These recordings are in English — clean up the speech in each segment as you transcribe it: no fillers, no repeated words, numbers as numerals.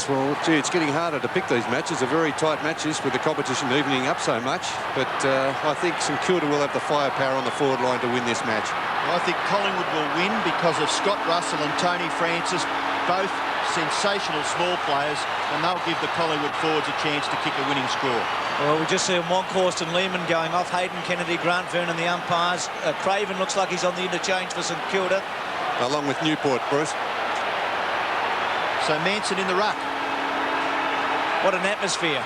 Well, gee, it's getting harder to pick these matches. They're very tight matches with the competition evening up so much. But I think St Kilda will have the firepower on the forward line to win this match. I think Collingwood will win because of Scott Russell and Tony Francis, both sensational small players, and they'll give the Collingwood forwards a chance to kick a winning score. Well, we just see Monkhorst and Lehman going off. Hayden Kennedy, Grant Vernon, the umpires. Craven looks like he's on the interchange for St Kilda. Along with Newport, Bruce. So Manson in the ruck. What an atmosphere.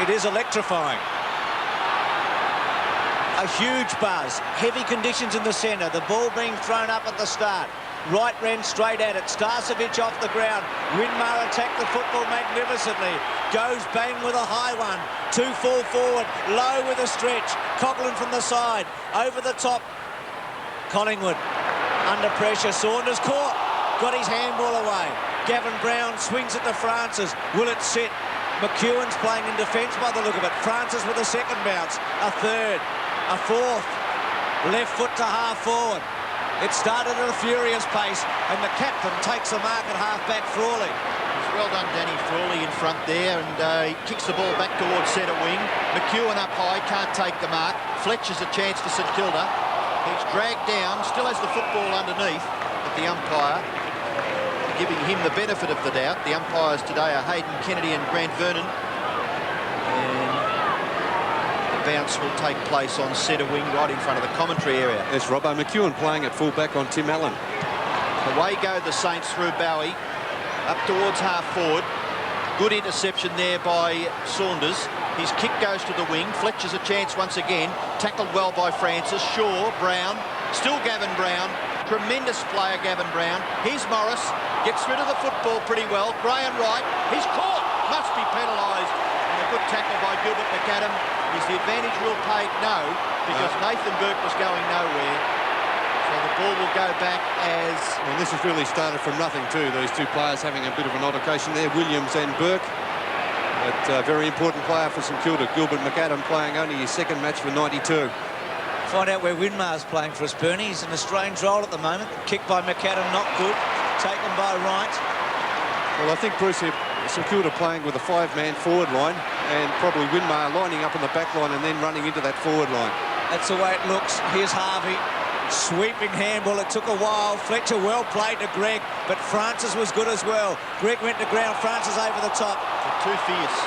It is electrifying. A huge buzz. Heavy conditions in the centre. The ball being thrown up at the start. Right ran straight at it. Starcevic off the ground. Winmar attacked the football magnificently. Goes bang with a high one. 2-4 forward. Low with a stretch. Coughlin from the side. Over the top. Collingwood under pressure. Saunders caught. Got his handball away. Gavin Brown swings it to Francis. Will it sit? McEwen's playing in defence by the look of it. Francis with a second bounce. A third. A fourth. Left foot to half forward. It started at a furious pace, and the captain takes the mark at half-back Frawley. Well done, Danny Frawley in front there, and he kicks the ball back towards centre wing. McEwen up high, can't take the mark. Fletcher's a chance to St Kilda. He's dragged down, still has the football underneath, but the umpire giving him the benefit of the doubt. The umpires today are Hayden Kennedy and Grant Vernon. And the bounce will take place on centre wing right in front of the commentary area. There's Robbo McEwen playing at full-back on Tim Allen. Away go the Saints through Bowie, up towards half forward. Good interception there by Saunders. His kick goes to the wing. Fletcher's a chance once again. Tackled well by Francis. Shaw, Brown, still Gavin Brown. Tremendous player, Gavin Brown. Here's Morris. Gets rid of the football pretty well. Graham Wright. He's caught. Must be penalised. And a good tackle by Gilbert McAdam. Is the advantage will pay? No, because Nathan Burke was going nowhere. So the ball will go back as... And this has really started from nothing too. These two players having a bit of an altercation there, Williams and Burke. But a very important player for St Kilda, Gilbert McAdam, playing only his second match for 92. Find out where Winmar's playing for us, Bernie. He's in a strange role at the moment. Kick by McAdam, not good. Taken by Wright. Well, I think, Bruce, if St Kilda playing with a five-man forward line and probably Winmar lining up in the back line and then running into that forward line. That's the way it looks. Here's Harvey. Sweeping handball. It took a while. Fletcher well played to Greg, but Francis was good as well. Greg went to ground. Francis over the top. Too fierce.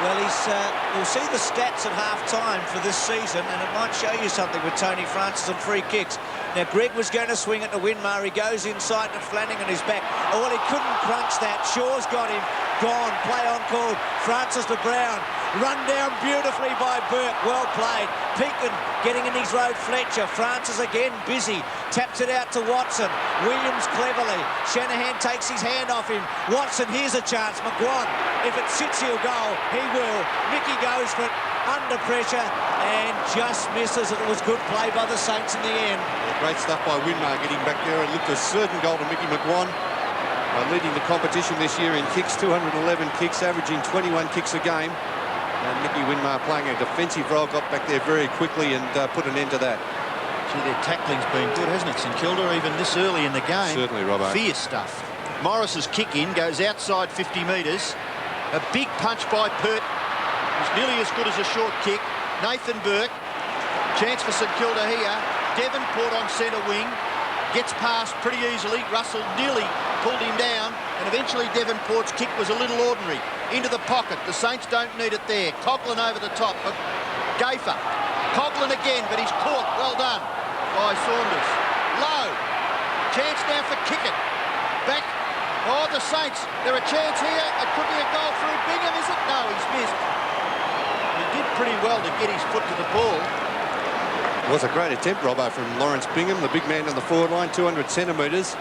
Well, we'll see the stats at half-time for this season, and it might show you something with Tony Francis and free kicks. Now, Greg was going to swing it to Winmar. He goes inside to Flanagan, his back. Oh, well, he couldn't crunch that. Shaw's got him. Gone. Play on called. Francis to Brown. Run down beautifully by Burke. Well played. Pekin getting in his road. Fletcher. Francis again busy. Taps it out to Watson. Williams cleverly. Shanahan takes his hand off him. Watson, here's a chance. McGuan, if it sits, he'll go. He will. Mickey goes for it under pressure and just misses it. It was good play by the Saints in the end. Great stuff by Winmar getting back there. It looked a certain goal to Mickey McGuan. Leading the competition this year in kicks, 211 kicks, averaging 21 kicks a game. And Mickey Winmar playing a defensive role, got back there very quickly and put an end to that. Gee, their tackling's been good, hasn't it, St Kilda, even this early in the game? Certainly, Robbo. Fierce stuff. Morris's kick in goes outside 50 metres. A big punch by Pert. It's nearly as good as a short kick. Nathan Burke. Chance for St Kilda here. Devonport on centre wing. Gets past pretty easily. Russell nearly pulled him down, and eventually Devonport's kick was a little ordinary. Into the pocket. The Saints don't need it there. Coughlin over the top. Gafer. Coughlin again, but he's caught. Well done by Saunders. Low. Chance now for Kickett. Back. Oh, the Saints. There a chance here. It could be a goal through Bingham, is it? No, he's missed. He did pretty well to get his foot to the ball. It was a great attempt, Robbo, from Lawrence Bingham, the big man on the forward line, 200 centimetres,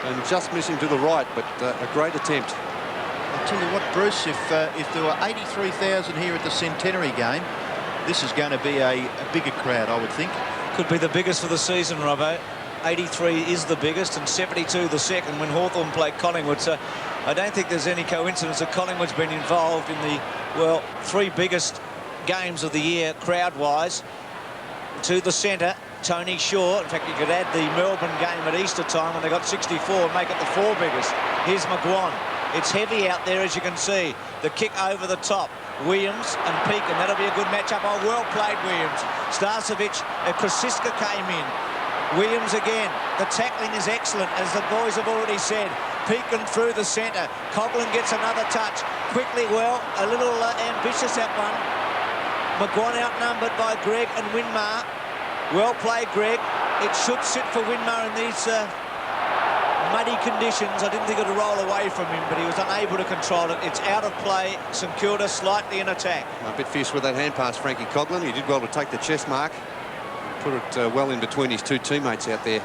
and just missing to the right, but a great attempt. I'll tell you what, Bruce, if there were 83,000 here at the Centenary game, this is going to be a bigger crowd, I would think. Could be the biggest for the season, Robbo. 83 is the biggest and 72 the second when Hawthorn played Collingwood. So I don't think there's any coincidence that Collingwood's been involved in the, well, three biggest games of the year crowd-wise. To the centre, Tony Shaw. In fact, you could add the Melbourne game at Easter time when they got 64 and make it the four biggest. Here's McGuan. It's heavy out there, as you can see. The kick over the top. Williams and Pekin. That'll be a good matchup. Oh, well played, Williams. Starcevic, Krasiska came in. Williams again. The tackling is excellent, as the boys have already said. Pekin through the centre. Coughlin gets another touch. Quickly, well, a little ambitious, that one. McGuan outnumbered by Gregg and Winmar. Well played, Gregg. It should sit for Winmar in these muddy conditions. I didn't think it would roll away from him, but he was unable to control it. It's out of play. St Kilda slightly in attack. A bit fierce with that hand pass, Frankie Coughlin. He did well to take the chest mark. Put it well in between his two teammates out there.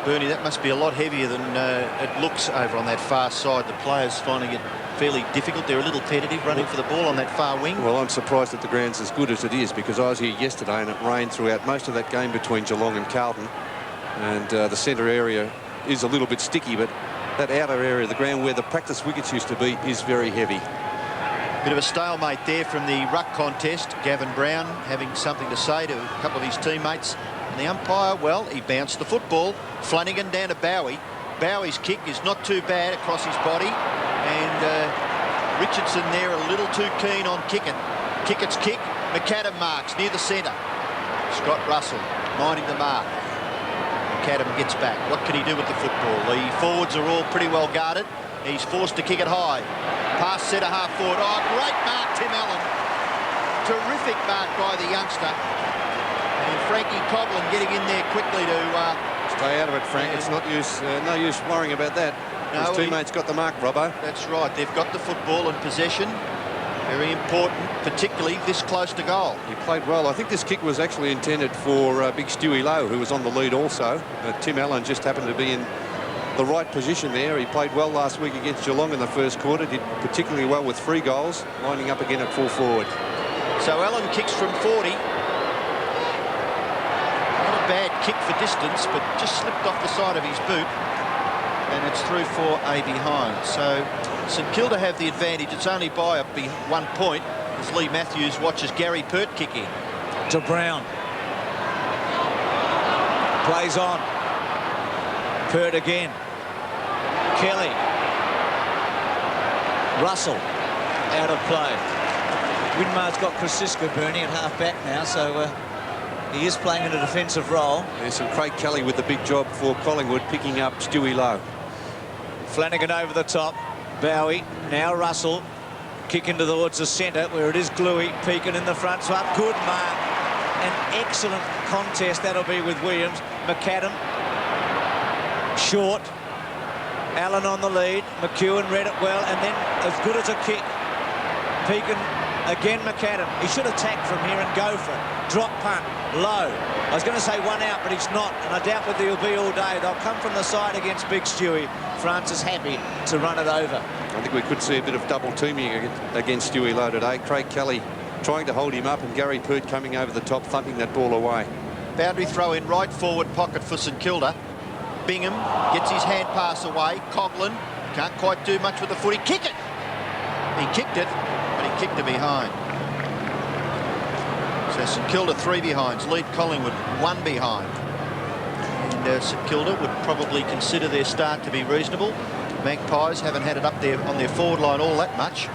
Bernie, that must be a lot heavier than it looks over on that far side. The players finding it fairly difficult. They're a little tentative running for the ball on that far wing. Well, I'm surprised that the ground's as good as it is, because I was here yesterday and it rained throughout most of that game between Geelong and Carlton. And the centre area is a little bit sticky, but that outer area of the ground where the practice wickets used to be is very heavy. Bit of a stalemate there from the ruck contest. Gavin Brown having something to say to a couple of his teammates. And the umpire, well, he bounced the football. Flanagan down to Bowie. Bowie's kick is not too bad across his body. And Richardson there a little too keen on kicking. Kickett's kick. McAdam marks near the centre. Scott Russell minding the mark. McAdam gets back. What can he do with the football? The forwards are all pretty well guarded. He's forced to kick it high. Pass centre half forward. Oh, great mark, Tim Allen. Terrific mark by the youngster. And Frankie Coughlin getting in there quickly to... Stay out of it, Frank. It's not no use worrying about that. No, his teammates got the mark, Robbo. That's right. They've got the football and possession. Very important, particularly this close to goal. He played well. I think this kick was actually intended for Big Stewie Lowe, who was on the lead also. Tim Allen just happened to be in the right position there. He played well last week against Geelong in the first quarter. Did particularly well with 3 goals, lining up again at full forward. So Allen kicks from 40. Not a bad kick for distance, but just slipped off the side of his boot. And it's through for a behind. So St Kilda have the advantage. It's only by 1 point as Lee Matthews watches Gary Pert kick in. To Brown. Plays on. Pert again. Kelly. Russell. Out of play. Winmar's got Krasiska, Bernie, at half-back now, so he is playing in a defensive role. There's some Craig Kelly with the big job for Collingwood, picking up Stewie Lowe. Flanagan over the top. Bowie. Now Russell. Kick into towards the centre, where it is gluey. Pekin in the front swap. Good mark. An excellent contest that'll be with Williams. McAdam. Short. Allen on the lead. McEwen read it well, and then as good as a kick. Pekin again. McAdam. He should attack from here and go for it. Drop punt. Low. I was going to say 1 out, but he's not, and I doubt whether he'll be all day. They'll come from the side against Big Stewie. France is happy to run it over. I think we could see a bit of double teaming against Stewie Lowe today. Craig Kelly trying to hold him up, and Gary Pert coming over the top, thumping that ball away. Boundary throw in right forward pocket for St Kilda. Bingham gets his hand pass away. Coughlin can't quite do much with the foot. He kicked it. He kicked it, but he kicked it behind. So St Kilda 3 behinds, lead Collingwood 1 behind. And St Kilda would probably consider their start to be reasonable. Magpies haven't had it up there on their forward line all that much.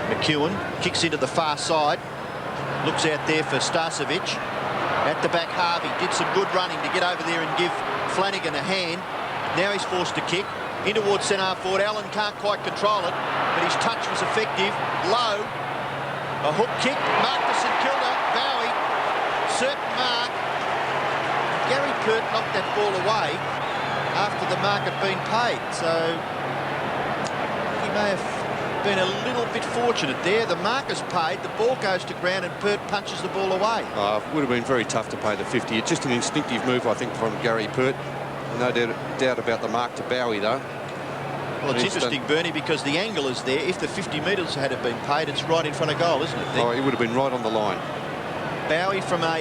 McEwen kicks into the far side. Looks out there for Starcevic. At the back, Harvey did some good running to get over there and give Flanagan a hand. Now he's forced to kick. In towards centre forward. Allen can't quite control it, but his touch was effective. Low. A hook kick, mark to St Kilda. Bowie, certain mark. Gary Pert knocked that ball away after the mark had been paid. So he may have been a little bit fortunate there. The mark is paid, the ball goes to ground, and Pert punches the ball away. It would have been very tough to pay the 50. It's just an instinctive move, I think, from Gary Pert. No doubt about the mark to Bowie, though. Well, it's interesting, Bernie, because the angle is there. If the 50 metres had it been paid, it's right in front of goal, isn't it? Oh, he would have been right on the line. Bowie from a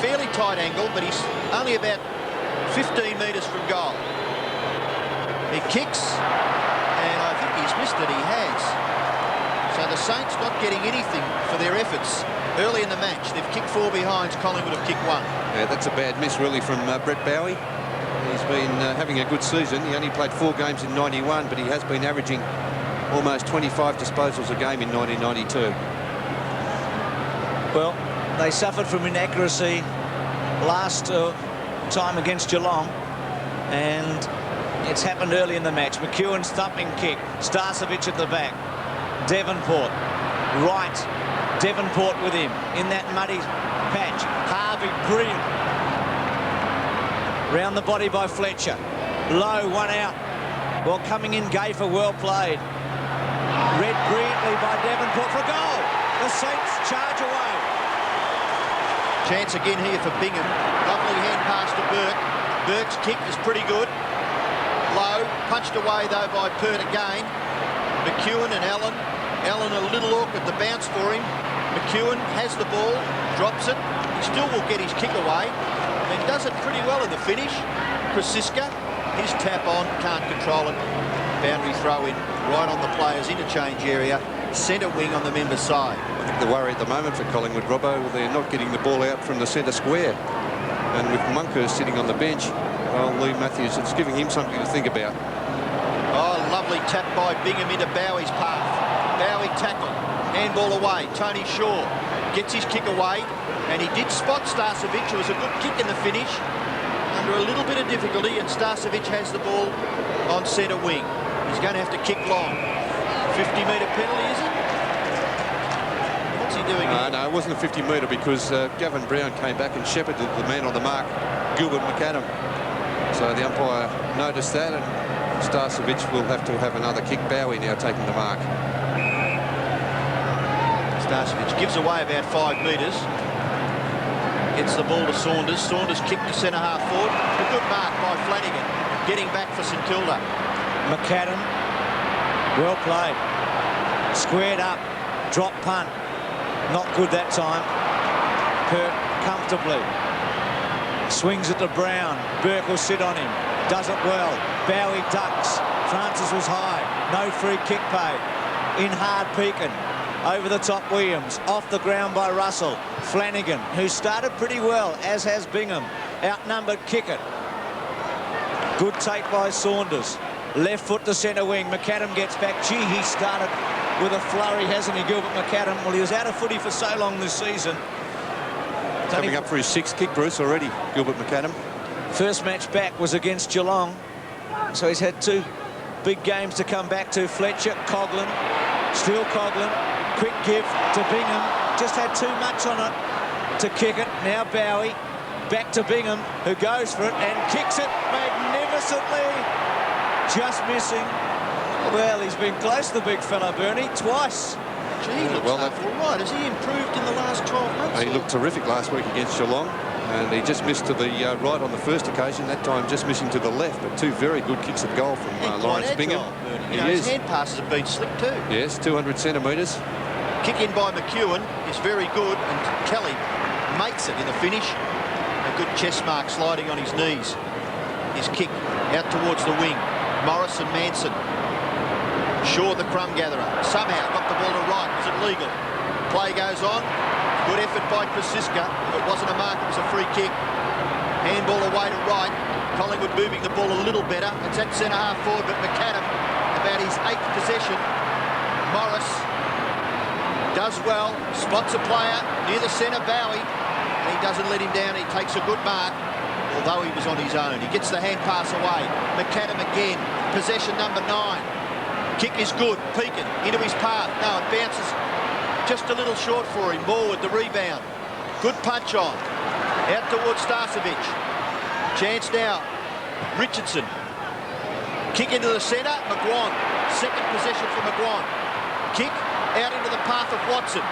fairly tight angle, but he's only about 15 metres from goal. He kicks, and I think he's missed it. He has. So the Saints not getting anything for their efforts early in the match. They've kicked 4 behinds. Collingwood have kicked 1. Yeah, that's a bad miss, really, from Brett Bowie. He's has been having a good season. He only played 4 games in 91, but he has been averaging almost 25 disposals a game in 1992. Well, they suffered from inaccuracy last time against Geelong, and it's happened early in the match. McEwen's thumping kick, Starcevic at the back, Devonport, right, Devonport with him in that muddy patch. Harvey, brilliant. Round the body by Fletcher. Low, one out. Well, coming in, Gayfer, well played. Read brilliantly by Devonport for a goal. The Saints charge away. Chance again here for Bingham. Lovely hand pass to Burke. Burke's kick is pretty good. Low, punched away though by Pert again. McEwen and Allen. Allen a little awkward, the bounce for him. McEwen has the ball, drops it. He still will get his kick away and does it pretty well in the finish. Krasiska, his tap on, can't control it. Boundary throw in right on the players' interchange area. Centre wing on the member side. I think the worry at the moment for Collingwood, Robbo, they're not getting the ball out from the centre square. And with Monkhurst sitting on the bench, well, Lee Matthews, it's giving him something to think about. Oh, lovely tap by Bingham into Bowie's path. Bowie tackle, handball away. Tony Shaw gets his kick away, and he did spot Starcevic, who was a good kick in the finish, under a little bit of difficulty, and Starcevic has the ball on centre wing. He's going to have to kick long. 50-metre penalty, is it? What's he doing here? No, it wasn't a 50-metre because Gavin Brown came back and shepherded the man on the mark, Gilbert McAdam. So the umpire noticed that, and Starcevic will have to have another kick. Bowie now taking the mark. Starcevic gives away about 5 metres. Gets the ball to Saunders. Saunders kick to centre half forward. A good mark by Flanagan. Getting back for St Kilda. McAdam, well played. Squared up, drop punt. Not good that time. Pert comfortably. Swings it to Brown. Burke will sit on him. Does it well. Bowie ducks. Francis was high. No free kick paid. In hard Pekin. Over the top Williams. Off the ground by Russell. Flanagan, who started pretty well, as has Bingham. Outnumbered Kickett. Good take by Saunders. Left foot to centre wing. McAdam gets back. Gee, he started with a flurry, hasn't he, Gilbert McAdam? Well, he was out of footy for so long this season. Coming up for his 6th kick, Bruce, already, Gilbert McAdam. First match back was against Geelong. So he's had 2 big games to come back to. Fletcher, Coughlin, still Coughlin. Quick give to Bingham. Just had too much on it to kick it. Now Bowie. Back to Bingham, who goes for it and kicks it magnificently. Just missing. Well, he's been close, the big fella, Bernie, twice. Gee, he looks half all right. Has he improved in the last 12 months? He looked terrific last week against Geelong, and he just missed to the right on the first occasion, that time just missing to the left, but 2 very good kicks at goal from Lawrence Bingham. His hand passes have been slick too. Yes, 200 centimetres. Kick in by McEwen is very good, and Kelly makes it in the finish. A good chest mark sliding on his knees. His kick out towards the wing. Morris and Manson. Shaw, the crumb gatherer, somehow got the ball to right. Was it legal? Play goes on. Good effort by Krasiska. It wasn't a mark, it was a free kick. Handball away to right. Collingwood moving the ball a little better. It's at centre half forward, but McAdam, about his 8th possession. Morris does well, spots a player near the centre, Bowie, and he doesn't let him down. He takes a good mark, although he was on his own. He gets the hand pass away. McAdam again, possession number 9. Kick is good. Pekin into his path. No, it bounces just a little short for him. Moore with the rebound. Good punch on. Out towards Starcevic. Chance now. Richardson. Kick into the centre. McGuan. Second possession for McGuan. Kick out into the path of Watson.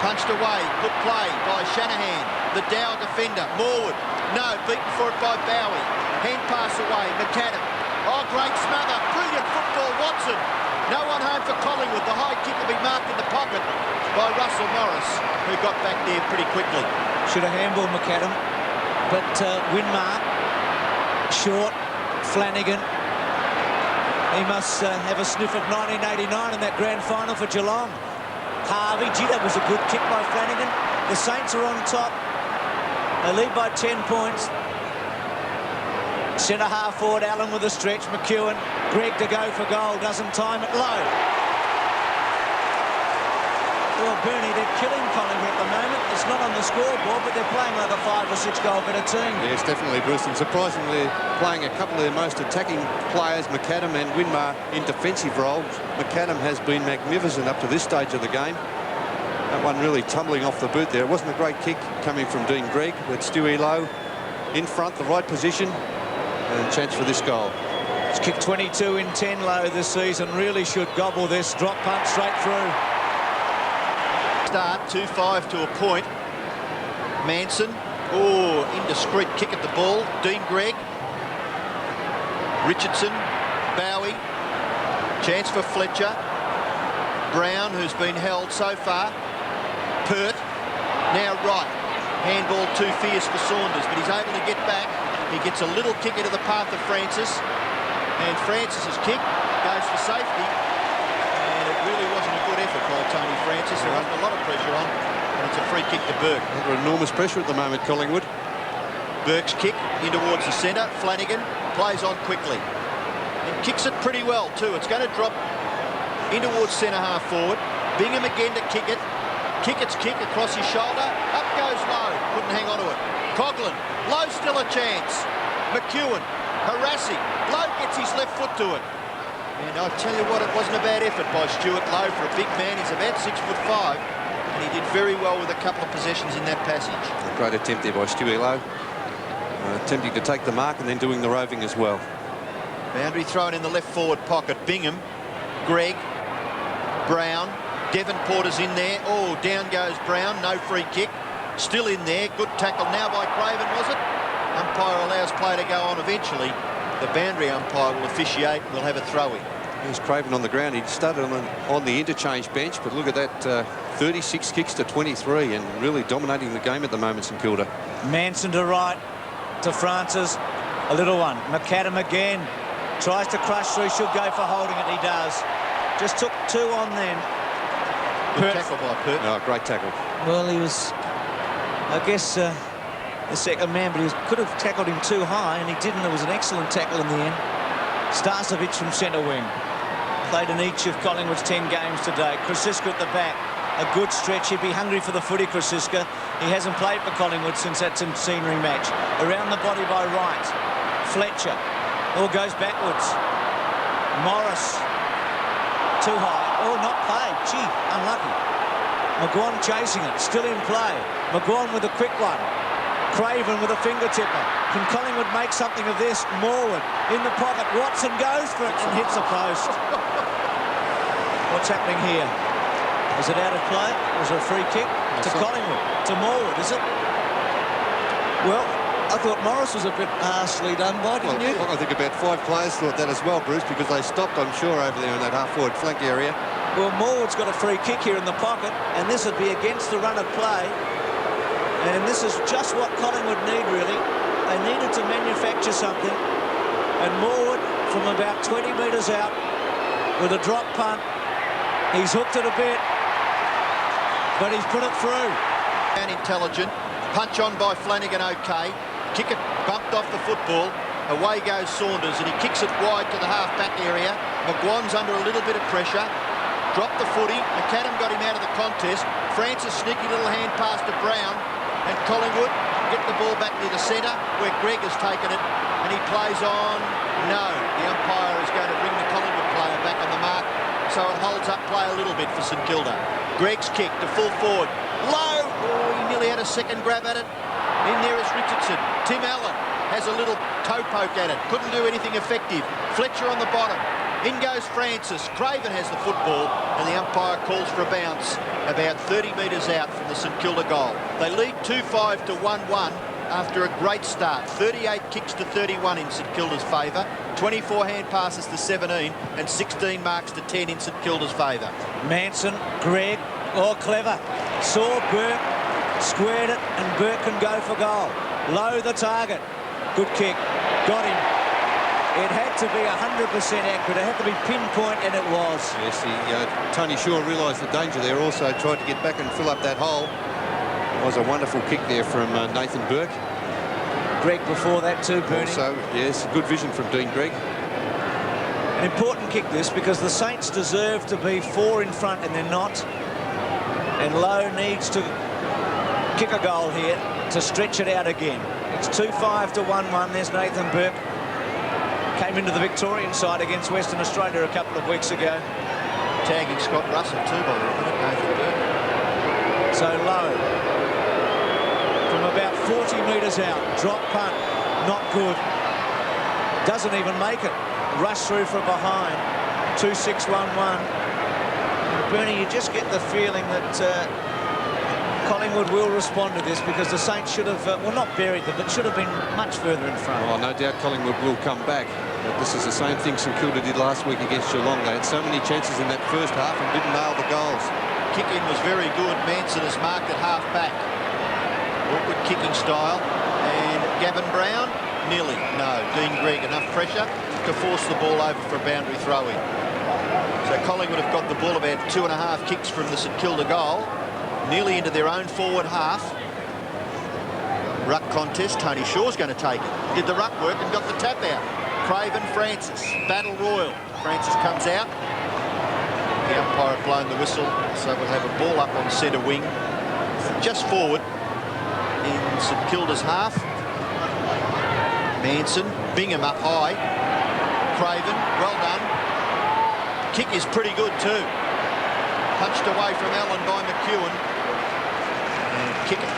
Punched away. Good play by Shanahan. The Dow defender. Morwood. No, beaten for it by Bowie. Hand pass away. McAdam. Oh, great smother. Brilliant football, Watson. No one home for Collingwood. The high kick will be marked in the pocket by Russell Morris, who got back there pretty quickly. Should have handballed McAdam, but Winmar, short, Flanagan. He must have a sniff of 1989 in that grand final for Geelong. Harvey, gee, that was a good kick by Flanagan. The Saints are on top. They lead by 10 points. Centre half forward, Allen with a stretch. McEwen, Greg to go for goal, doesn't time it low. Well, Bernie, they're killing Collingwood at the moment. It's not on the scoreboard, but they're playing like a 5 or 6 goal better team. Yes, definitely, Bruce. And surprisingly, playing a couple of their most attacking players, McAdam and Winmar, in defensive roles. McAdam has been magnificent up to this stage of the game. That one really tumbling off the boot there. It wasn't a great kick coming from Dean Gregg, but Stewie Lowe in front, the right position, and chance for this goal. It's kicked 22 in 10 Lowe this season. Really should gobble this. Drop punt straight through. Start 2-5 to a point. Manson, oh, indiscreet kick at the ball. Dean Gregg, Richardson, Bowie, chance for Fletcher, Brown, who's been held so far, Pert, now right, handball too fierce for Saunders, but he's able to get back. He gets a little kick into the path of Francis, and Francis's kick goes for safety. Really wasn't a good effort by Tony Francis. There wasn't a lot of pressure on, and it's a free kick to Burke. Under enormous pressure at the moment, Collingwood. Burke's kick in towards the centre. Flanagan plays on quickly and kicks it pretty well too. It's going to drop in towards centre half forward. Bingham again to kick it. Kickett's kick across his shoulder. Up goes Lowe. Couldn't hang on to it. Coughlin. Lowe still a chance. McEwen harassing. Lowe gets his left foot to it. And I tell you what, it wasn't a bad effort by Stuart Lowe for a big man. He's about 6'5", and he did very well with a couple of possessions in that passage. A great attempt there by Stewie Lowe. Attempting to take the mark and then doing the roving as well. Boundary thrown in the left forward pocket. Bingham, Gregg, Brown, Devonport is in there. Oh, down goes Brown. No free kick. Still in there. Good tackle now by Craven, was it? Umpire allows play to go on eventually. The boundary umpire will officiate and we'll have a throw-in. Here's Craven on the ground. He started on the interchange bench, but look at that, 36 kicks to 23 and really dominating the game at the moment, St Kilda. Manson to right, to Francis, a little one. McAdam again, tries to crush through, should go for holding it, he does. Just took 2 on then. Good tackle by Pert. Oh, great tackle. Well, he was, I guess, the second man, but he could have tackled him too high, and he didn't. It was an excellent tackle in the end. Starcevic from centre wing. Played in each of Collingwood's 10 games today. Krasiska at the back. A good stretch. He'd be hungry for the footy, Krasiska. He hasn't played for Collingwood since that centenary match. Around the body by right. Fletcher. All goes backwards. Morris. Too high. Oh, not played. Gee, unlucky. McGuan chasing it. Still in play. McGuan with a quick one. Craven with a fingertipper. Can Collingwood make something of this? Morwood in the pocket. Watson goes for it and hits a post. What's happening here? Is it out of play? Was it a free kick? To Collingwood. To Morwood, is it? Well, I thought Morris was a bit harshly done by, didn't you? I think about 5 players thought that as well, Bruce, because they stopped, I'm sure, over there in that half-forward flank area. Well, Morwood's got a free kick here in the pocket, and this would be against the run of play. And this is just what Collingwood need, really. They needed to manufacture something. And Morwood, from about 20 metres out, with a drop punt, he's hooked it a bit, but he's put it through. And intelligent. Punch on by Flanagan, okay. Kick it, bumped off the football. Away goes Saunders, and he kicks it wide to the half-back area. McGuan's under a little bit of pressure. Dropped the footy. McAdam got him out of the contest. Francis, sneaky little hand pass to Brown. And Collingwood get the ball back near the centre where Gregg has taken it, and he plays on. No, the umpire is going to bring the Collingwood player back on the mark, so it holds up play a little bit for St Kilda. Gregg's kick to full forward. Low! Oh, he nearly had a second grab at it. In there is Richardson. Tim Allen has a little toe poke at it. Couldn't do anything effective. Fletcher on the bottom. In goes Francis. Craven has the football, and the umpire calls for a bounce about 30 metres out from the St Kilda goal. They lead 2-5 to 1-1 after a great start. 38 kicks to 31 in St Kilda's favour, 24 hand passes to 17, and 16 marks to 10 in St Kilda's favour. Manson, Gregg, oh, clever. Saw Burke, squared it, and Burke can go for goal. Low the target. Good kick. Got him. It had to be 100% accurate. It had to be pinpoint, and it was. Yes, Tony Shaw realised the danger there. Also tried to get back and fill up that hole. It was a wonderful kick there from Nathan Burke. Greg before that too, Bernie. Also, yes, good vision from Dean Gregg. An important kick this, because the Saints deserve to be 4 in front and they're not. And Lowe needs to kick a goal here to stretch it out again. It's 2-5 to 1-1. There's Nathan Burke. Came into the Victorian side against Western Australia a couple of weeks ago. Tagging Scott Russell too, by the way, Nathan Burke. So Lowe, from about 40 metres out, drop punt, not good. Doesn't even make it. Rush through from behind. 2-6-1-1. Bernie, you just get the feeling that Collingwood will respond to this, because the Saints should have, well, not buried them, but should have been much further in front. Oh, no doubt Collingwood will come back. But this is the same thing St Kilda did last week against Geelong. They had so many chances in that first half and didn't nail the goals. Kick-in was very good. Manson is marked at half-back. Awkward kicking style. And Gavin Brown, nearly. No, Dean Gregg, enough pressure to force the ball over for a boundary throw-in. So Collingwood have got the ball about 2.5 kicks from the St Kilda goal, nearly into their own forward half. Ruck contest. Tony Shaw's going to take it. Did the ruck work and got the tap out. Craven Francis, battle royal. Francis comes out. The umpire had blown the whistle, so we'll have a ball up on centre wing, just forward in St Kilda's half. Manson, Bingham up high. Craven, well done. Kick is pretty good too. Punched away from Allen by McEwen. And kick it.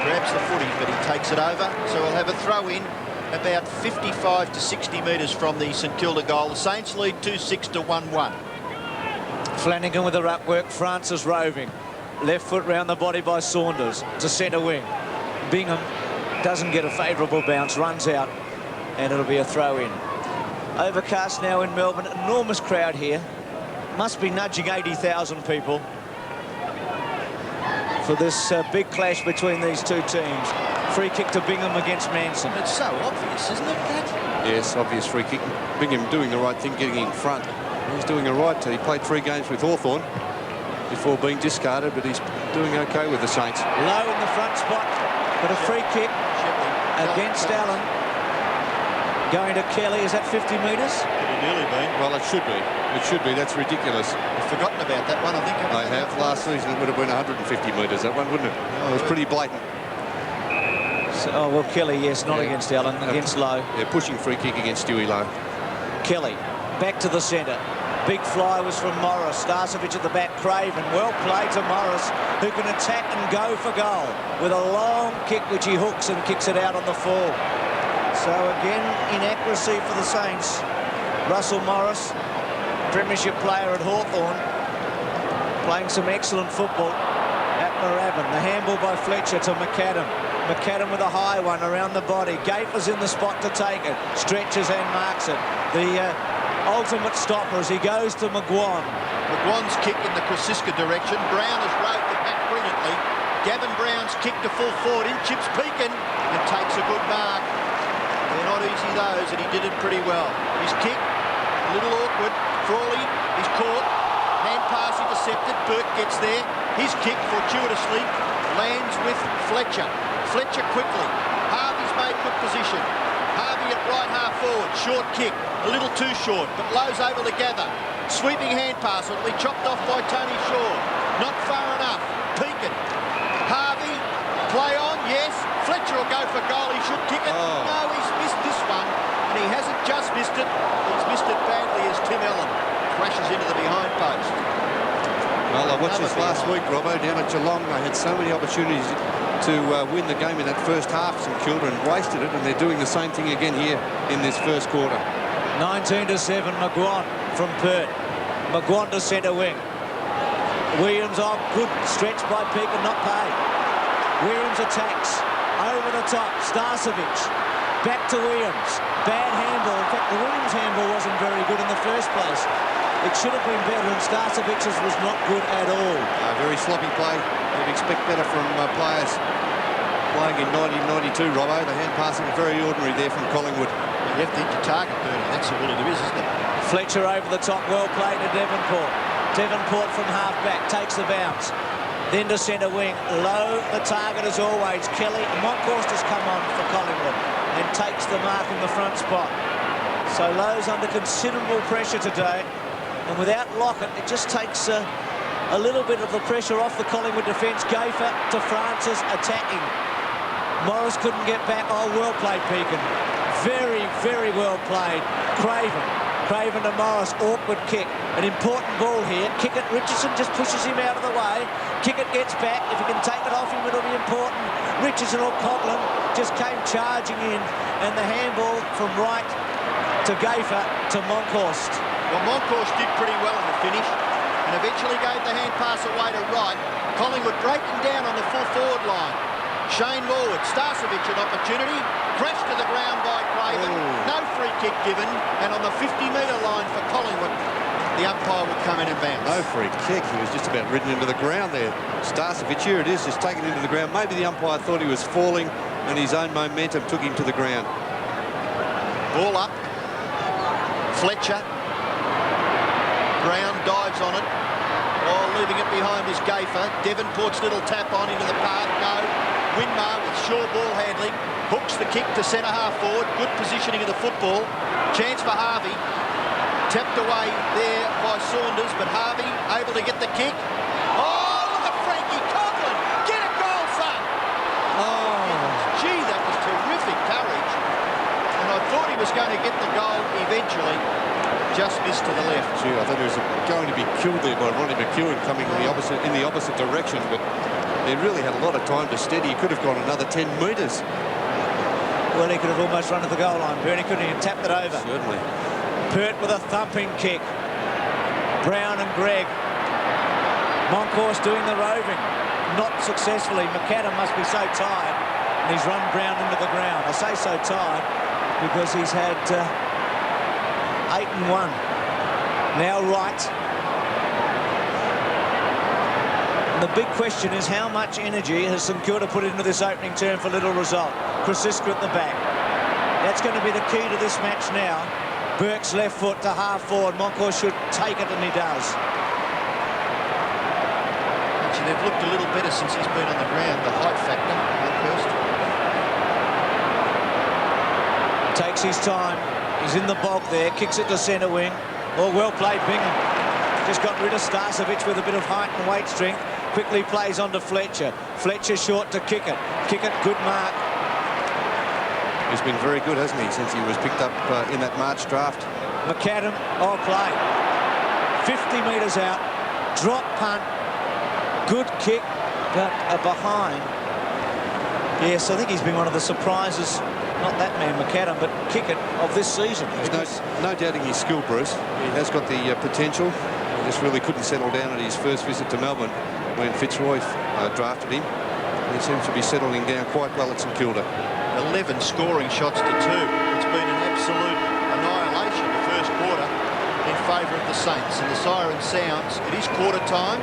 Grabs the footy, but he takes it over. So we'll have a throw in about 55 to 60 metres from the St Kilda goal. The Saints lead 2-6 to 1-1. Flanagan with the ruck work. Francis roving. Left foot round the body by Saunders to centre wing. Bingham doesn't get a favourable bounce, runs out, and it'll be a throw in. Overcast now in Melbourne. Enormous crowd here. Must be nudging 80,000 people for this big clash between these two teams. Free kick to Bingham against Manson. It's so obvious, isn't it, that? Yes, obvious free kick. Bingham doing the right thing, getting in front. He's doing a right. He played 3 games with Hawthorn before being discarded, but he's doing okay with the Saints. Low in the front spot, but a free kick against Allen. Going to Kelly. Is that 50 metres? Could have nearly been. Well, it should be. It should be. That's ridiculous. I've forgotten about that one, I think. They have. Last season it would have been 150 metres, that one, wouldn't it? It was pretty blatant. So, oh, well, Kelly, yes, not against Allen, against Lowe. Yeah, pushing free kick against Stewie Lowe. Kelly, back to the centre. Big fly was from Morris. Starcevic at the back. Craven, well played to Morris, who can attack and go for goal with a long kick which he hooks and kicks it out on the full. So again, inaccuracy for the Saints. Russell Morris, premiership player at Hawthorn, playing some excellent football at Moorabbin. The handball by Fletcher to McAdam. McAdam with a high one around the body. Gaitler's in the spot to take it. Stretches and marks it. The ultimate stopper as he goes to McGuan. McGuan's kick in the Kosciuszko direction. Brown has rode the back brilliantly. Gavin Brown's kick to full forward in. Chips Pekin and takes a good mark. They're not easy those, and he did it pretty well. His kick, a little awkward. Frawley, he's caught. Hand pass intercepted. Burke gets there. His kick fortuitously lands with Fletcher. Fletcher quickly. Harvey's made good position. Harvey at right half forward. Short kick. A little too short, but Lowe's able to gather. Sweeping hand pass will be chopped off by Tony Shaw. Not far enough. Pekin. Harvey. Play on, yes. Fletcher will go for goal. He should kick it. Oh. No, he's missed this one. And he hasn't just missed it. He's missed it badly as Tim Allen crashes into the behind post. Well, I watched this last week, Robbo, down at Geelong. They had so many opportunities to win the game in that first half, St Kilda, and wasted it, and they're doing the same thing again here in this first quarter. 19-7, McGuan from Perth. McGuan to centre wing. Williams on, good stretch by Pekin, not paid. Williams attacks, over the top, Starcevic, back to Williams. Bad handball. In fact, the Williams handball wasn't very good in the first place. It should have been better, and Starcevic's was not good at all. Very sloppy play. You'd expect better from players playing in 1992, Robbo. The hand passing very ordinary there from Collingwood. You have to hit your target, Bernie. That's all it is, isn't it? Fletcher over the top, well played to Devonport. Devonport from half-back, takes the bounce. Then to centre wing, Low, the target as always. Kelly, Monkhorst has come on for Collingwood. and takes the mark in the front spot. So Lowe's under considerable pressure today, and without Lockett, it just takes a little bit of the pressure off the Collingwood defence. Gayfer to Francis, attacking. Morris couldn't get back. Oh, well played, Pekin. Very, very well played. Craven to Morris, awkward kick. An important ball here. Kick it, Richardson just pushes him out of the way. Kick it, gets back. If he can take it off him, it'll be important. Richardson or Coughlin just came charging in, and the handball from Wright to Gayfer to Monkhorst. Well, Monkhorst did pretty well in the finish and eventually gave the hand pass away to Wright. Collingwood breaking down on the full forward line. Shane Morwood, Starcevic an opportunity, crashed to the ground by Craven, no free kick given, and on the 50-metre line for Collingwood, the umpire would come in and bounce. No free kick, he was just about ridden into the ground there. Starcevic, here it is, just taken into the ground. Maybe the umpire thought he was falling and his own momentum took him to the ground. Ball up, Fletcher, Brown dives on it. Oh, leaving it behind was Gayfer. Devonport's little tap on into the path, no. Winmar with sure ball handling, hooks the kick to centre-half forward. Good positioning of the football. Chance for Harvey. Tapped away there by Saunders, but Harvey able to get the kick. Oh, look at Frankie Coughlin. Get a goal, son. Oh, gee, that was terrific courage. And I thought he was going to get the goal eventually. Just missed to the left. Gee, I thought he was going to be killed there by Ronnie McEwen coming in the opposite direction, but he really had a lot of time to steady. He could have gone another 10 metres. Well, he could have almost run to the goal line. Bernie couldn't even tap it over. Certainly. Pert with a thumping kick. Brown and Gregg. Monkhorst doing the roving. Not successfully. McAdam must be so tired, and he's run Brown into the ground. I say so tired because he's had 8 and 1. Now Wright. And the big question is how much energy has St Kilda put into this opening term for little result. Krasiska at the back. That's going to be the key to this match now. Burke's left foot to half forward. Monkhorst should take it, and he does. Actually, they've looked a little better since he's been on the ground. The height factor, Takes his time. He's in the bog there, kicks it to centre wing. Oh, well played, Bingham. Just got rid of Starcevic with a bit of height and weight strength. Quickly plays on to Fletcher. Fletcher short to kick it. Kick it, good mark. He's been very good, hasn't he, since he was picked up in that March draft. McAdam, oh, play. 50 metres out. Drop punt. Good kick, but behind. Yes, I think he's been one of the surprises. Not that man, McAdam, but Kickett of this season. There's no doubting his skill, Bruce. He has got the potential. He just really couldn't settle down at his first visit to Melbourne when Fitzroy drafted him. He seems to be settling down quite well at St Kilda. 11 scoring shots to 2. It's been an absolute annihilation the first quarter in favour of the Saints. And the siren sounds. It is quarter time.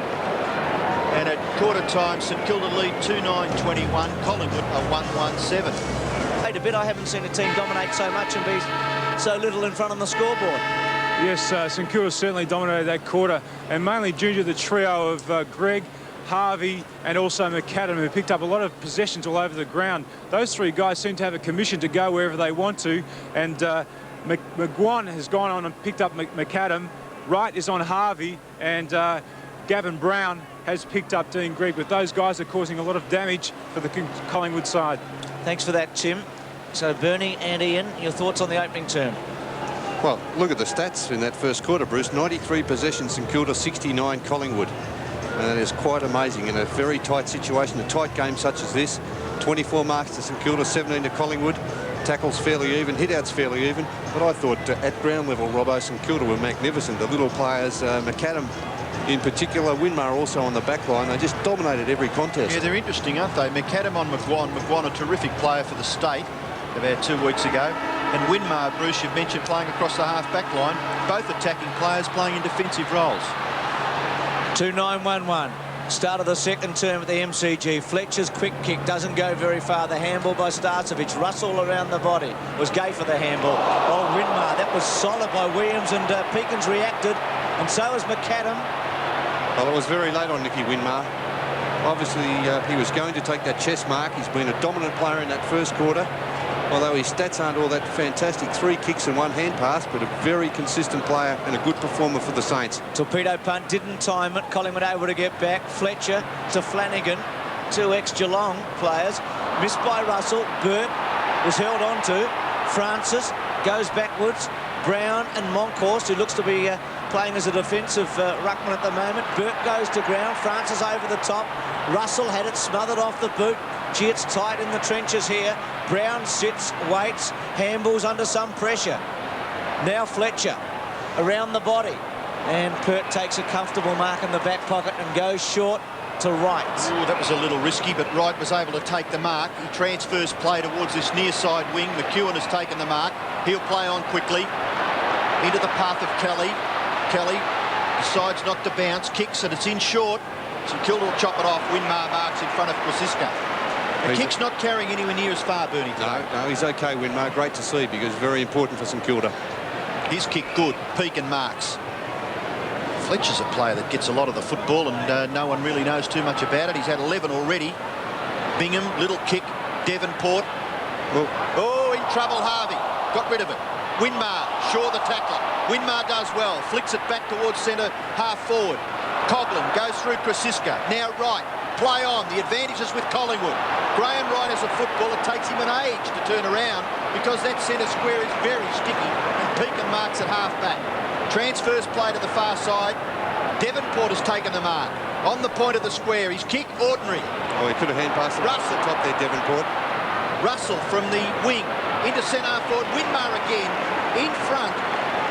And at quarter time, St Kilda lead 2-9-21. Collingwood are 1-1-7. A bit. I haven't seen a team dominate so much and be so little in front on the scoreboard. Yes, St Kilda certainly dominated that quarter, and mainly due to the trio of Gregg, Harvey and also McAdam, who picked up a lot of possessions all over the ground. Those three guys seem to have a commission to go wherever they want to, and McGuan has gone on and picked up McAdam. Wright is on Harvey, and Gavin Brown has picked up Dean Gregg, but those guys are causing a lot of damage for the Collingwood side. Thanks for that, Tim. So, Bernie and Ian, your thoughts on the opening term? Well, look at the stats in that first quarter, Bruce. 93 possessions, St Kilda, 69 Collingwood. And that is quite amazing in a very tight situation, a tight game such as this. 24 marks to St Kilda, 17 to Collingwood. Tackles fairly even, hit-outs fairly even. But I thought at ground level, Robbo, St Kilda were magnificent. The little players, McAdam in particular, Winmar also on the back line, they just dominated every contest. Yeah, they're interesting, aren't they? McAdam on McGuan. McGuan, a terrific player for the state about 2 weeks ago. And Winmar, Bruce, you've mentioned, playing across the half-back line. Both attacking players playing in defensive roles. 2-9-1-1. Start of the second term at the MCG. Fletcher's quick kick doesn't go very far. The handball by Starcevic. Russell around the body. Was gay for the handball. Oh, Winmar. That was solid by Williams, and Pekin's reacted. And so has McAdam. Well, it was very late on Nicky Winmar. Obviously, he was going to take that chest mark. He's been a dominant player in that first quarter. Although his stats aren't all that fantastic, 3 kicks and 1 hand pass, but a very consistent player and a good performer for the Saints. Torpedo punt, didn't time it. Collingwood able to get back. Fletcher to Flanagan. 2 ex-Geelong players. Missed by Russell. Burt was held on to. Francis goes backwards. Brown and Monkhorst, who looks to be playing as a defensive ruckman at the moment. Burt goes to ground. Francis over the top. Russell had it smothered off the boot. Gee, it's tight in the trenches here. Brown sits, waits, handballs under some pressure. Now Fletcher around the body. And Pert takes a comfortable mark in the back pocket and goes short to Wright. Ooh, that was a little risky, but Wright was able to take the mark. He transfers play towards this near side wing. McEwen has taken the mark. He'll play on quickly into the path of Kelly. Kelly decides not to bounce, kicks, and it's in short. St Kilda will chop it off. Winmar marks in front of Kwasiska. The kick's not carrying anywhere near as far, Bernie. No, he's okay, Winmar. Great to see because very important for St Kilda. His kick good. Peak and marks. Fletcher's a player that gets a lot of the football and no one really knows too much about it. He's had 11 already. Bingham, little kick. Devonport. Oh, in trouble, Harvey. Got rid of it. Winmar, Shaw the tackler. Winmar does well. Flicks it back towards centre, half forward. Coughlin goes through Kwasiska. Now Wright. Play on. The advantage is with Collingwood. Graham Wright as a football. It takes him an age to turn around because that centre square is very sticky. And Pekin marks at half-back. Transfers play to the far side. Devonport has taken the mark. On the point of the square. His kick, ordinary. Oh, he could have hand passed it across the top there, Devonport. Russell from the wing into centre forward. Winmar again in front.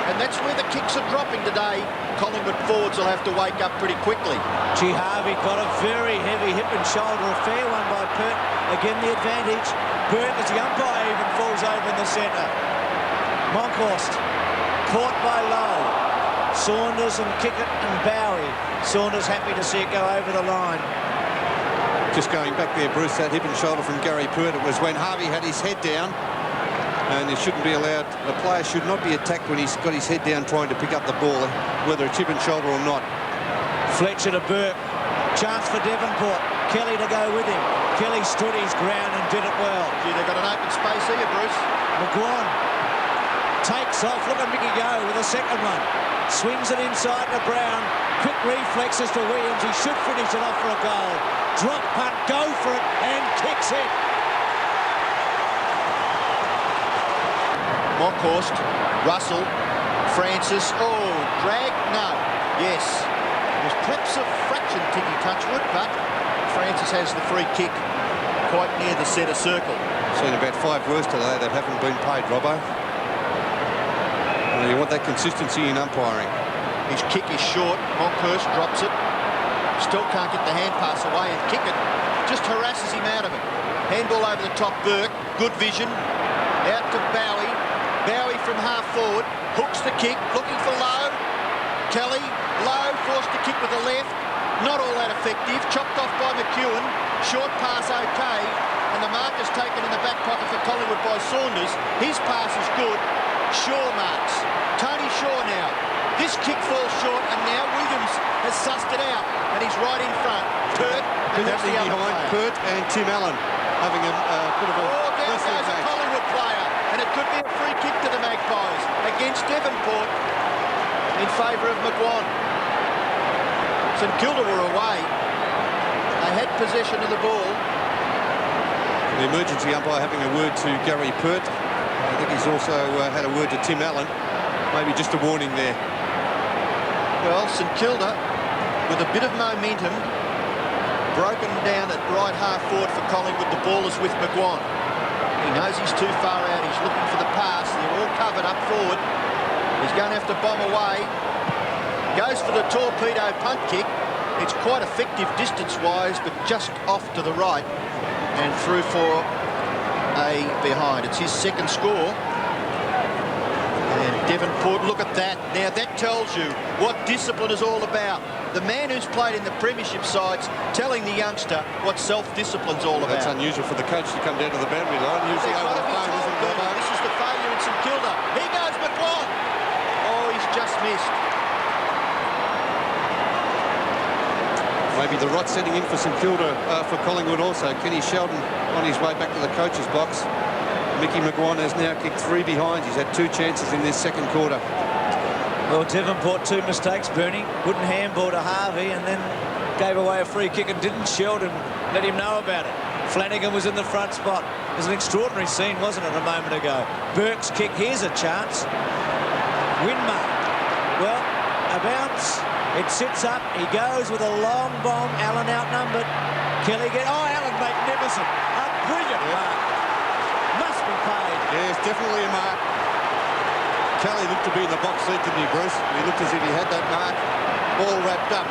And that's where the kicks are dropping today. Collingwood forwards will have to wake up pretty quickly. G. Harvey got a very heavy hip and shoulder. A fair one by Pert. Again, the advantage. Burt, as the umpire even falls over in the centre. Monkhorst caught by Lowe. Saunders and Kickett and Bowie. Saunders happy to see it go over the line. Just going back there, Bruce, that hip and shoulder from Gary Pert. It was when Harvey had his head down. And it shouldn't be allowed. A player should not be attacked when he's got his head down trying to pick up the ball, whether it's hip and shoulder or not. Fletcher to Burke. Chance for Devonport. Kelly to go with him. Kelly stood his ground and did it well. Gee, they've got an open space here, Bruce. McGuan takes off. Look at Mickey go with a second one. Swings it inside to Brown. Quick reflexes to Williams. He should finish it off for a goal. Drop punt, go for it, and kicks it. Monkhorst, Russell, Francis. Oh, drag? No. Yes. It was perhaps a fraction Ticky Touchwood, but Francis has the free kick quite near the centre circle. Seen about 5 worse today that haven't been paid, Robbo. You want that consistency in umpiring. His kick is short. Monkhorst drops it. Still can't get the hand pass away and kick it. Just harasses him out of it. Handball over the top, Burke. Good vision. Out to Bowie. Bowie from half forward. Hooks the kick. Looking for Lowe. Kelly. Lowe forced to kick with the left. Not all that effective. Chopped off by McEwen. Short pass okay. And the mark is taken in the back pocket for Collingwood by Saunders. His pass is good. Shaw marks. Tony Shaw now. This kick falls short, and now Williams has sussed it out, and he's right in front. Pert, and that's the other behind player. Pert and Tim Allen having a bit of a There wrestling goes a match. Collingwood player, and it could be a free kick to the Magpies against Devonport in favour of McGuan. St Kilda were away. They had possession of the ball. The emergency umpire having a word to Gary Pert. I think he's also had a word to Tim Allen. Maybe just a warning there. Well, St Kilda, with a bit of momentum, broken down at right half forward for Collingwood. The ball is with McGuan. He knows he's too far out. He's looking for the pass. They're all covered up forward. He's going to have to bomb away. Goes for the torpedo punt kick. It's quite effective distance-wise, but just off to the right and through for a behind. It's his second score. And Devonport, look at that. Now that tells you what discipline is all about. The man who's played in the premiership sides telling the youngster what self-discipline's all about. That's unusual for the coach to come down to the boundary line. Usually over the phone, isn't it, Robbo? This is the failure in St Kilda. Here goes McGuan. Oh, he's just missed. Maybe the rot setting in for St Kilda, for Collingwood also. Kenny Sheldon on his way back to the coach's box. Mickey McGuan has now kicked 3 behind. He's had 2 chances in this second quarter. Well, Devonport 2 mistakes, Bernie. Wouldn't handball to Harvey and then gave away a free kick, and didn't Sheldon let him know about it. Flanagan was in the front spot. It was an extraordinary scene, wasn't it, a moment ago? Burke's kick, here's a chance. Winmar, well, a bounce. It sits up, he goes with a long bomb. Allen outnumbered. Kelly Allen magnificent. A brilliant mark. Must be paid. Yes, definitely a mark. Kelly looked to be in the box seat, didn't he, Bruce? He looked as if he had that mark all wrapped up.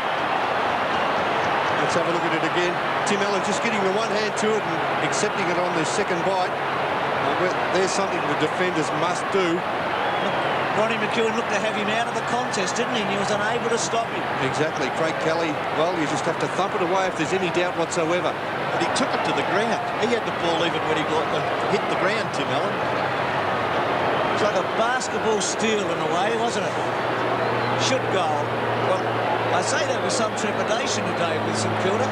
Let's have a look at it again. Tim Allen just getting the one hand to it and accepting it on the second bite. There's something the defenders must do. Ronnie McEwen looked to have him out of the contest, didn't he? And he was unable to stop him. Exactly. Craig Kelly, well, you just have to thump it away if there's any doubt whatsoever. But he took it to the ground. He had the ball even when he hit the ground, Tim Allen. It's like a basketball steal in a way, wasn't it? Should goal. Well, I say that with some trepidation today with St Kilda.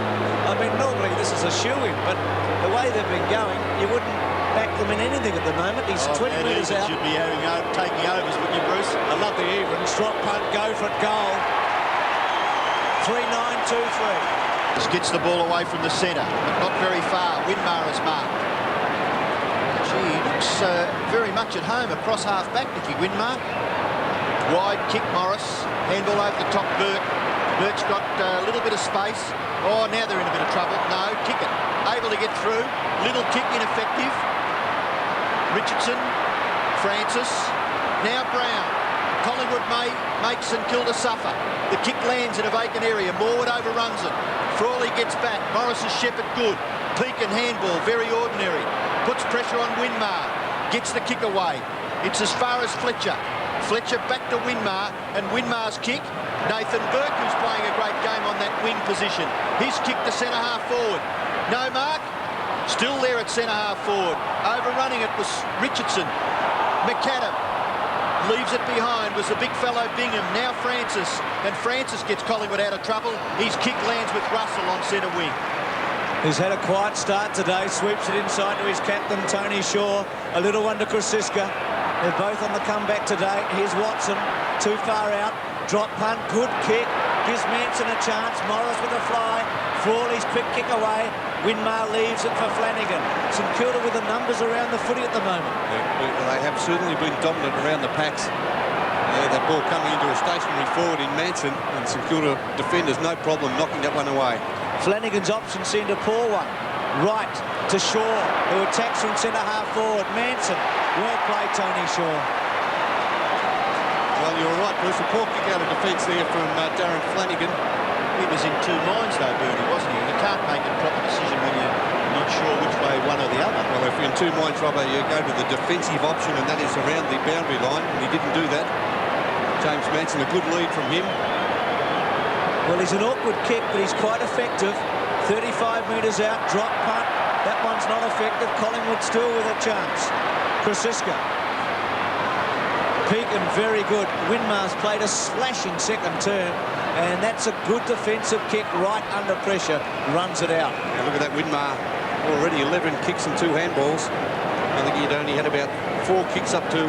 I mean, normally this is a shoe-in, but the way they've been going, you wouldn't back them in anything at the moment. He's 20 metres out. Should be taking overs, wouldn't you, Bruce? I love the evens. Drop punt, go for it, goal. 3-9-2-3. Just gets the ball away from the centre, but not very far. Winmar is marked. Gee, he looks very much at home across half-back, Nicky Winmar. Wide kick, Morris. Handball over the top, Burke. Burke's got a little bit of space. Oh, now they're in a bit of trouble. No, kick it. Able to get through. Little kick, ineffective. Richardson. Francis. Now Brown. Collingwood may make St Kilda suffer. The kick lands in a vacant area. Morwood overruns it. Frawley gets back. Morris's shepherd good. Peak and handball, very ordinary. Puts pressure on Winmar. Gets the kick away. It's as far as Fletcher. Fletcher back to Winmar, and Winmar's kick. Nathan Burke, who's playing a great game on that wing position. His kick to centre-half forward. No mark. Still there at centre-half forward. Overrunning it was Richardson. McAdam leaves it behind, was the big fellow Bingham. Now Francis, and Francis gets Collingwood out of trouble. His kick lands with Russell on centre wing. He's had a quiet start today, sweeps it inside to his captain, Tony Shaw. A little one to Krasiska. They're both on the comeback today. Here's Watson, too far out. Drop punt, good kick. Gives Manson a chance. Morris with a fly. Frawley's quick kick away. Winmar leaves it for Flanagan. St Kilda with the numbers around the footy at the moment. They have certainly been dominant around the packs. That ball coming into a stationary forward in Manson, and St Kilda defenders no problem knocking that one away. Flanagan's option seemed a poor one. Right to Shaw, who attacks from centre-half forward. Manson. Well played, Tony Shaw. Well, you're right, Bruce. A poor kick out of defence there from Darren Flanagan. He was in 2 minds, though, Bernie, wasn't he? You can't make a proper decision when you're not sure which way one or the other. Well, if you're in 2 minds, Robbo, you go to the defensive option, and that is around the boundary line, and he didn't do that. James Manson, a good lead from him. Well, he's an awkward kick, but he's quite effective. 35 metres out, drop punt. That one's not effective. Collingwood still with a chance. Krasiska. Peakin very good. Winmar's played a slashing second term, and that's a good defensive kick right under pressure. Runs it out. Now look at that Winmar. Already 11 kicks and 2 handballs. I think he'd only had about 4 kicks up to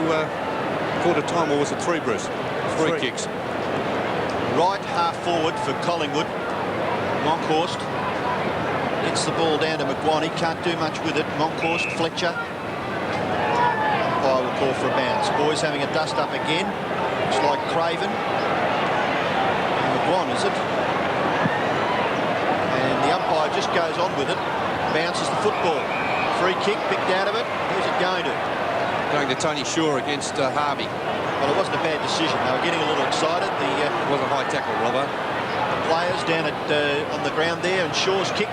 quarter time, or was it 3, Bruce? 3 kicks. Right half forward for Collingwood. Monkhorst gets the ball down to McGuan. He can't do much with it. Monkhorst, Fletcher. I will call for a bounce. Boys having a dust up again. Looks like Craven. And McGuan, is it? And the umpire just goes on with it. Bounces the football. Free kick picked out of it. Who's it going to? Going to Tony Shaw against Harvey. Well, it wasn't a bad decision. They were getting a little excited. It was a high tackle, Robbo. The players down at on the ground there, and Shaw's kick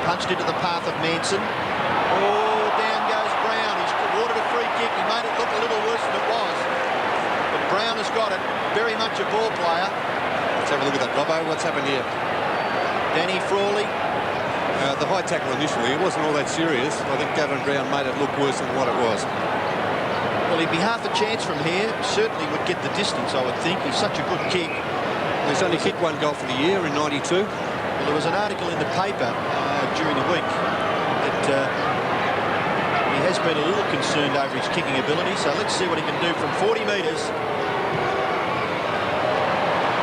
punched into the path of Manson. Oh, down goes Brown. He's awarded a free kick. He made it look a little worse than it was. But Brown has got it. Very much a ball player. Let's have a look at that, Robbo. What's happened here? Danny Frawley. The high tackle initially, it wasn't all that serious. I think Gavin Brown made it look worse than what it was. Well, he'd be half a chance from here. Certainly would get the distance, I would think. He's such a good kick. He's only kicked 1 goal for the year in '92. Well, there was an article in the paper during the week that he has been a little concerned over his kicking ability, so let's see what he can do from 40 metres.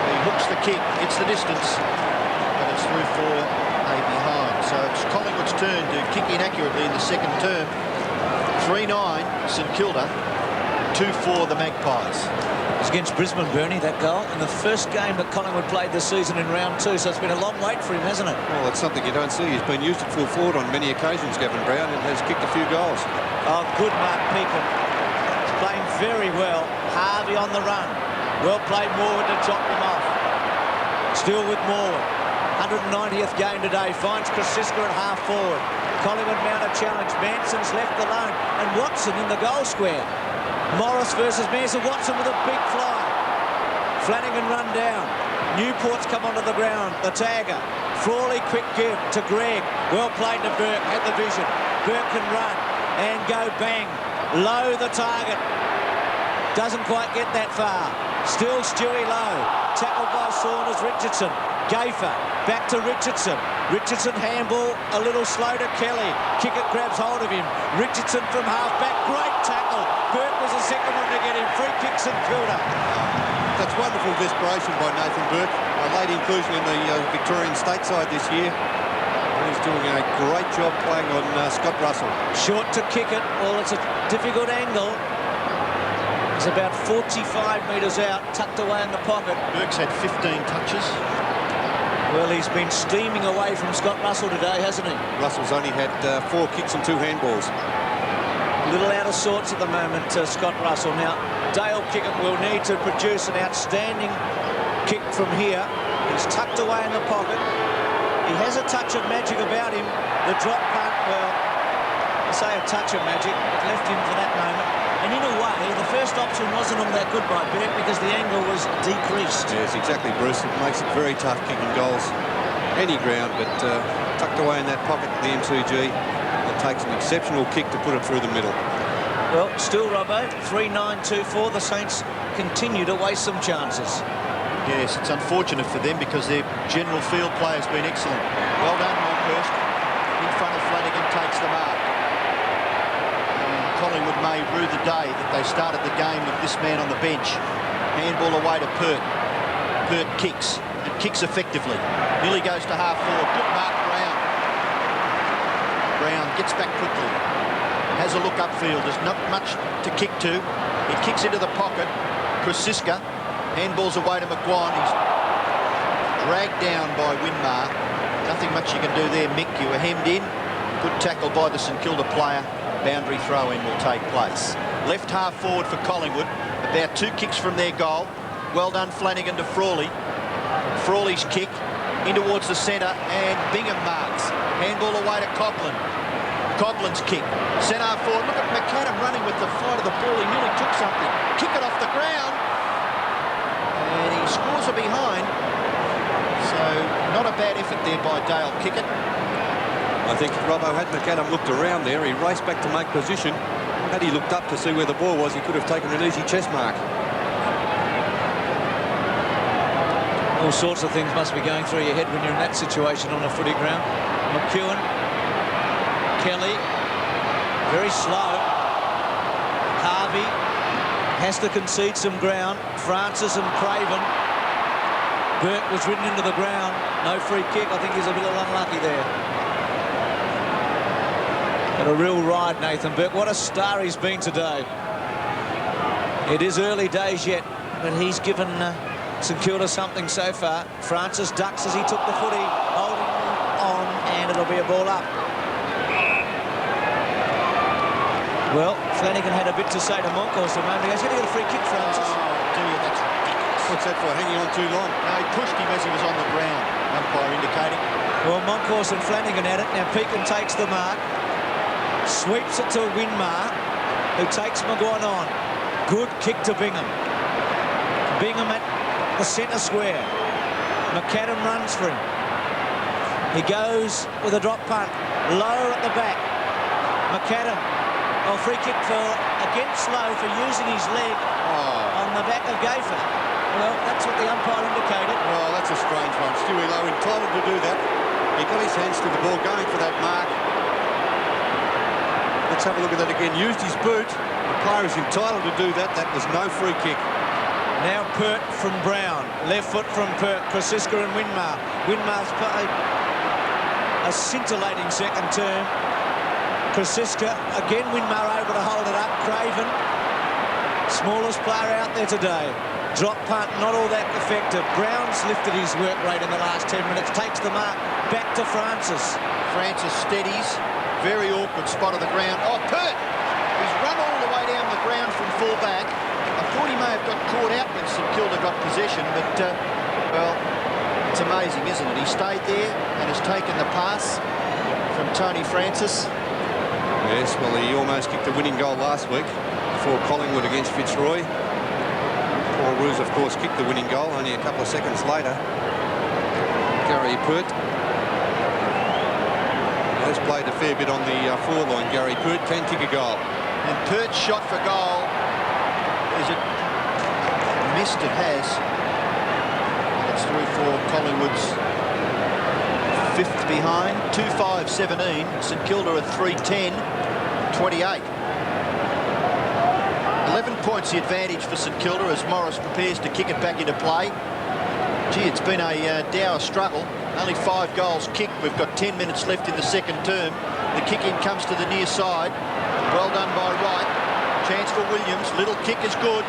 He hooks the kick, hits the distance, but it's through for a behind. So it's Collingwood's turn to kick inaccurately in the second term. 3-9 St Kilda, 2-4 the Magpies. It was against Brisbane, Bernie, that goal, in the first game that Collingwood played this season in round 2, so it's been a long wait for him, hasn't it? Well, it's something you don't see. He's been used at full forward on many occasions, Gavin Brown, and has kicked a few goals. Oh, good Mark Peakin. He's playing very well. Harvey on the run. Well played Morwood to chop him off. Still with Morwood. 190th game today. Finds Krasiska at half forward. Collingwood mount a challenge. Manson's left alone. And Watson in the goal square. Morris versus Manson. Watson with a big fly. Flanagan run down. Newport's come onto the ground. The tagger. Frawley quick give to Greg. Well played to Burke. Had the vision. Burke can run and go bang. Low the target. Doesn't quite get that far. Still Stewie Low. Tackled by Saunders. Richardson. Gayfer. Back to Richardson. Richardson handball. A little slow to Kelly. Kickett grabs hold of him. Richardson from half-back. Great tackle. Burke was the second one to get him. Free kick St Kilda. That's wonderful desperation by Nathan Burke. A late inclusion in the Victorian state side this year. He's doing a great job playing on Scott Russell. Short to Kickett. Well, it's a difficult angle. It's about 45 metres out, tucked away in the pocket. Burke's had 15 touches. Well, he's been steaming away from Scott Russell today, hasn't he? Russell's only had 4 kicks and 2 handballs. A little out of sorts at the moment, Scott Russell. Now, Dale Kickett will need to produce an outstanding kick from here. He's tucked away in the pocket. He has a touch of magic about him. The drop punt, well, I say a touch of magic. It left him for that moment. And in a way, the first option wasn't all that good by Burke because the angle was decreased. Yes, exactly, Bruce. It makes it very tough kicking goals any ground, but tucked away in that pocket of the MCG. It takes an exceptional kick to put it through the middle. Well, still, Robbo, 3-9-2-4. The Saints continue to waste some chances. Yes, it's unfortunate for them because their general field play has been excellent. Well done, Monkhurst. In front of Flanagan, takes the mark. Collingwood may rue the day that they started the game with this man on the bench. Handball away to Pert. Pert kicks, and kicks effectively. Nearly goes to half forward. Good mark, Brown. Brown gets back quickly. Has a look upfield. There's not much to kick to. He kicks into the pocket. Krasiska. Handballs away to McGuire. He's dragged down by Winmar. Nothing much you can do there, Mick. You were hemmed in. Good tackle by the St Kilda player. Boundary throw-in will take place. Left half forward for Collingwood. About 2 kicks from their goal. Well done, Flanagan to Frawley. Frawley's kick in towards the centre, and Bingham marks. Handball away to Coghlan. Coughlin's kick. Centre half forward. Look at McAdam running with the flight of the ball. He nearly took something. Kick it off the ground. And he scores a behind. So not a bad effort there by Dale Kickett. I think Robbo had McAdam looked around there. He raced back to make position. Had he looked up to see where the ball was, he could have taken an easy chest mark. All sorts of things must be going through your head when you're in that situation on a footy ground. McEwen, Kelly, very slow. Harvey has to concede some ground. Francis and Craven. Burke was ridden into the ground. No free kick. I think he's a little unlucky there. But a real ride, Nathan Burke. What a star he's been today. It is early days yet, but he's given St Kilda something so far. Francis ducks as he took the footy, holding on, and it'll be a ball up. Well, Flanagan had a bit to say to Monkhorst a moment ago. He's going to get a free kick, Francis. Oh, dear, that's ridiculous. What's that for, hanging on too long? No, he pushed him as he was on the ground. Umpire indicating. Well, Monkhorst and Flanagan at it. Now Peakin takes the mark. Sweeps it to Winmar, who takes McGuire on. Good kick to Bingham. Bingham at the centre square. McAdam runs for him. He goes with a drop punt. Low at the back. McAdam. Oh, free kick against Low for using his leg on the back of Gayfer. Well, that's what the umpire indicated. Oh, that's a strange one. Stewie Low entitled to do that. He got his hands to the ball, going for that mark. Let's have a look at that again. Used his boot. The player is entitled to do that. That was no free kick. Now Pert from Brown. Left foot from Pert. Krasiska and Winmar. Winmar's played a scintillating second term. Krasiska, again Winmar able to hold it up. Craven, smallest player out there today. Drop punt, not all that effective. Brown's lifted his work rate in the last 10 minutes. Takes the mark back to Francis. Francis steadies. Very awkward spot of the ground. Oh, Pert! He's run all the way down the ground from full back. I thought he may have got caught out when St Kilda got possession, but, well, it's amazing, isn't it? He stayed there and has taken the pass from Tony Francis. Yes, well, he almost kicked the winning goal last week for Collingwood against Fitzroy. Paul Roos, of course, kicked the winning goal only a couple of seconds later. Gary Pert has played a fair bit on the forward line. Gary Pert can kick a goal. And Pert's shot for goal, is it missed? It has. It's through for Collingwood's 5th behind. 2-5-17. St Kilda at 3-10-28. 11 points the advantage for St Kilda as Morris prepares to kick it back into play. Gee, it's been a dour struggle. Only 5 goals kicked. We've got 10 minutes left in the second term. The kick-in comes to the near side. Well done by Wright. Chance for Williams. Little kick is good.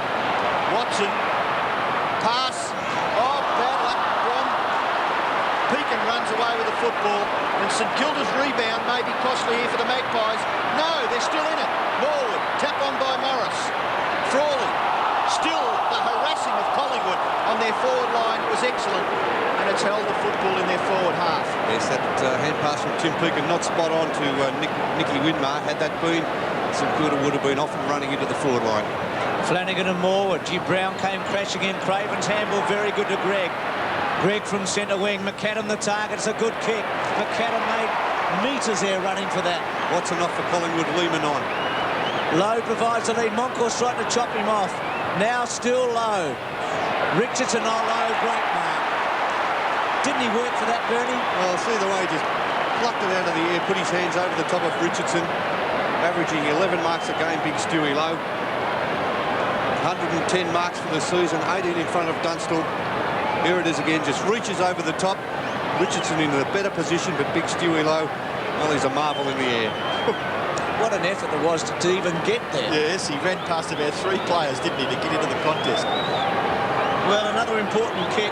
Watson. Pass. Oh, bad luck from Pekin runs away with the football. And St Kilda's rebound may be costly here for the Magpies. No, they're still in it. Morwood. Tap on by Morris. Frawley. Still the harassing of Collingwood on their forward line was excellent. And it's held the football in their forward half. Yes, that hand pass from Tim Pekin not spot on to Nicky Winmar. Had that been, St Kilda would have been off and running into the forward line. Flanagan and Morwood. G. Brown came crashing in. Craven's handball very good to Greg. Greg from centre wing. McAdam the target. It's a good kick. McAdam made metres there running for that. What's enough for Collingwood? Lehman on. Lowe provides the lead. Moncourt's trying to chop him off. Now still Lowe. Richardson on Lowe. Great mark. Didn't he work for that, Bernie? Well, see the way he just plucked it out of the air, put his hands over the top of Richardson, averaging 11 marks a game, big Stewie Lowe. 110 marks for the season, 18 in front of Dunstall. Here it is again, just reaches over the top. Richardson in a better position, but big Stewie Lowe, well, he's a marvel in the air. What an effort it was to even get there. Yes, he ran past about 3 players, didn't he, to get into the contest. Well, another important kick.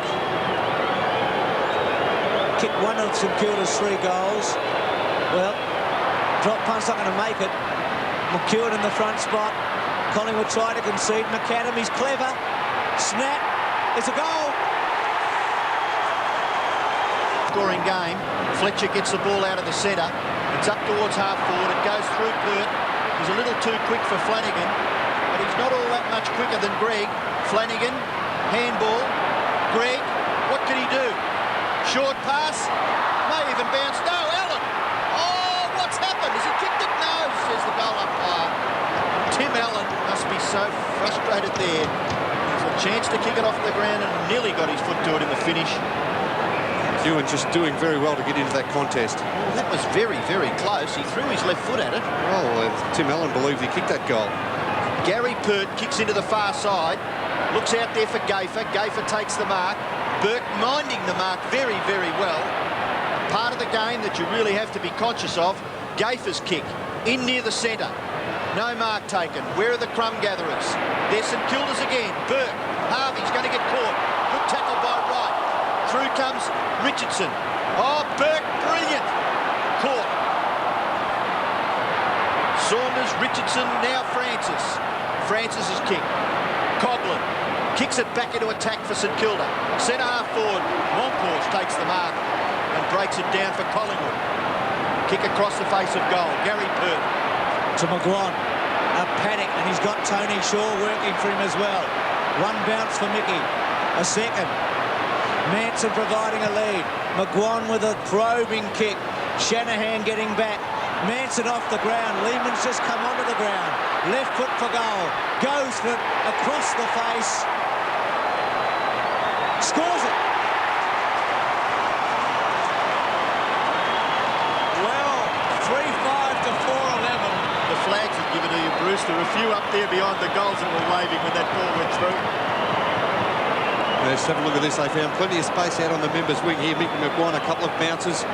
Kicked one of St Kilda's 3 goals. Well, drop punt's not going to make it. McEwen in the front spot. Collingwood try to concede. McAdam, he's clever. Snap. It's a goal. Scoring game. Fletcher gets the ball out of the centre. It's up towards half forward. It goes through Pert. He's a little too quick for Flanagan, but he's not all that much quicker than Greg. Flanagan, handball. Greg, what can he do? Short pass, may even bounce. No, Allen. Oh, what's happened? Has he kicked it? No, says the goal umpire. Tim Allen must be so frustrated there. There's a chance to kick it off the ground and nearly got his foot to it in the finish. Ewan just doing very well to get into that contest. Well, that was very, very close. He threw his left foot at it. Well, Tim Allen believed he kicked that goal. Gary Pert kicks into the far side. Looks out there for Gayfer. Gayfer takes the mark. Burke minding the mark very, very well. Part of the game that you really have to be conscious of. Gayfer's kick in near the centre. No mark taken. Where are the crumb gatherers? There's St Kilda's again. Burke. Harvey's going to get caught. Good tackle by Wright. Through comes Richardson. Oh, Burke, brilliant. Caught. Saunders, Richardson, now Francis. Francis's kick. Coughlin kicks it back into attack for St Kilda. Centre half forward. Moncourse takes the mark and breaks it down for Collingwood. Kick across the face of goal. Gary Pert. To McGuan. A panic, and he's got Tony Shaw working for him as well. One bounce for Mickey. A second. Manson providing a lead. McGuan with a probing kick. Shanahan getting back. Manson off the ground. Lehman's just come onto the ground. Left foot for goal. Goes for it across the face. Scores it. Well, 3-5 to 4-11. The there behind the goals that were waving when that ball went through. Let's have a look at this. They found plenty of space out on the members' wing here. Mickey McGuan, a couple of bounces,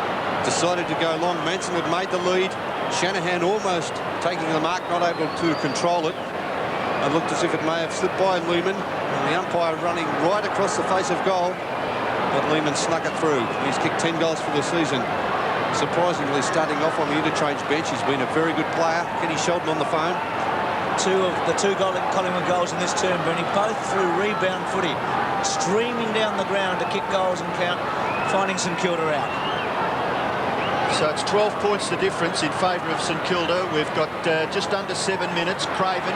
decided to go long. Manson had made the lead. Shanahan almost taking the mark, not able to control it. It looked as if it may have slipped by Lehman. And the umpire running right across the face of goal. But Lehman snuck it through. He's kicked 10 goals for the season. Surprisingly, starting off on the interchange bench, he's been a very good player. Kenny Sheldon on the phone. Two of the two Collingwood goals in this term, Bernie, both through rebound footy, streaming down the ground to kick goals and count, finding St Kilda out. So it's 12 points the difference in favour of St Kilda. We've got just under 7 minutes. Craven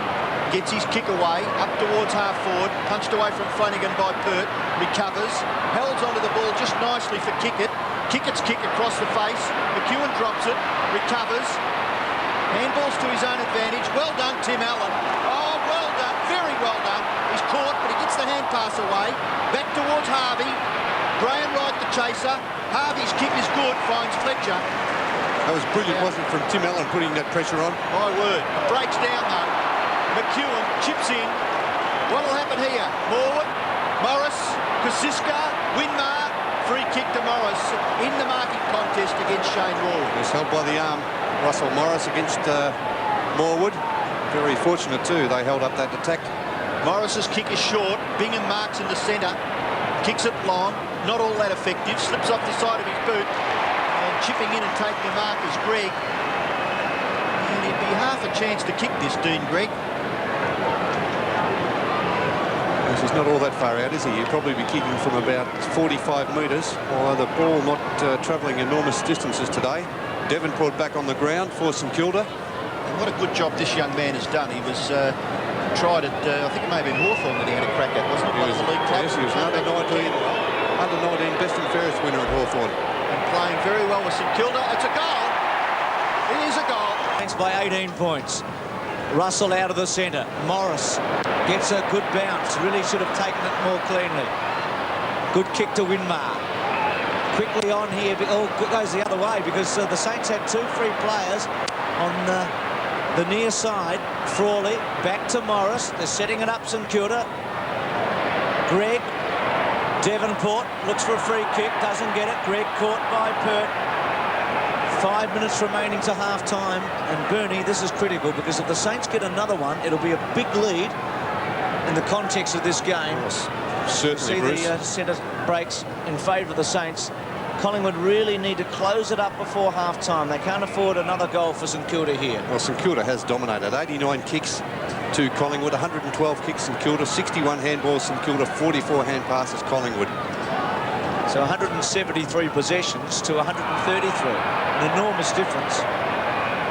gets his kick away, up towards half forward, punched away from Flanagan by Pert, recovers, holds onto the ball just nicely for Kickett. Kickett's kick across the face, McEwen drops it, recovers, handballs to his own advantage. Well done, Tim Allen. Oh, well done, very well done. He's caught, but he gets the hand pass away. Back towards Harvey. Graham Wright, the chaser. Harvey's kick is good, finds Fletcher. That was brilliant, wasn't it, from Tim Allen putting that pressure on? My word. Breaks down, though. McEwen chips in. What'll happen here? Morwood, Morris, Kosiska, Winmar. Free kick to Morris in the marking contest against Shane Morwood. It's held by the arm. Russell Morris against Morwood. Very fortunate too, they held up that attack. Morris's kick is short. Bingham marks in the centre. Kicks it long. Not all that effective. Slips off the side of his boot. And chipping in and taking the mark is Greg. And he'd be half a chance to kick this, Dean Greg. He's not all that far out, is he? He'll probably be kicking from about 45 metres, although the ball not travelling enormous distances today. Devonport back on the ground for St Kilda. And what a good job this young man has done. He was tried at, I think it may have been Hawthorn that he had a crack at, wasn't it? One of the league clubs. Yes, he was an under-19 best and fairest winner at Hawthorn. And playing very well with St Kilda. It's a goal. It is a goal. Thanks by 18 points. Russell out of the centre. Morris gets a good bounce. Really should have taken it more cleanly. Good kick to Winmar. Quickly on here. Oh, goes the other way because the Saints had two free players on the near side. Frawley back to Morris. They're setting it up, St Kilda. Greg Devonport looks for a free kick. Doesn't get it. Greg caught by Pert. 5 minutes remaining to half-time, and Bernie, this is critical because if the Saints get another one, it'll be a big lead in the context of this game. Certainly, Bruce. See the centre breaks in favour of the Saints. Collingwood really need to close it up before half-time. They can't afford another goal for St Kilda here. Well, St Kilda has dominated. 89 kicks to Collingwood, 112 kicks St Kilda, 61 handballs St Kilda, 44 hand passes Collingwood. So 173 possessions to 133. An enormous difference.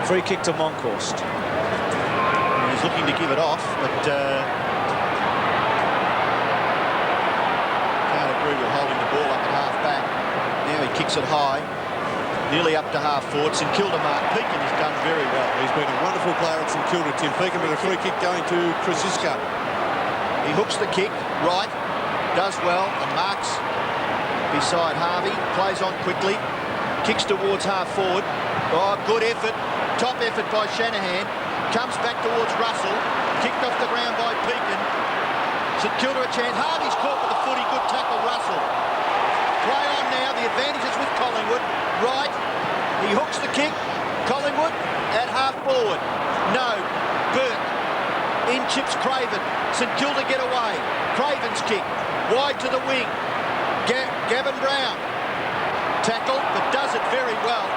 Free kick to Monkhorst. He's looking to give it off, but can't agree with holding the ball up at half-back. Now he kicks it high, nearly up to half-forward. St Kilda mark. Pekin has done very well. He's been a wonderful player at St Kilda, Tim Pekin, with a free kick going to Krasiska. He hooks the kick, right, does well, and marks beside Harvey, plays on quickly, kicks towards half-forward. Oh, good effort, top effort by Shanahan. Comes back towards Russell, kicked off the ground by Pekin. St Kilda a chance. Harvey's caught with the footy, good tackle, Russell. Play on now, the advantage is with Collingwood. Right, he hooks the kick. Collingwood at half-forward. No, Burke. In chips Craven. St Kilda get away. Craven's kick, wide to the wing. Gavin Brown. Tackle, but does it very well.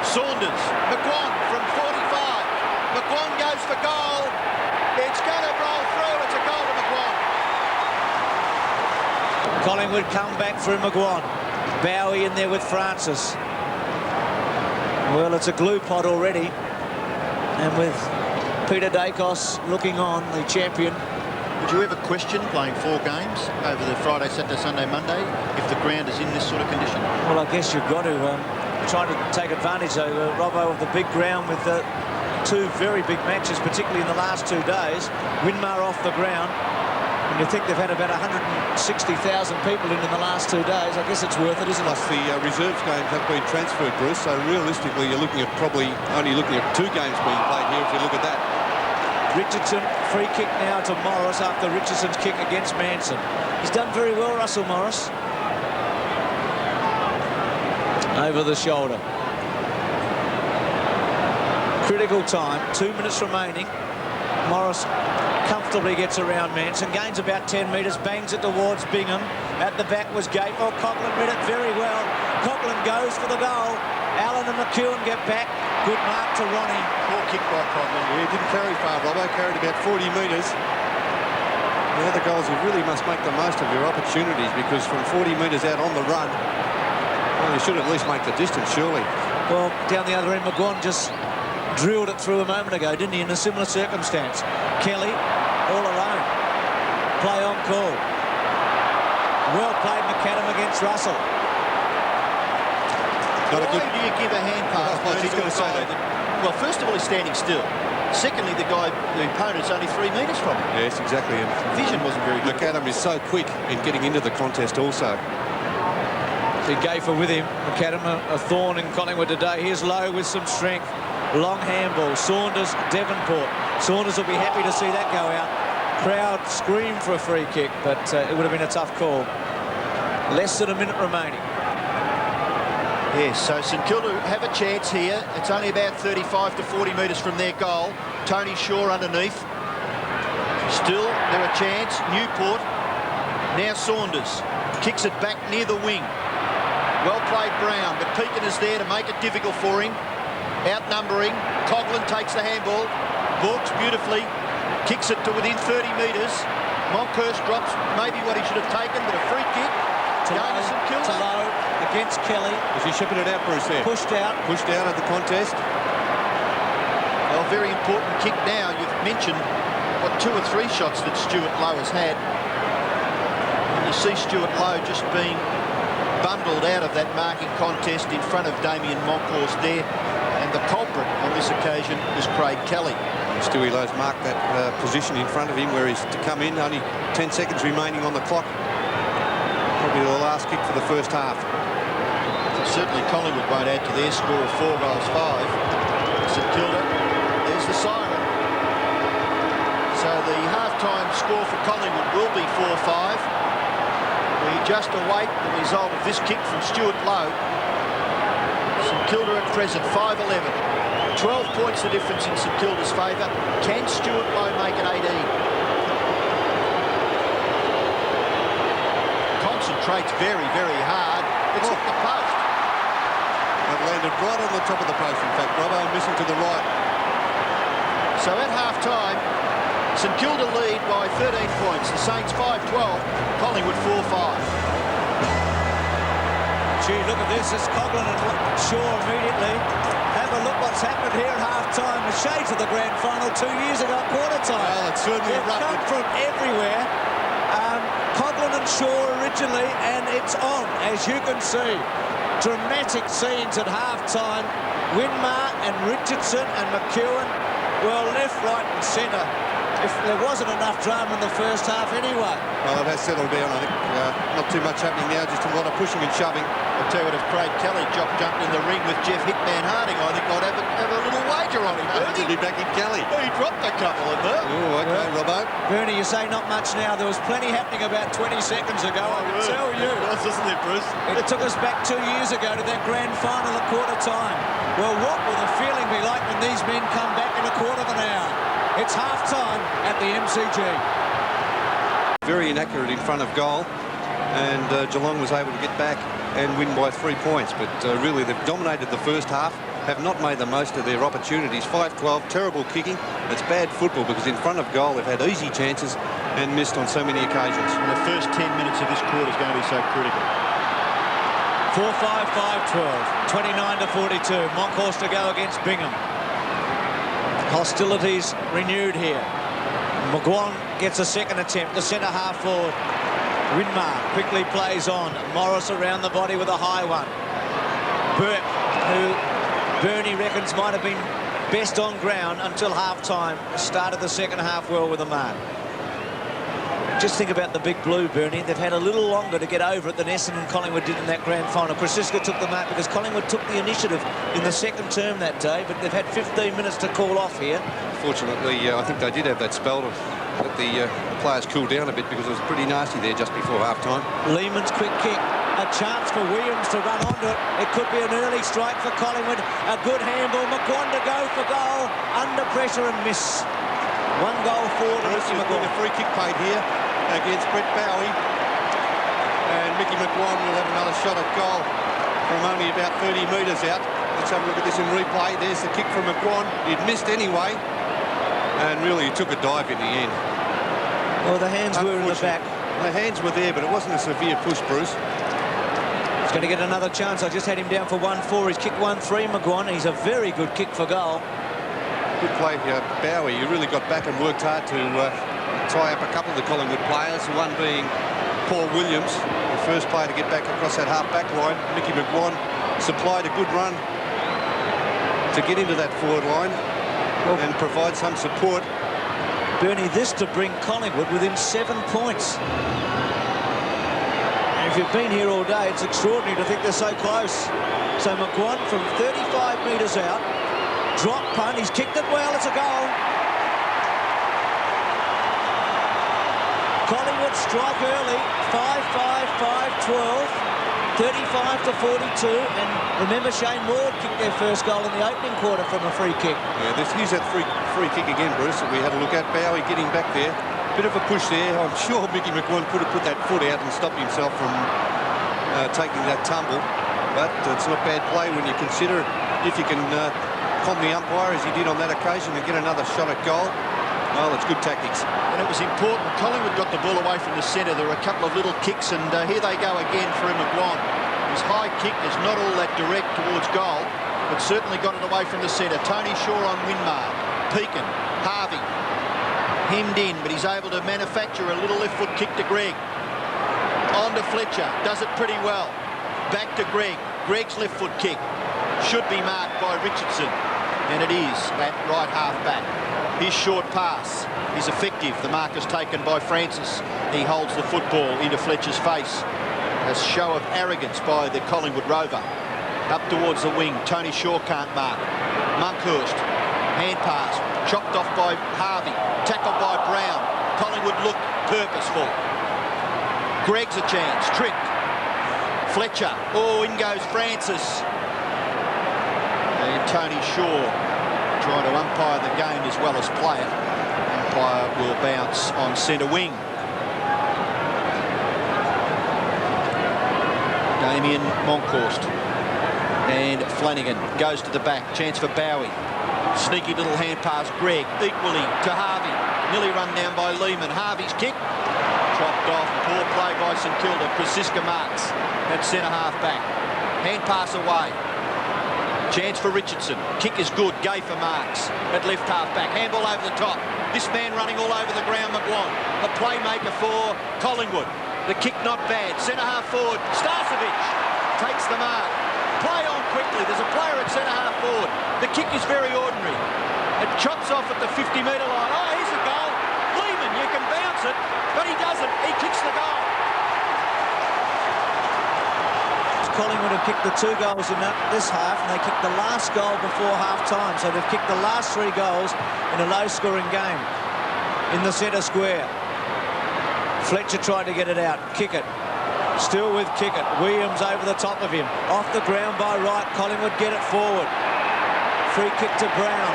Saunders. McGuan from 45. McGuan goes for goal. It's going to roll through. It's a goal to McGuan. Collingwood come back through McGuan. Bowie in there with Francis. Well, it's a glue pot already. And with Peter Dacos looking on, the champion. Would you ever question playing 4 games over the Friday, Saturday, Sunday, Monday if the ground is in this sort of condition? Well, I guess you've got to try to take advantage, though, Robbo, of the big ground with two very big matches, particularly in the last 2 days. Winmar off the ground. And you think they've had about 160,000 people in the last 2 days. I guess it's worth it, isn't it? Plus the reserves games have been transferred, Bruce, so realistically you're looking at probably only looking at 2 games being played here if you look at that. Richardson, free kick now to Morris after Richardson's kick against Manson. He's done very well, Russell Morris. Over the shoulder. Critical time, 2 minutes remaining. Morris comfortably gets around Manson, gains about 10 metres, bangs it towards Bingham. At the back was Gatefold. Coughlin read it very well. Coughlin goes for the goal. Allen and McEwen get back. Good mark to Ronnie. Poor kick by Coughlin. Yeah, didn't carry far, Robbo. Carried about 40 metres. The other goals, you really must make the most of your opportunities, because from 40 metres out on the run, well, you should at least make the distance, surely. Well, down the other end, McGuan just drilled it through a moment ago, didn't he, in a similar circumstance. Kelly, all alone. Play on call. Well played, McAdam against Russell. Not a Why good... do you give a hand pass? I was just to going to a say guy that. Well, first of all, he's standing still. Secondly, the opponent's only 3 metres from him. Yes, exactly. And Vision wasn't very good. McAdam is so quick in getting into the contest also. See Gafer with him. McAdam a thorn in Collingwood today. Here's Lowe with some strength. Long handball. Saunders, Devonport. Saunders will be happy to see that go out. Crowd screamed for a free kick, but it would have been a tough call. Less than a minute remaining. Yes, so St Kilda have a chance here. It's only about 35 to 40 metres from their goal. Tony Shaw underneath. Still, they're a chance. Newport. Now Saunders. Kicks it back near the wing. Well played, Brown, but Peakin is there to make it difficult for him. Outnumbering. Coughlin takes the handball. Walks beautifully. Kicks it to within 30 metres. Monkhurst drops maybe what he should have taken, but a free kick. Going to St Kilda. To Lowe against Kelly. Was he shipping it out, Bruce, there? Pushed out. Pushed out of the contest. Well, very important kick now. You've mentioned, what, 2 or 3 shots that Stuart Lowe has had. And you see Stuart Lowe just being bundled out of that marking contest in front of Damien Monkhorst there. And the culprit on this occasion is Craig Kelly. Stewie Lowe's marked that position in front of him where he's to come in. Only 10 seconds remaining on the clock. Probably the last kick for the first half. Certainly Collingwood won't add to their score of 4 goals 5. St Kilda, there's the siren. So the half-time score for Collingwood will be 4-5. We just await the result of this kick from Stuart Lowe. St Kilda at present 5-11. 12 points the difference in St Kilda's favour. Can Stuart Lowe make it 18? Concentrates very, very hard. It's hit the post. It landed right on the top of the post, in fact, Robbo, missing to the right. So at half-time, St Kilda lead by 13 points. The Saints 5-12, Collingwood 4-5. Gee, look at this. It's Coughlin and Shaw immediately. Have a look what's happened here at half-time. The shades of the grand final 2 years ago at quarter-time. Well, it's certainly They've come from everywhere. Coughlin and Shaw originally, and it's on, as you can see. Dramatic scenes at half-time. Winmar and Richardson and McEwen were left, right and centre. If there wasn't enough drama in the first half anyway. Well, it has settled down, I think. Not too much happening now, just a lot of pushing and shoving. I'll tell you what, if Craig Kelly jumped in the ring with Jeff Hitman Harding, I think I'd have a little wager on him. To be back in Kelly. He dropped a couple in there. Oh, okay, Robbo. Bernie, you say not much now. There was plenty happening about 20 seconds ago, I can tell you. It was, isn't it, Bruce? It took us back 2 years ago to that grand final at quarter-time. Well, what will the feeling be like when these men come back in a quarter of an hour? It's half-time at the MCG. Very inaccurate in front of goal, and Geelong was able to get back and win by 3 points, but really they've dominated the first half, have not made the most of their opportunities. 5-12, terrible kicking. It's bad football because in front of goal they've had easy chances and missed on so many occasions. And the first 10 minutes of this quarter is going to be so critical. 4-5, 5-12, 29-42. Monkhorst to go against Bingham. Hostilities renewed here. McGuan gets a second attempt, the centre half forward. Winmar quickly plays on. Morris around the body with a high one. Burke, who Bernie reckons might have been best on ground until half-time, started the second half well with a mark. Just think about the big blue, Bernie. They've had a little longer to get over it than Essendon and Collingwood did in that grand final. Krasiska took the mark because Collingwood took the initiative in the second term that day, but they've had 15 minutes to call off here. unfortunately, I think they did have that spell to let the players cool down a bit because it was pretty nasty there just before half-time. Lehman's quick kick. A chance for Williams to run onto it. It could be an early strike for Collingwood. A good handball. McGuan to go for goal. Under pressure and miss. 1 goal forward to Mickey McGuan. A free kick paid here against Brett Bowie. And Mickey McGuan will have another shot at goal from only about 30 metres out. Let's have a look at this in replay. There's the kick from McGuan. He'd missed anyway. And really, he took a dive in the end. Well, the hands were in the back. The hands were there, but it wasn't a severe push, Bruce. He's going to get another chance. I just had him down for 1-4. He's kicked 1-3, McGuan. He's a very good kick for goal. Good play here, Bowie. You really got back and worked hard to tie up a couple of the Collingwood players, one being Paul Williams, the first player to get back across that half-back line. Mickey McGuan supplied a good run to get into that forward line and provide some support. Bernie, this to bring Collingwood within 7 points. And if you've been here all day, it's extraordinary to think they're so close. So McGuan from 35 metres out, drop punt, he's kicked it well, it's a goal. Collingwood strike early, 5-5, 5-12. 35-42, and remember Shane Ward kicked their first goal in the opening quarter from a free kick. Yeah, here's that free kick again, Bruce, that we had a look at. Bowie getting back there. Bit of a push there. I'm sure Mickey McGuan could have put that foot out and stopped himself from taking that tumble. But it's not bad play when you consider if you can calm the umpire, as he did on that occasion, and get another shot at goal. Well, it's good tactics. And it was important. Collingwood got the ball away from the centre. There were a couple of little kicks, and here they go again through McGuan. His high kick is not all that direct towards goal, but certainly got it away from the centre. Tony Shaw on Winmar. Pekin, Harvey, hemmed in, but he's able to manufacture a little left foot kick to Greg. On to Fletcher, does it pretty well. Back to Greg. Greg's left foot kick should be marked by Richardson, and it is at right half back. His short pass is effective. The mark is taken by Francis. He holds the football into Fletcher's face. A show of arrogance by the Collingwood rover. Up towards the wing. Tony Shaw can't mark. Monkhurst. Hand pass. Chopped off by Harvey. Tackled by Brown. Collingwood looked purposeful. Greg's a chance. Tricked. Fletcher. Oh, in goes Francis. And Tony Shaw trying to umpire the game as well as play it. Umpire will bounce on centre wing. Damien Monkhorst. And Flanagan goes to the back. Chance for Bowie. Sneaky little hand pass. Greg equally to Harvey. Nearly run down by Lehman. Harvey's kick. Chopped off. Poor play by St Kilda. Krasiska marks at centre half back. Hand pass away. Chance for Richardson. Kick is good. Gay for marks at left half back. Handball over the top. This man running all over the ground, McGuan. A playmaker for Collingwood. The kick not bad. Centre half forward. Starcevic takes the mark. Play on quickly. There's a player at centre half forward. The kick is very ordinary. It chops off at the 50-metre line. Oh, here's a goal. Lehman, you can bounce it, but he doesn't. He kicks the goal. Collingwood have kicked the 2 goals in this half, and they kicked the last goal before half-time. So they've kicked the last 3 goals in a low-scoring game in the centre square. Fletcher tried to get it out. Kickett. Still with Kickett. Williams over the top of him. Off the ground by Wright. Collingwood get it forward. Free kick to Brown.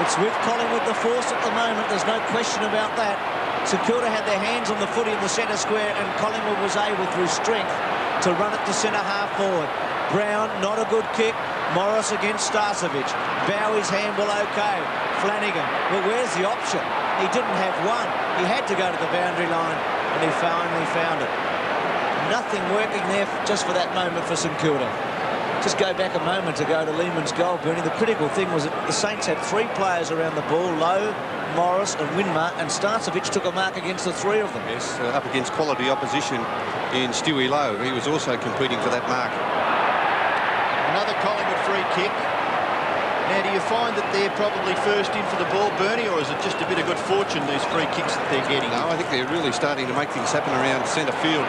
It's with Collingwood the force at the moment. There's no question about that. St Kilda had their hands on the footy in the centre square, and Collingwood was able, through strength, to run it to centre half forward. Brown, not a good kick. Morris against Starcevic. Bowie's handball okay. Flanagan. Well, where's the option? He didn't have one. He had to go to the boundary line, and he finally found it. Nothing working there just for that moment for St Kilda. Just go back a moment to go to Lehman's goal, Bernie. The critical thing was that the Saints had 3 players around the ball, Lowe, Morris and Winmar, and Starcevic took a mark against the 3 of them. Yes, up against quality opposition in Stewie Lowe. He was also competing for that mark. Another Collingwood free kick. Now, do you find that they're probably first in for the ball, Bernie, or is it just a bit of good fortune, these free kicks that they're getting? No, I think they're really starting to make things happen around centre field.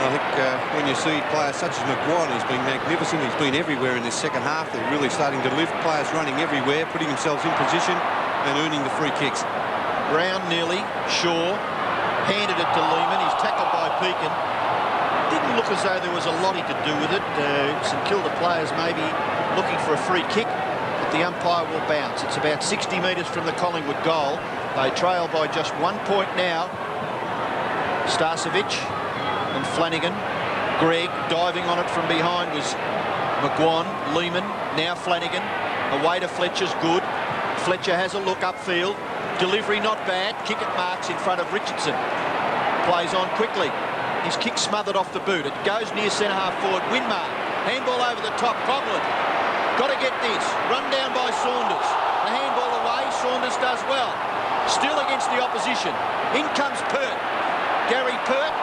I think when you see players such as McGuan, who's been magnificent, he's been everywhere in this second half. They're really starting to lift. Players running everywhere, putting themselves in position and earning the free kicks. Brown nearly, Shaw handed it to Lehman. He's tackled by Pekin. Didn't look as though there was a lot he could do with it. St Kilda players maybe looking for a free kick, but the umpire will bounce. It's about 60 metres from the Collingwood goal. They trail by just 1 point now. Starcevic and Flanagan. Greg diving on it from behind was McGuan. Lehman, now Flanagan. Away to Fletcher's good. Fletcher has a look upfield. Delivery not bad. Kick at marks in front of Richardson. Plays on quickly. His kick smothered off the boot. It goes near centre-half forward. Winmar. Handball over the top. Coughlin. Got to get this. Run down by Saunders. The handball away. Saunders does well. Still against the opposition. In comes Pert. Gary Pert.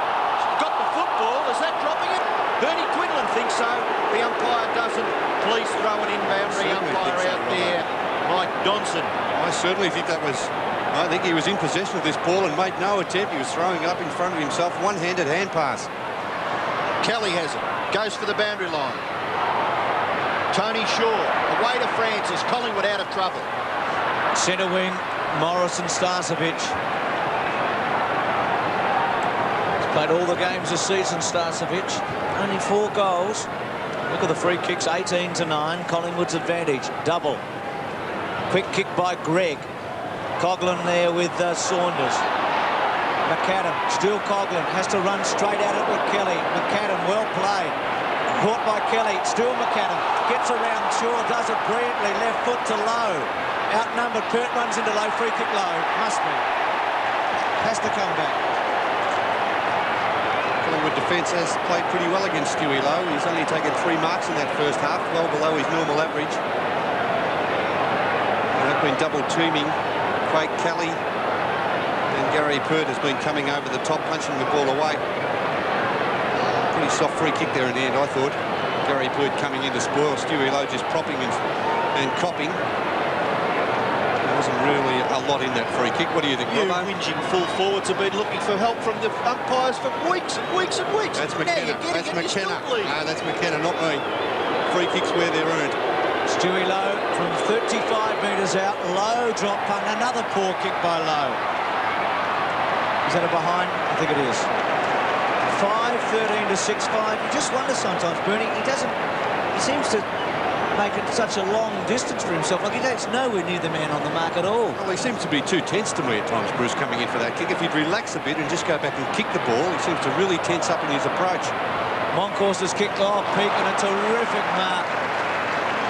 Got the football. Is that dropping it? Bernie Quinlan thinks so. The umpire doesn't. Please throw an in-boundary umpire out there. Mike Donson. I certainly think that was... I think he was in possession of this ball and made no attempt. He was throwing it up in front of himself. One-handed hand pass. Kelly has it. Goes for the boundary line. Tony Shaw. Away to Francis. Collingwood out of trouble. Centre wing, Morris and Starcevic. He's played all the games this season, Starcevic. Only 4 goals. Look at the free kicks, 18-9. Collingwood's advantage. Double. Quick kick by Greg. Coughlin there with Saunders. McAdam, still Coughlin, has to run straight at it with Kelly. McAdam, well played. Caught by Kelly, still McAdam. Gets around Shaw, does it brilliantly. Left foot to Low. Outnumbered, Pert runs into Low, free kick Low. Must be. Has to come back. Collingwood defence has played pretty well against Stewie Low. He's only taken 3 marks in that first half, well below his normal average. They've been double teaming Craig Kelly, and Gary Pert has been coming over the top, punching the ball away. Pretty soft free kick there in the end, I thought. Gary Pert coming in to spoil. Stewie Low just propping and copping. There wasn't really a lot in that free kick. What do you think, You Robbo? whinging full forwards have been looking for help from the umpires for weeks and weeks and weeks. That's Now McKenna. you're getting That's it, you're McKenna. still leading. No, that's McKenna, not me. Free kicks where they're earned. Stewie Low from 35 metres out. Low drop punt. Another poor kick by Low. Is that a behind? I think it is. 5-13 to 6-5. You just wonder sometimes, Bernie, he seems to make it such a long distance for himself. Like he's nowhere near the man on the mark at all. Well, he seems to be too tense to me at times, Bruce, coming in for that kick. If he'd relax a bit and just go back and kick the ball, he seems to really tense up in his approach. Monkhorst has kicked off, Peak, and a terrific mark.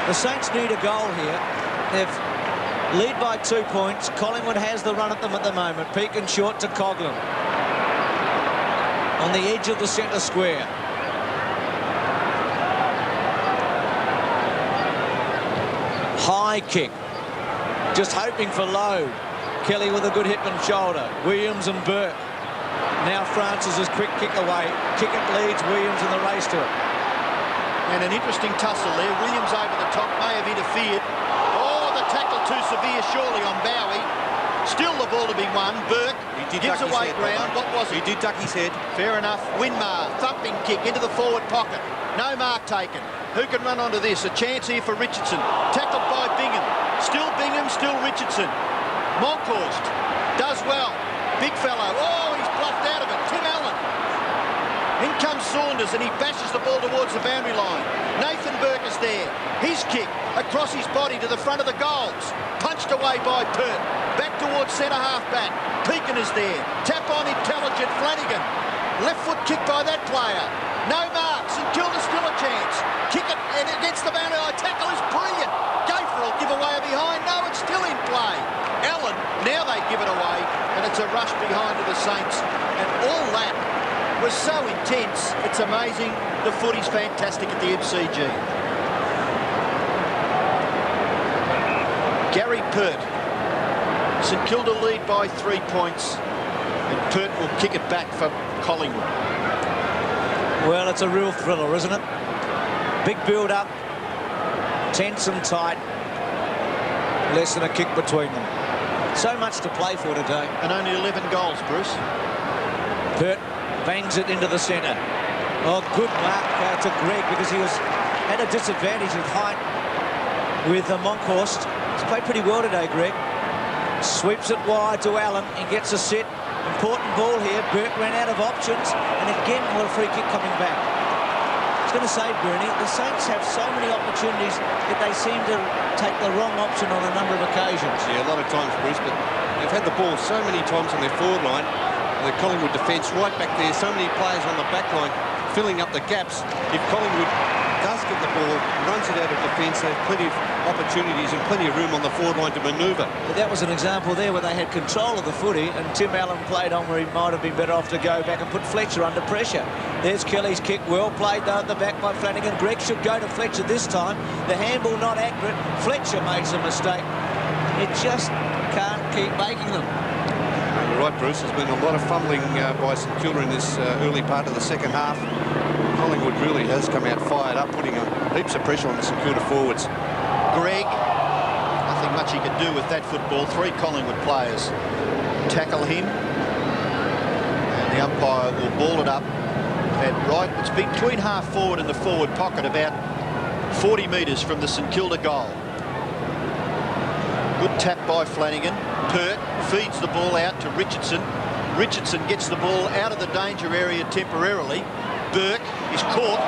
The Saints need a goal here. They've lead by 2 points. Collingwood has the run at them at the moment. Peak and short to Coughlin. On the edge of the centre square. High kick. Just hoping for Low. Kelly with a good hip and shoulder. Williams and Burke. Now Francis's quick kick away. Kick it leads Williams in the race to it. And an interesting tussle there. Williams over the top, may have interfered. Oh, the tackle too severe surely on Bowie. Still the ball to be won. Burke gives away ground. What was it? He did duck his head. Fair enough. Winmar, thumping kick into the forward pocket. No mark taken. Who can run onto this? A chance here for Richardson. Tackled by Bingham. Still Bingham, still Richardson. Monkhorst does well. Big fellow. Oh, he's bluffed out of it. Tim Allen. In comes Saunders and he bashes the ball towards the boundary line. Nathan Burke is there. His kick across his body to the front of the goals. Punched away by Pert. Back towards centre half back. Pekin is there. Tap on intelligent Flanagan. Left foot kick by that player. No marks. St Kilda still a chance. Kick it and against the boundary line. Tackle is brilliant. Go for it. Give away a behind. No, it's still in play. Allen. Now they give it away and it's a rush behind to the Saints. And all that was so intense. It's amazing. The footy's fantastic at the MCG. Gary Pert. St Kilda lead by 3 points. And Pert will kick it back for Collingwood. Well, it's a real thriller, isn't it? Big build-up. Tense and tight. Less than a kick between them. So much to play for today. And only 11 goals, Bruce. Pert bangs it into the centre. Oh, good mark to Greg, because he was at a disadvantage of height with Monkhorst. He's played pretty well today, Greg. Sweeps it wide to Allen. He gets a set. Important ball here. Burke ran out of options, and again, a free kick coming back. I was going to say, Bernie, the Saints have so many opportunities that they seem to take the wrong option on a number of occasions. Yeah, a lot of times, Bruce, but they've had the ball so many times on their forward line. The Collingwood defence right back there, so many players on the back line filling up the gaps. If Collingwood does get the ball, runs it out of defence, they have plenty of opportunities and plenty of room on the forward line to manoeuvre. But that was an example there where they had control of the footy, and Tim Allen played on where he might have been better off to go back and put Fletcher under pressure. There's Kelly's kick, well played though at the back by Flanagan. Greg should go to Fletcher this time. The handball not accurate. Fletcher makes a mistake. It just can't keep making them. You're right, Bruce. There's been a lot of fumbling by St Kilda in this early part of the second half. Collingwood really has come out fired up, putting heaps of pressure on the St Kilda forwards. Greg, nothing much he could do with that football. 3 Collingwood players tackle him, and the umpire will ball it up at right. It's between half forward and the forward pocket, about 40 metres from the St Kilda goal. Good tap by Flanagan. Pert feeds the ball out to Richardson. Richardson gets the ball out of the danger area temporarily. Burke is caught,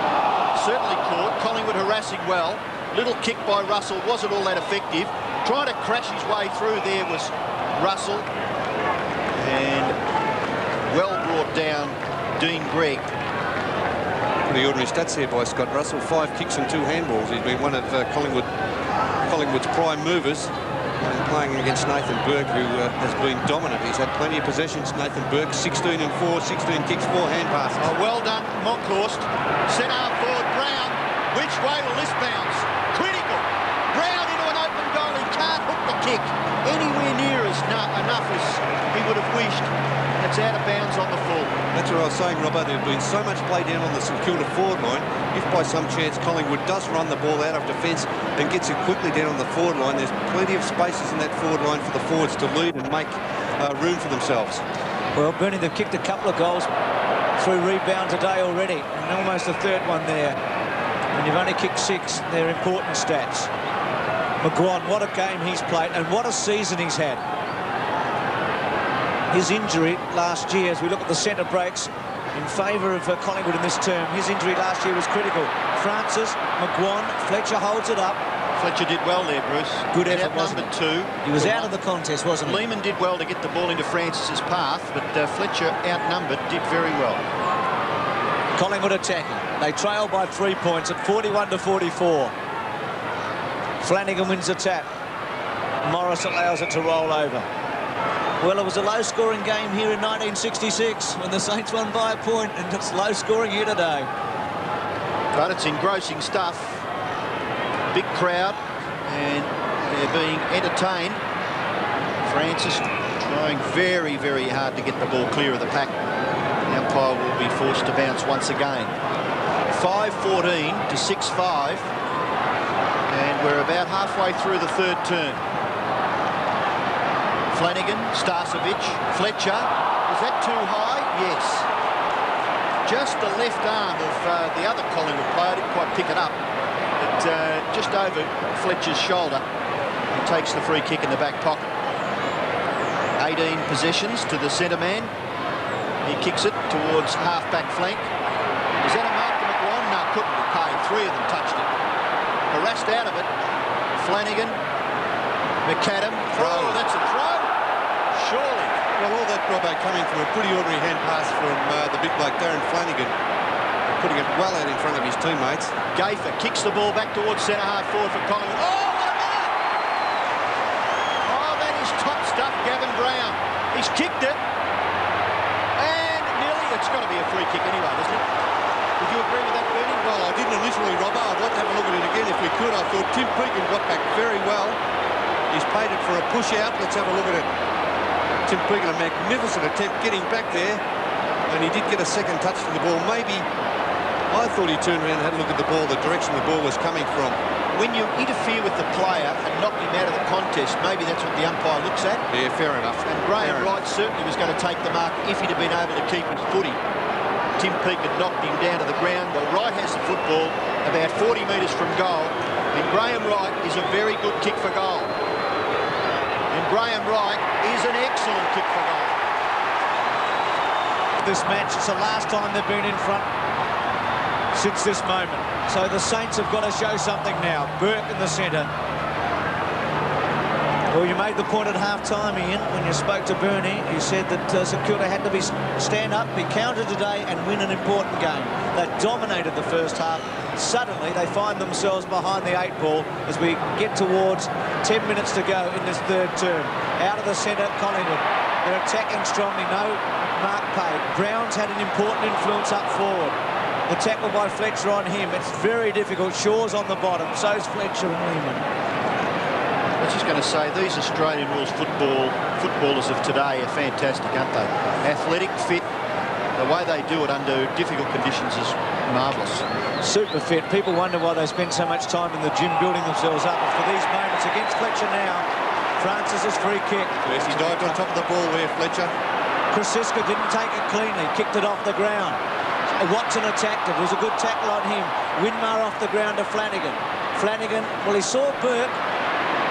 certainly caught. Collingwood harassing well. Little kick by Russell, wasn't all that effective. Trying to crash his way through there was Russell. And well brought down Dean Gregg. Pretty ordinary stats there by Scott Russell. 5 kicks and 2 handballs. He's been one of Collingwood's prime movers. And playing against Nathan Burke, who has been dominant. He's had plenty of possessions, Nathan Burke. 16 and 4, 16 kicks, 4 hand passes. Oh, well done, Monkhorst. Centre half forward, Brown. Which way will this bounce? Critical. Brown into an open goal. He can't hook the kick anywhere near as enough as he would have wished. It's out of bounds on the full. That's what I was saying, Robbo. There's been so much play down on the St Kilda forward line. If by some chance Collingwood does run the ball out of defence and gets it quickly down on the forward line, there's plenty of spaces in that forward line for the forwards to lead and make room for themselves. Well, Bernie, they've kicked a couple of goals through rebound today already, and almost a third one there. And you've only kicked 6. They're important stats. McGuan, what a game he's played, and what a season he's had. His injury last year, as we look at the centre breaks in favour of Collingwood in this term, his injury last year was critical. Francis, McGuan, Fletcher holds it up. Fletcher did well there, Bruce. Good effort, wasn't it? 2. He was out of the contest, wasn't he? Lehman did well to get the ball into Francis's path, but Fletcher, outnumbered, did very well. Collingwood attacking. They trail by 3 points at 41-44. Flanagan wins the tap. Morris allows it to roll over. Well, it was a low-scoring game here in 1966 when the Saints won by a point, and it's low-scoring here today. But it's engrossing stuff. Big crowd, and they're being entertained. Francis trying very, very hard to get the ball clear of the pack. The umpire will be forced to bounce once again. 5-14 to 6-5, and we're about halfway through the third term. Flanagan, Starcevic, Fletcher. Was that too high? Yes. Just the left arm of the other Collingwood player. Didn't quite pick it up. But just over Fletcher's shoulder. He takes the free kick in the back pocket. 18 possessions to the centre man. He kicks it towards half-back flank. Is that a mark to McGuan? No, couldn't be paid. 3 of them touched it. Harassed out of it. Flanagan. McAdam. Throw. Oh, that's a throw. Surely. Well, all that, Robbo, coming from a pretty ordinary hand pass from the big bloke Darren Flanagan, putting it well out in front of his teammates. Gayfer kicks the ball back towards centre half forward for Collingwood. Oh, what a mark! Oh, that is top stuff, Gavin Brown. He's kicked it. And nearly, it's got to be a free kick anyway, doesn't it? Would you agree with that, Bernie? Well, I didn't initially, Robbo. I'd like to have a look at it again if we could. I thought Tim Pekin got back very well. He's paid it for a push out. Let's have a look at it. Tim Pekin, a magnificent attempt getting back there, and he did get a second touch to the ball. Maybe I thought he turned around and had a look at the ball, the direction the ball was coming from. When you interfere with the player and knock him out of the contest, maybe that's what the umpire looks at. Yeah, fair enough. And Graham Wright certainly was going to take the mark if he'd have been able to keep his footy. Tim Peake had knocked him down to the ground. Well, Wright has the football about 40 metres from goal, and Graham Wright is a very good kick for goal. And Graham Wright is an excellent kick for goal. This match, it's the last time they've been in front since this moment. So the Saints have got to show something now. Burke in the centre. Well, you made the point at half-time, Ian, when you spoke to Bernie. You said that St Kilda had to stand up, be counted today and win an important game. They dominated the first half. Suddenly, they find themselves behind the 8 ball as we get towards 10 minutes to go in this third term. Out of the centre, Collingwood. They're attacking strongly. No mark paid. Brown's had an important influence up forward. The tackle by Fletcher on him. It's very difficult. Shaw's on the bottom. So's Fletcher and Lehman. I was just going to say, these Australian rules footballers of today are fantastic, aren't they? Athletic, fit. The way they do it under difficult conditions is marvellous. Super fit. People wonder why they spend so much time in the gym building themselves up. And for these moments against Fletcher now, Francis's free kick. Yes, he dived on top of the ball there, Fletcher. Krasiska didn't take it cleanly, kicked it off the ground. Watson attacked it. It was a good tackle on him. Winmar off the ground to Flanagan. Flanagan, well, he saw Burke,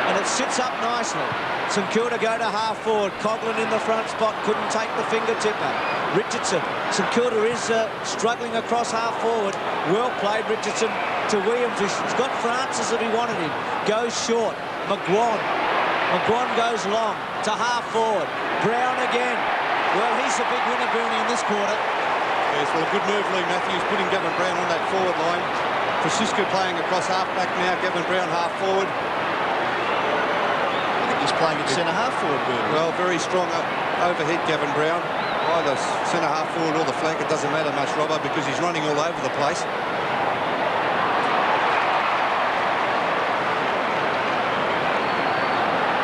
and it sits up nicely. St Kilda go to half forward. Coughlin in the front spot, couldn't take the fingertipper. Richardson, St Kilda is struggling across half forward. Well played, Richardson to Williams. He's got Francis if he wanted him. Goes short. McGuan goes long to half forward. Brown again. Well, he's a big winner, Bernie, in this quarter. Yes, well, a good move, Lee Matthews, putting Gavin Brown on that forward line. Francisco playing across half-back now, Gavin Brown half-forward. I think he's playing at centre-half forward, Bernie. Well, very strong overhead, Gavin Brown. Either centre-half forward or the flank, it doesn't matter much, Robbo, because he's running all over the place.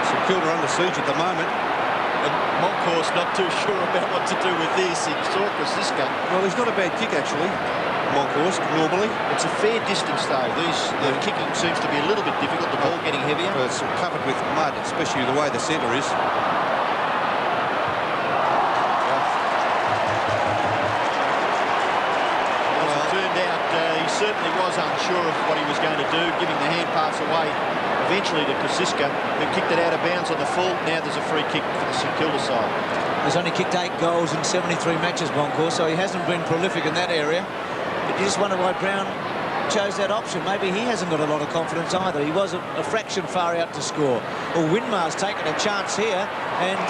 St Kilda under siege at the moment. And Moncur's not too sure about what to do with this. He saw Krasiska. Well, he's not a bad kick, actually, Moncur's, normally. It's a fair distance, though. The kicking seems to be a little bit difficult, the ball getting heavier. It's covered with mud, especially the way the centre is. Well, it turned out he certainly was unsure of what he was going to do, giving the hand pass away eventually to Krasiska, who kicked it out of bounds on the full. Now there's a free kick for the St Kilda side. He's only kicked 8 goals in 73 matches, Moncur, so he hasn't been prolific in that area. But you just wonder why Brown chose that option. Maybe he hasn't got a lot of confidence either. He was a fraction far out to score. Well, Winmar's taken a chance here, and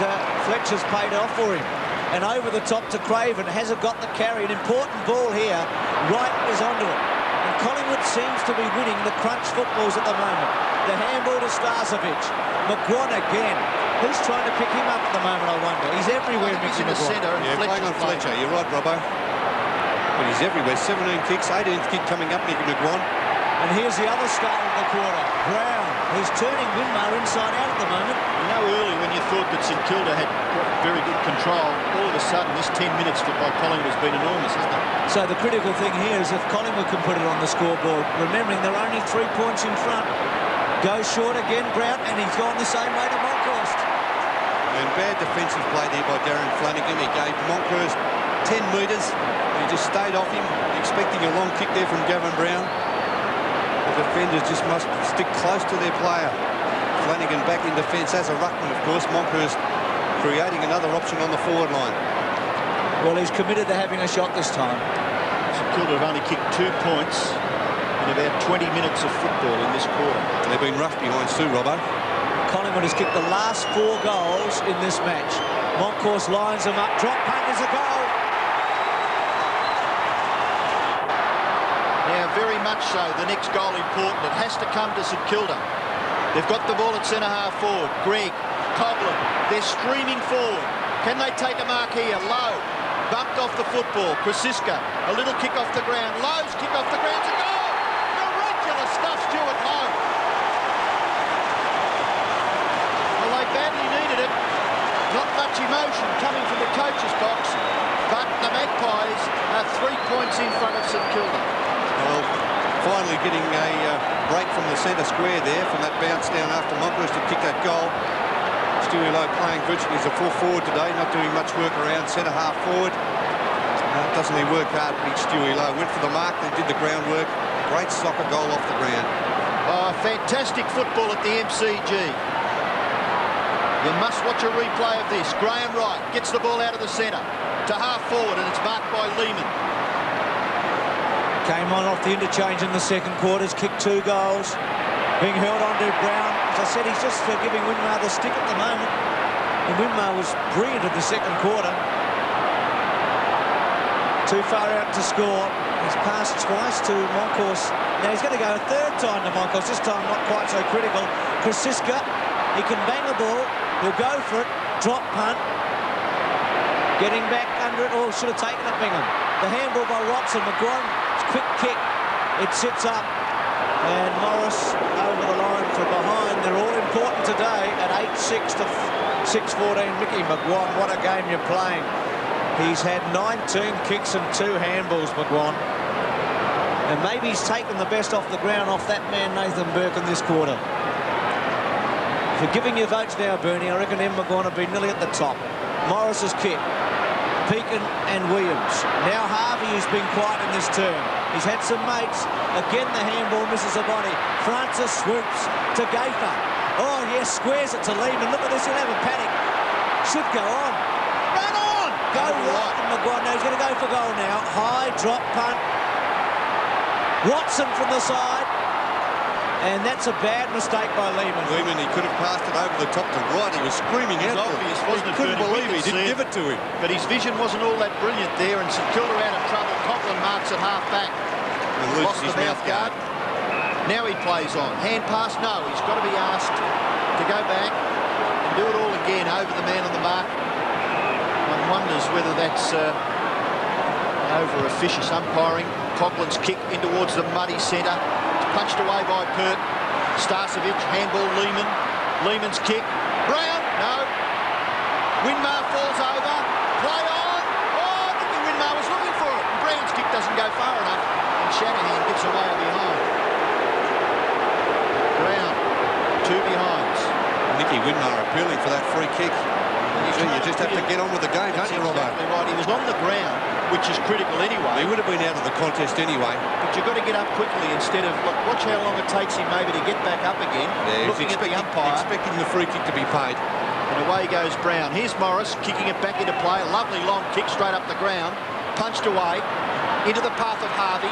Fletcher's paid off for him. And over the top to Craven. Hasn't got the carry. An important ball here. Wright is onto it. And Collingwood seems to be winning the crunch footballs at the moment. The handball to Starcevic. McGuan again. Who's trying to pick him up at the moment, I wonder? He's everywhere, He's Mickey in the McGuan. centre. Yeah, playing on Fletcher. You're right, Robbo. But he's everywhere. 17 kicks, 18th kick coming up, Mickey McGuan. And here's the other star of the quarter, Brown. He's turning Winmar inside out at the moment. You know, early when you thought that St Kilda had very good control, all of a sudden this 10 minutes by Collingwood has been enormous, hasn't it? So the critical thing here is if Collingwood can put it on the scoreboard, remembering they're only 3 points in front. Goes short again, Brown, and he's gone the same way to Monkhorst. And bad defensive play there by Darren Flanagan. He gave Monkhorst 10 metres. He just stayed off him, expecting a long kick there from Gavin Brown. The defenders just must stick close to their player. Flanagan back in defence as a ruckman, of course. Monkhorst creating another option on the forward line. Well, he's committed to having a shot this time. St Kilda have only kicked 2 points in about 20 minutes of football in this quarter. And they've been rough behind too, Robbo. Collingwood has kicked the last 4 goals in this match. Monkhorst lines them up. Drop punt is a goal. Now, very much so, the next goal important. It has to come to St Kilda. They've got the ball at centre-half forward. Greg, Coughlin, they're streaming forward. Can they take a mark here? Lowe, bumped off the football. Krasiska, a little kick off the ground. Lowe's kick off the ground. It's a goal! Miraculous stuff, Stuart Lowe. Well, they badly needed it. Not much emotion coming from the coach's box, but the Magpies are 3 points in front of St Kilda. Well, finally getting a break from the centre square there from that bounce down after Monkhorst to kick that goal. Stewie Lowe playing virtually as a full forward today, not doing much work around centre-half forward. Doesn't he work hard, big Stewie Lowe? Went for the mark, then did the groundwork. Great soccer goal off the ground. Oh, fantastic football at the MCG. You must watch a replay of this. Graham Wright gets the ball out of the centre to half forward, and it's marked by Lehman. Came on off the interchange in the second quarter. He's kicked 2 goals. Being held on to Brown. As I said, he's just giving Winmar the stick at the moment. And Winmar was brilliant in the second quarter. Too far out to score. He's passed twice to Moncourse. Now he's going to go a third time to Moncourse. This time not quite so critical. Krasiska, he can bang the ball. He'll go for it. Drop punt. Getting back under it. Oh, should have taken it, Bingham. The handball by Watson. McGuan, quick kick. It sits up. And Morris over the line from behind. They're all important today at 8-6 to 6-14. Mickey McGuan, what a game you're playing. He's had 19 kicks and 2 handballs, McGuan. And maybe he's taken the best off the ground off that man, Nathan Burke, in this quarter. If you're giving your votes now, Bernie, I reckon McGuan will be nearly at the top. Morris's kick. Pekin and Williams. Now Harvey has been quiet in this term. He's had some mates. Again, the handball misses a body. Francis swoops to Gaither. Oh, yes, squares it to Lehman. Look at this, he'll have a panic. Should go on. Run on! Go right, and McGuire. Now he's going to go for goal now. High drop punt. Watson from the side. And that's a bad mistake by Lehman. Lehman, he could have passed it over the top to right. He was screaming out. Obvious, wasn't it? He couldn't believe he didn't give it to him. But his vision wasn't all that brilliant there, and St Kilda out of trouble. Coughlin marks at half-back. Lost his mouth guard. Now he plays on. Hand pass? No, he's got to be asked to go back and do it all again over the man on the mark. One wonders whether that's over officious umpiring. Coughlin's kick in towards the muddy centre. Punched away by Pert. Starcevic, handball Lehman. Lehman's kick. Brown, no. Winmar falls over. Play on. Oh, Nicky Winmar was looking for it. And Brown's kick doesn't go far enough. And Shanahan gets away behind. Brown, 2 behinds. Nicky Winmar appealing for that free kick. You just have to get on with the game, don't you, Robbo? Exactly right. He was on the ground, which is critical anyway. He would have been out of the contest anyway. But you've got to get up quickly instead of... Look, watch how long it takes him maybe to get back up again. Yeah, looking at the umpire. Expecting the free kick to be paid. And away goes Brown. Here's Morris kicking it back into play. A lovely long kick straight up the ground. Punched away into the path of Harvey.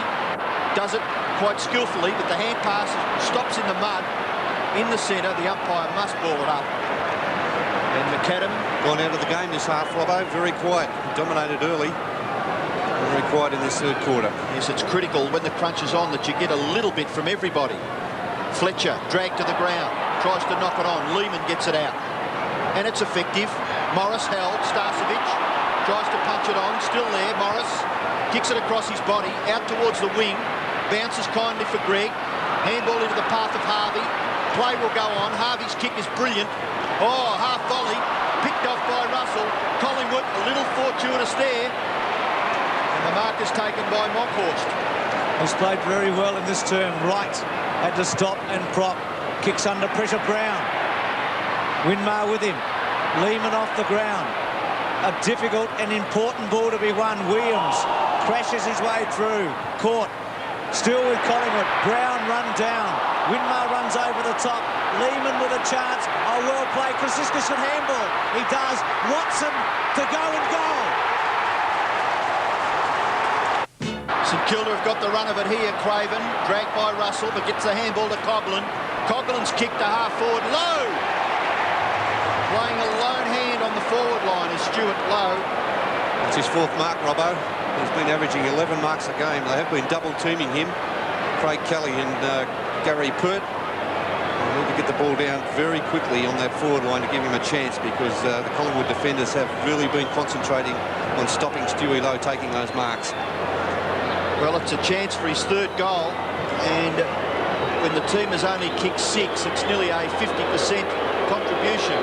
Does it quite skillfully, but the hand pass stops in the mud. In the centre, the umpire must ball it up. And McAdam gone out of the game this half, Robbo. Very quiet. Dominated early. Very quiet in this third quarter. Yes, it's critical when the crunch is on that you get a little bit from everybody. Fletcher dragged to the ground. Tries to knock it on. Lehman gets it out. And it's effective. Morris held. Starcevic tries to punch it on. Still there. Morris kicks it across his body. Out towards the wing. Bounces kindly for Greg. Handball into the path of Harvey. Play will go on. Harvey's kick is brilliant. Oh, half volley. Picked off by Russell. Collingwood, a little fortuitous there. And the mark is taken by Monkhorst. He's played very well in this term. Wright had to stop and prop. Kicks under pressure, Brown. Winmar with him. Lehman off the ground. A difficult and important ball to be won. Williams crashes his way through. Caught. Still with Collingwood. Brown run down. Winmar runs over the top. Lehman with a chance. Oh, well played. Krasiska should handball. He does. Watson to go and goal. St Kilda have got the run of it here. Craven dragged by Russell, but gets the handball to Coughlin. Coughlin's kick to half forward. Lowe! Playing a lone hand on the forward line is Stuart Lowe. It's his 4th mark, Robbo. He's been averaging 11 marks a game. They have been double-teaming him. Craig Kelly and Gary Pert. They need to get the ball down very quickly on that forward line to give him a chance, because the Collingwood defenders have really been concentrating on stopping Stewie Lowe taking those marks. Well, it's a chance for his 3rd goal, and when the team has only kicked 6, it's nearly a 50% contribution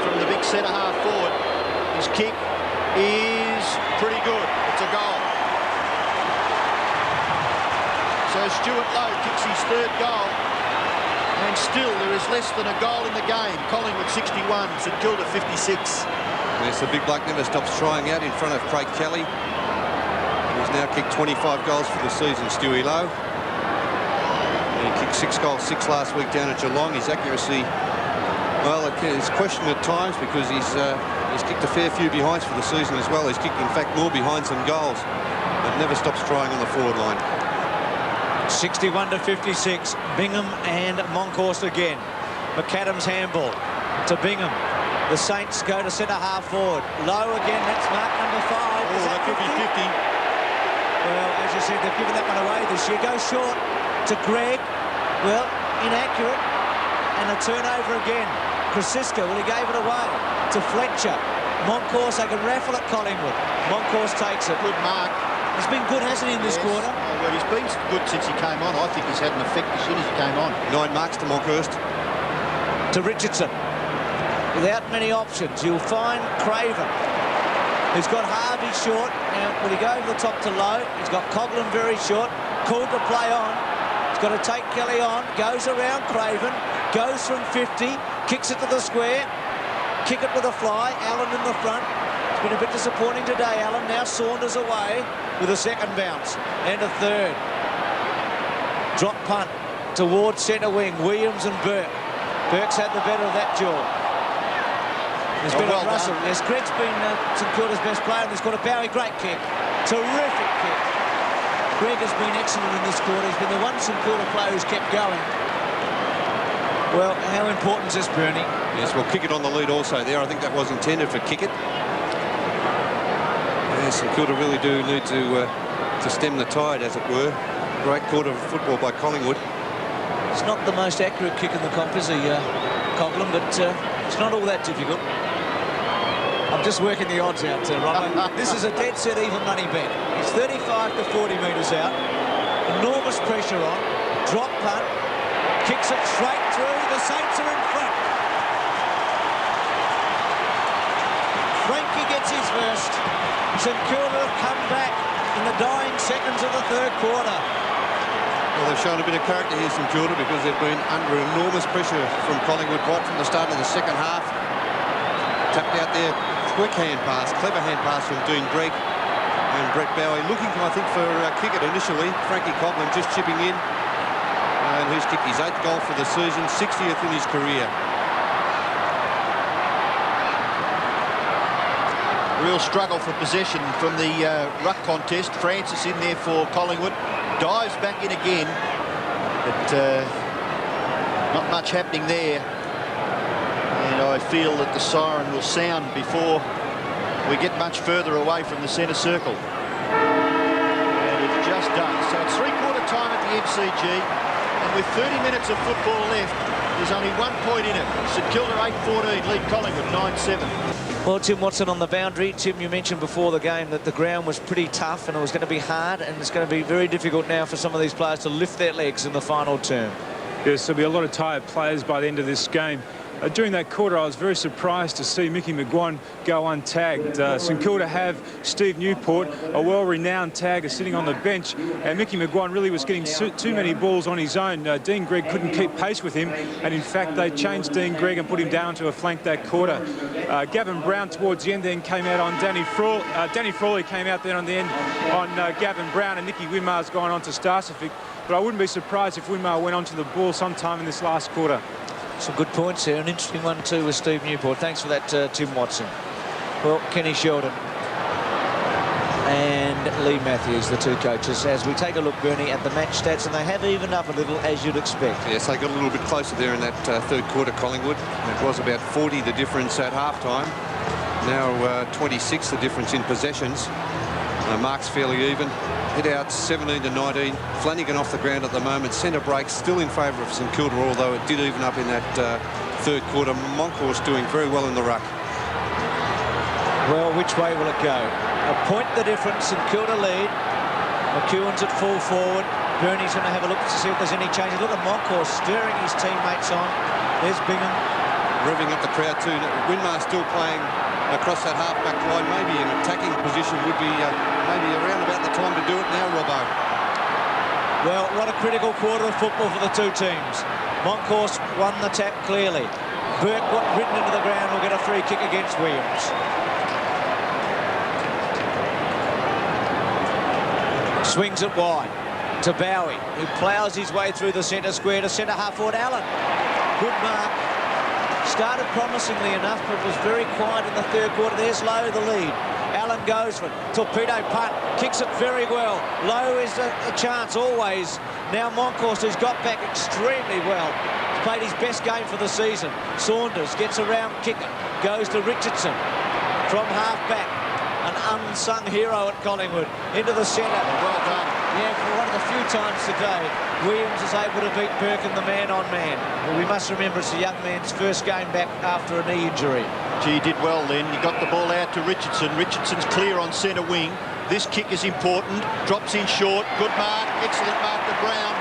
from the big centre half forward. His kick is pretty good. It's a goal. So Stuart Lowe kicks his 3rd goal, and still there is less than a goal in the game. Collingwood 61, St Kilda 56. Yes, the big bloke never stops trying out in front of Craig Kelly. He's now kicked 25 goals for the season, Stewie Lowe. He kicked 6 goals, 6 last week down at Geelong. His accuracy, well, it's questioned at times because he's kicked a fair few behinds for the season as well. He's kicked, in fact, more behinds than goals, but never stops trying on the forward line. 61-56. Bingham and Monkhorst again. McAdams handball to Bingham. The Saints go to centre half forward. Low again, that's mark number 5. Oh, that could be 50. Well, as you said, they've given that one away this year. Goes short to Greg. Well, inaccurate. And a turnover again. Krasiska, well, he gave it away to Fletcher. Monkhorst, they can raffle at Collingwood. Monkhorst takes it. Good mark. He's been good, hasn't he, in this quarter? Oh, well, he's been good since he came on. I think he's had an effect as soon as he came on. 9 marks to Monkhorst. To Richardson. Without many options, you'll find Craven. He's got Harvey short. Now, will he go over the top to Lowe? He's got Coughlin very short. Called to play on. He's got to take Kelly on. Goes around Craven. Goes from 50. Kicks it to the square. Kick it with a fly. Allen in the front. It's been a bit disappointing today, Allen. Now Saunders away with a second bounce. And a third. Drop punt towards centre wing. Williams and Burke. Burke's had the better of that duel. There's been a Russell. Yes, Greg's been St Kilda's best player in this quarter. Bowie, great kick. Terrific kick. Greg has been excellent in this quarter. He's been the one St Kilda player who's kept going. Well, how important is this, Bernie? Yes, well, kick it on the lead also there. I think that was intended for kick it. Yes, St Kilda really do need to stem the tide, as it were. Great quarter of football by Collingwood. It's not the most accurate kick in the comp, is he, Coughlin, but it's not all that difficult. I'm just working the odds out, Robert. This is a dead set even money bet. It's 35 to 40 metres out. Enormous pressure on. Drop punt. Kicks it straight through. The Saints are in front. Frankie gets his first. St Kilda have come back in the dying seconds of the third quarter. Well, they've shown a bit of character here, St Kilda, because they've been under enormous pressure from Collingwood right from the start of the second half. Tapped out there. Quick hand pass, clever hand pass from Dean Gregg and Brett Bowie, looking, I think, for kick it initially. Frankie Coughlin just chipping in, and who's kicked his 8th goal for the season, 60th in his career. Real struggle for possession from the ruck contest. Francis in there for Collingwood. Dives back in again, but not much happening there. And I feel that the siren will sound before we get much further away from the centre circle. And it's just done. So it's three-quarter time at the MCG, and with 30 minutes of football left, there's only 1 point in it. St Kilda 8-14, lead Collingwood 9-7. Well, Tim Watson on the boundary. Tim, you mentioned before the game that the ground was pretty tough and it was going to be hard, and it's going to be very difficult now for some of these players to lift their legs in the final term. Yes, there'll be a lot of tired players by the end of this game. During that quarter, I was very surprised to see Mickey McGuan go untagged. St Kilda have Steve Newport, a well-renowned tagger, sitting on the bench, and Mickey McGuan really was getting too many balls on his own. Dean Gregg couldn't keep pace with him, and in fact they changed Dean Gregg and put him down to a flank that quarter. Gavin Brown towards the end then came out on Danny Frawley. Danny Frawley came out there on the end on Gavin Brown, and Nicky Winmar's gone on to Starcevic. But I wouldn't be surprised if Winmar went onto the ball sometime in this last quarter. Some good points here. An interesting one too with Steve Newport. Thanks for that, Tim Watson. Well, Kenny Sheldon and Lee Matthews, the two coaches, as we take a look, Bernie, at the match stats, and they have evened up a little, as you'd expect. Yes, they got a little bit closer there in that third quarter, Collingwood. It was about 40 the difference at halftime. Now 26 the difference in possessions. Marks fairly even. Hit out 17 to 19. Flanagan off the ground at the moment. Centre break still in favour of St Kilda, although it did even up in that third quarter. Monkhorst doing very well in the ruck. Well, which way will it go? A point the difference. St Kilda lead. McEwen's at full forward. Bernie's going to have a look to see if there's any changes. Look at Monkhorst stirring his teammates on. There's Bingham. Revving up the crowd too. Winmar still playing across that half-back line. Maybe an attacking position would be maybe around about the time to do it now, Robbo. Well, what a critical quarter of football for the two teams. Monkhorst won the tap clearly. Burke got ridden into the ground, will get a free kick against Williams. Swings it wide to Bowie, who ploughs his way through the centre square to centre half forward Allen. Good mark. Started promisingly enough, but was very quiet in the third quarter. There's Lowe, the lead. Allen goes for it. Torpedo punt. Kicks it very well. Lowe is a chance always. Now Monkhorst, who's got back extremely well. He's played his best game for the season. Saunders gets around kicker. Goes to Richardson from half back. An unsung hero at Collingwood. Into the centre. Well done. Yeah, for one of the few times today, Williams is able to beat Burke in the man-on-man. Well, we must remember it's the young man's first game back after a knee injury. Gee, he did well then. He got the ball out to Richardson. Richardson's clear on centre wing. This kick is important. Drops in short. Good mark. Excellent mark to Brown.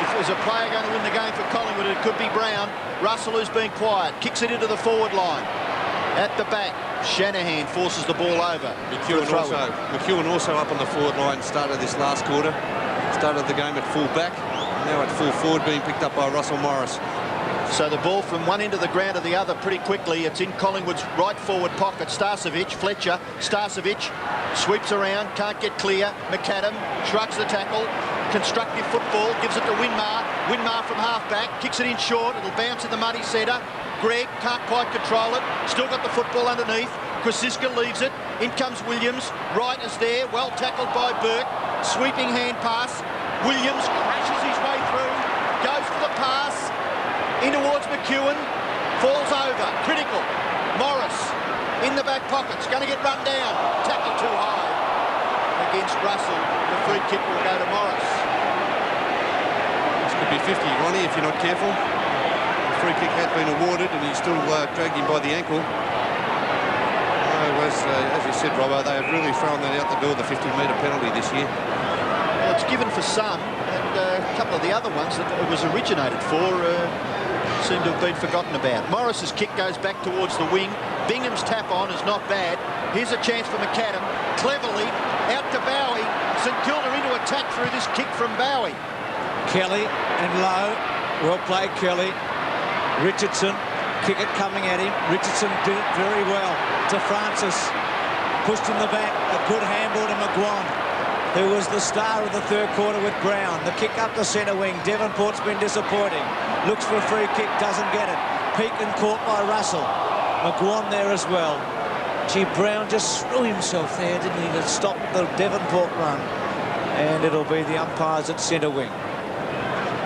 If there's a player going to win the game for Collingwood, it could be Brown. Russell, who's been quiet, kicks it into the forward line. At the back, Shanahan forces the ball over. McEwen also up on the forward line, started this last quarter. Started the game at full back. Now at full forward, being picked up by Russell Morris. So the ball from one end of the ground to the other pretty quickly. It's in Collingwood's right forward pocket. Starcevic, Fletcher, Starcevic sweeps around, can't get clear. McAdam shrugs the tackle. Constructive football, gives it to Winmar. Winmar from half-back, kicks it in short. It'll bounce in the muddy centre. Gregg can't quite control it. Still got the football underneath. Krasiska leaves it. In comes Williams. Wright is there. Well tackled by Burke. Sweeping hand pass. Williams crashes his way through. Goes for the pass. In towards McEwen. Falls over. Critical. Morris in the back pocket's going to get run down. Tackle too high against Russell. The free kick will go to Morris. This could be 50, Ronnie, if you're not careful. The free kick had been awarded and he's still dragged him by the ankle. As you said, Robbo, they have really thrown that out the door, the 50-metre penalty this year. Well, it's given for some, and a couple of the other ones that it was originated for seem to have been forgotten about. Morris's kick goes back towards the wing. Bingham's tap on is not bad. Here's a chance for McAdam. Cleverly, out to Bowie. St Kilda into attack through this kick from Bowie. Kelly and Lowe. Well played, Kelly. Richardson. Kick it coming at him. Richardson did it very well to Francis. Pushed in the back. A good handball to McGuan, who was the star of the third quarter with Brown. The kick up the centre wing. Devonport's been disappointing. Looks for a free kick, doesn't get it. Peakin caught by Russell. McGuan there as well. Gee, Brown just threw himself there, didn't he, to stop the Devonport run. And it'll be the umpires at centre wing.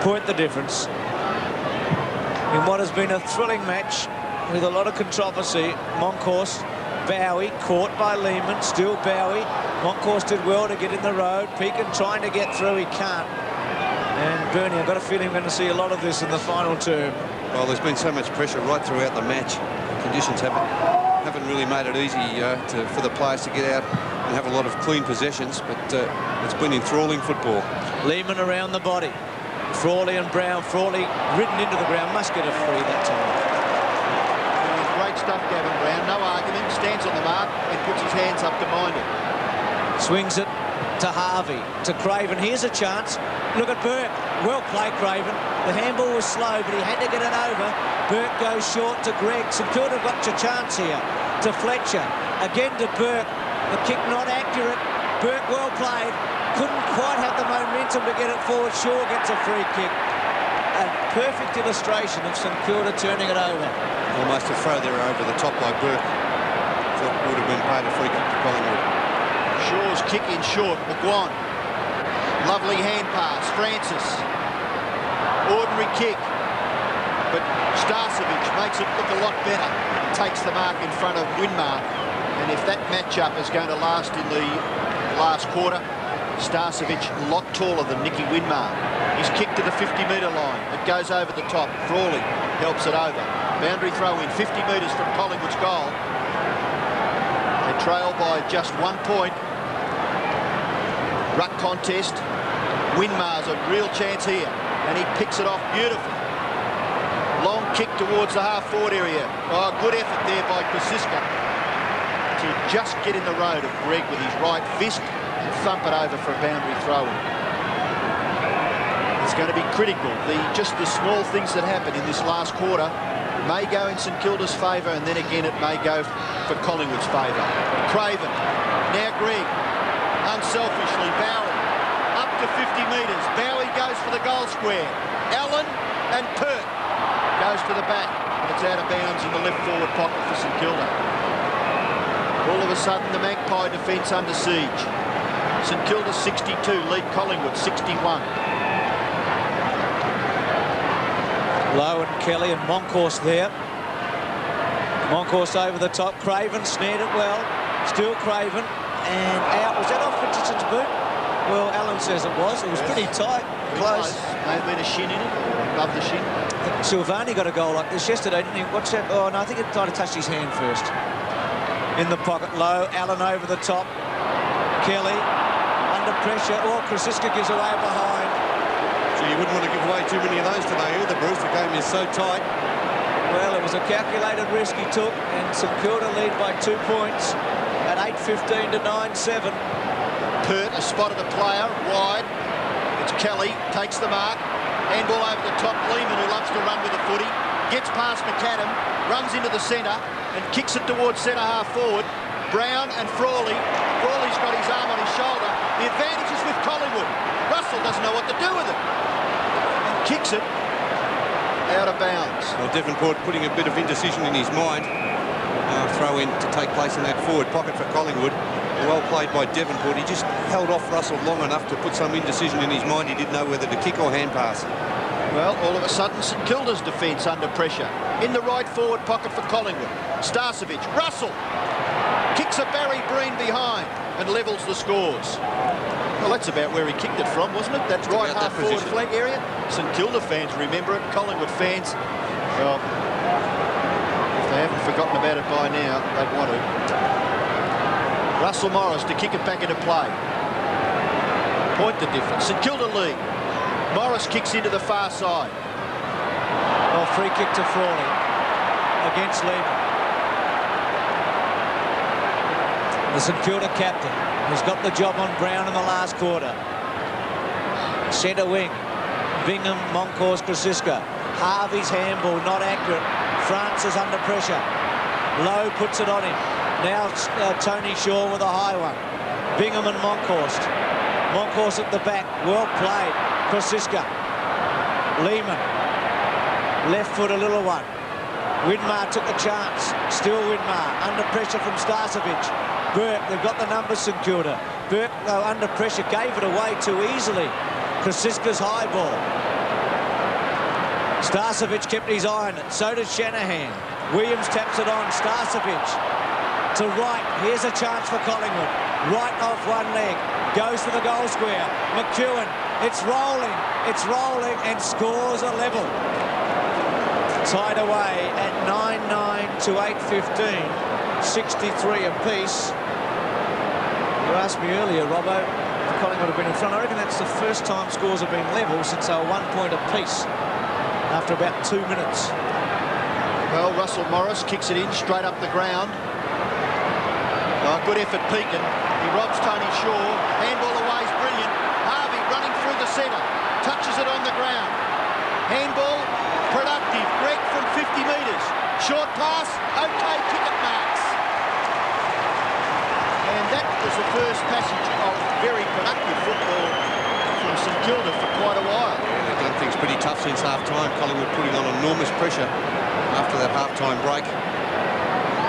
Point the difference. In what has been a thrilling match with a lot of controversy, Monkhorst, Bowie, caught by Lehman, still Bowie. Monkhorst did well to get in the road. Peakin trying to get through, he can't. And Bernie, I've got a feeling we're going to see a lot of this in the final term. Well, there's been so much pressure right throughout the match. Conditions haven't really made it easy for the players to get out and have a lot of clean possessions, but it's been enthralling football. Lehman around the body. Frawley and Brown. Frawley ridden into the ground. Must get a free that time. Great stuff, Gavin Brown. No argument. Stands on the mark and puts his hands up to mind it. Swings it to Harvey, to Craven. Here's a chance. Look at Burke. Well played, Craven. The handball was slow, but he had to get it over. Burke goes short to Gregg. St Kilda got a chance here. To Fletcher. Again to Burke. The kick not accurate. Burke well played. Couldn't quite have the momentum to get it forward. Shaw gets a free kick. A perfect illustration of St Kilda turning it over. Almost a throw there over the top by Burke. Thought would have been paid a free kick to Collingwood. Shaw's kick in short. McGuan. Lovely hand pass. Francis. Ordinary kick. But Starcevic makes it look a lot better. Takes the mark in front of Winmar. And if that matchup is going to last in the last quarter, Starcevic a lot taller than Nicky Winmar. He's kicked to the 50-metre line. It goes over the top. Frawley helps it over. Boundary throw in 50 metres from Collingwood's goal. They trail by just 1 point. Ruck contest. Winmar's a real chance here. And he picks it off beautifully. Long kick towards the half-forward area. Oh, good effort there by Krasiska to just get in the road of Gregg with his right fist and thump it over for a boundary throw-in. It's going to be critical. Just the small things that happen in this last quarter may go in St Kilda's favour, and then again it may go for Collingwood's favour. Craven, now Gregg, unselfishly Bowie, to 50 metres. Bowie goes for the goal square. Allen and Pert goes to the back. But it's out of bounds in the left forward pocket for St Kilda. All of a sudden, the Magpie defence under siege. St Kilda 62, lead Collingwood 61. Lowe and Kelly and Monkhorst there. Monkhorst over the top. Craven snared it well. Still Craven. And out. Was that off Richardson's boot? Well, Alan says it was. It was pretty tight. Close. May have been a shin in it, or above the shin. Silvani got a goal like this yesterday, didn't he? What's that? Oh, no, I think it tried to touch his hand first. In the pocket, Lowe. Allen over the top. Kelly under pressure. Oh, Krasiska gives away behind. So you wouldn't want to give away too many of those today either, Bruce. The game is so tight. Well, it was a calculated risk he took, and St Kilda lead by 2 points at 8:15 to 9-7. Pert has spotted a player wide. It's Kelly, takes the mark. Handball over the top. Lehman, who loves to run with the footy, gets past McAdam, runs into the centre and kicks it towards centre-half forward. Brown and Frawley. Frawley's got his arm on his shoulder. The advantage is with Collingwood. Russell doesn't know what to do with it. And kicks it out of bounds. Well, Devonport putting a bit of indecision in his mind. Throw in to take place in that forward pocket for Collingwood. Well played by Devonport. He just held off Russell long enough to put some indecision in his mind. He didn't know whether to kick or hand pass. Well, all of a sudden, St Kilda's defence under pressure. In the right forward pocket for Collingwood. Starcevic, Russell kicks a Barry Breen behind and levels the scores. Well, that's about where he kicked it from, wasn't it? That right half forward flank area. St Kilda fans remember it. Collingwood fans, well, if they haven't forgotten about it by now, they'd want to. Russell Morris to kick it back into play. Point the difference. St Kilda lead. Morris kicks into the far side. Well, free kick to Frawley against Lehman. The St Kilda captain has got the job on Brown in the last quarter. Centre wing. Bingham, Monkhorst, Krasiska. Harvey's handball not accurate. France is under pressure. Lowe puts it on him. Now Tony Shaw with a high one. Bingham and Monkhorst. Monkhorst at the back. Well played. Krasiska. Lehman. Left foot a little one. Winmar took a chance. Still Winmar. Under pressure from Starcevic. Burke, they've got the numbers, St Kilda. Burke, though, under pressure, gave it away too easily. Krasiska's high ball. Starcevic kept his eye on it. So did Shanahan. Williams taps it on. Starcevic to right. Here's a chance for Collingwood. Right off one leg. Goes for the goal square. McEwen. It's rolling. It's rolling and scores a level. Tied away at 9-9 to 8-15. 63 apiece. You asked me earlier, Robbo, if Collingwood have been in front. I reckon that's the first time scores have been level since they were 1 point apiece after about 2 minutes. Well, Russell Morris kicks it in straight up the ground. Oh, good effort, Pekin. He robs Tony Shaw. Handball away is brilliant. Harvey running through the centre. Touches it on the ground. Handball, productive. Greg from 50 metres. Short pass, okay, ticket marks. And that was the first passage of very productive football from St Kilda for quite a while. They've done things pretty tough since half-time. Collingwood putting on enormous pressure after that half-time break.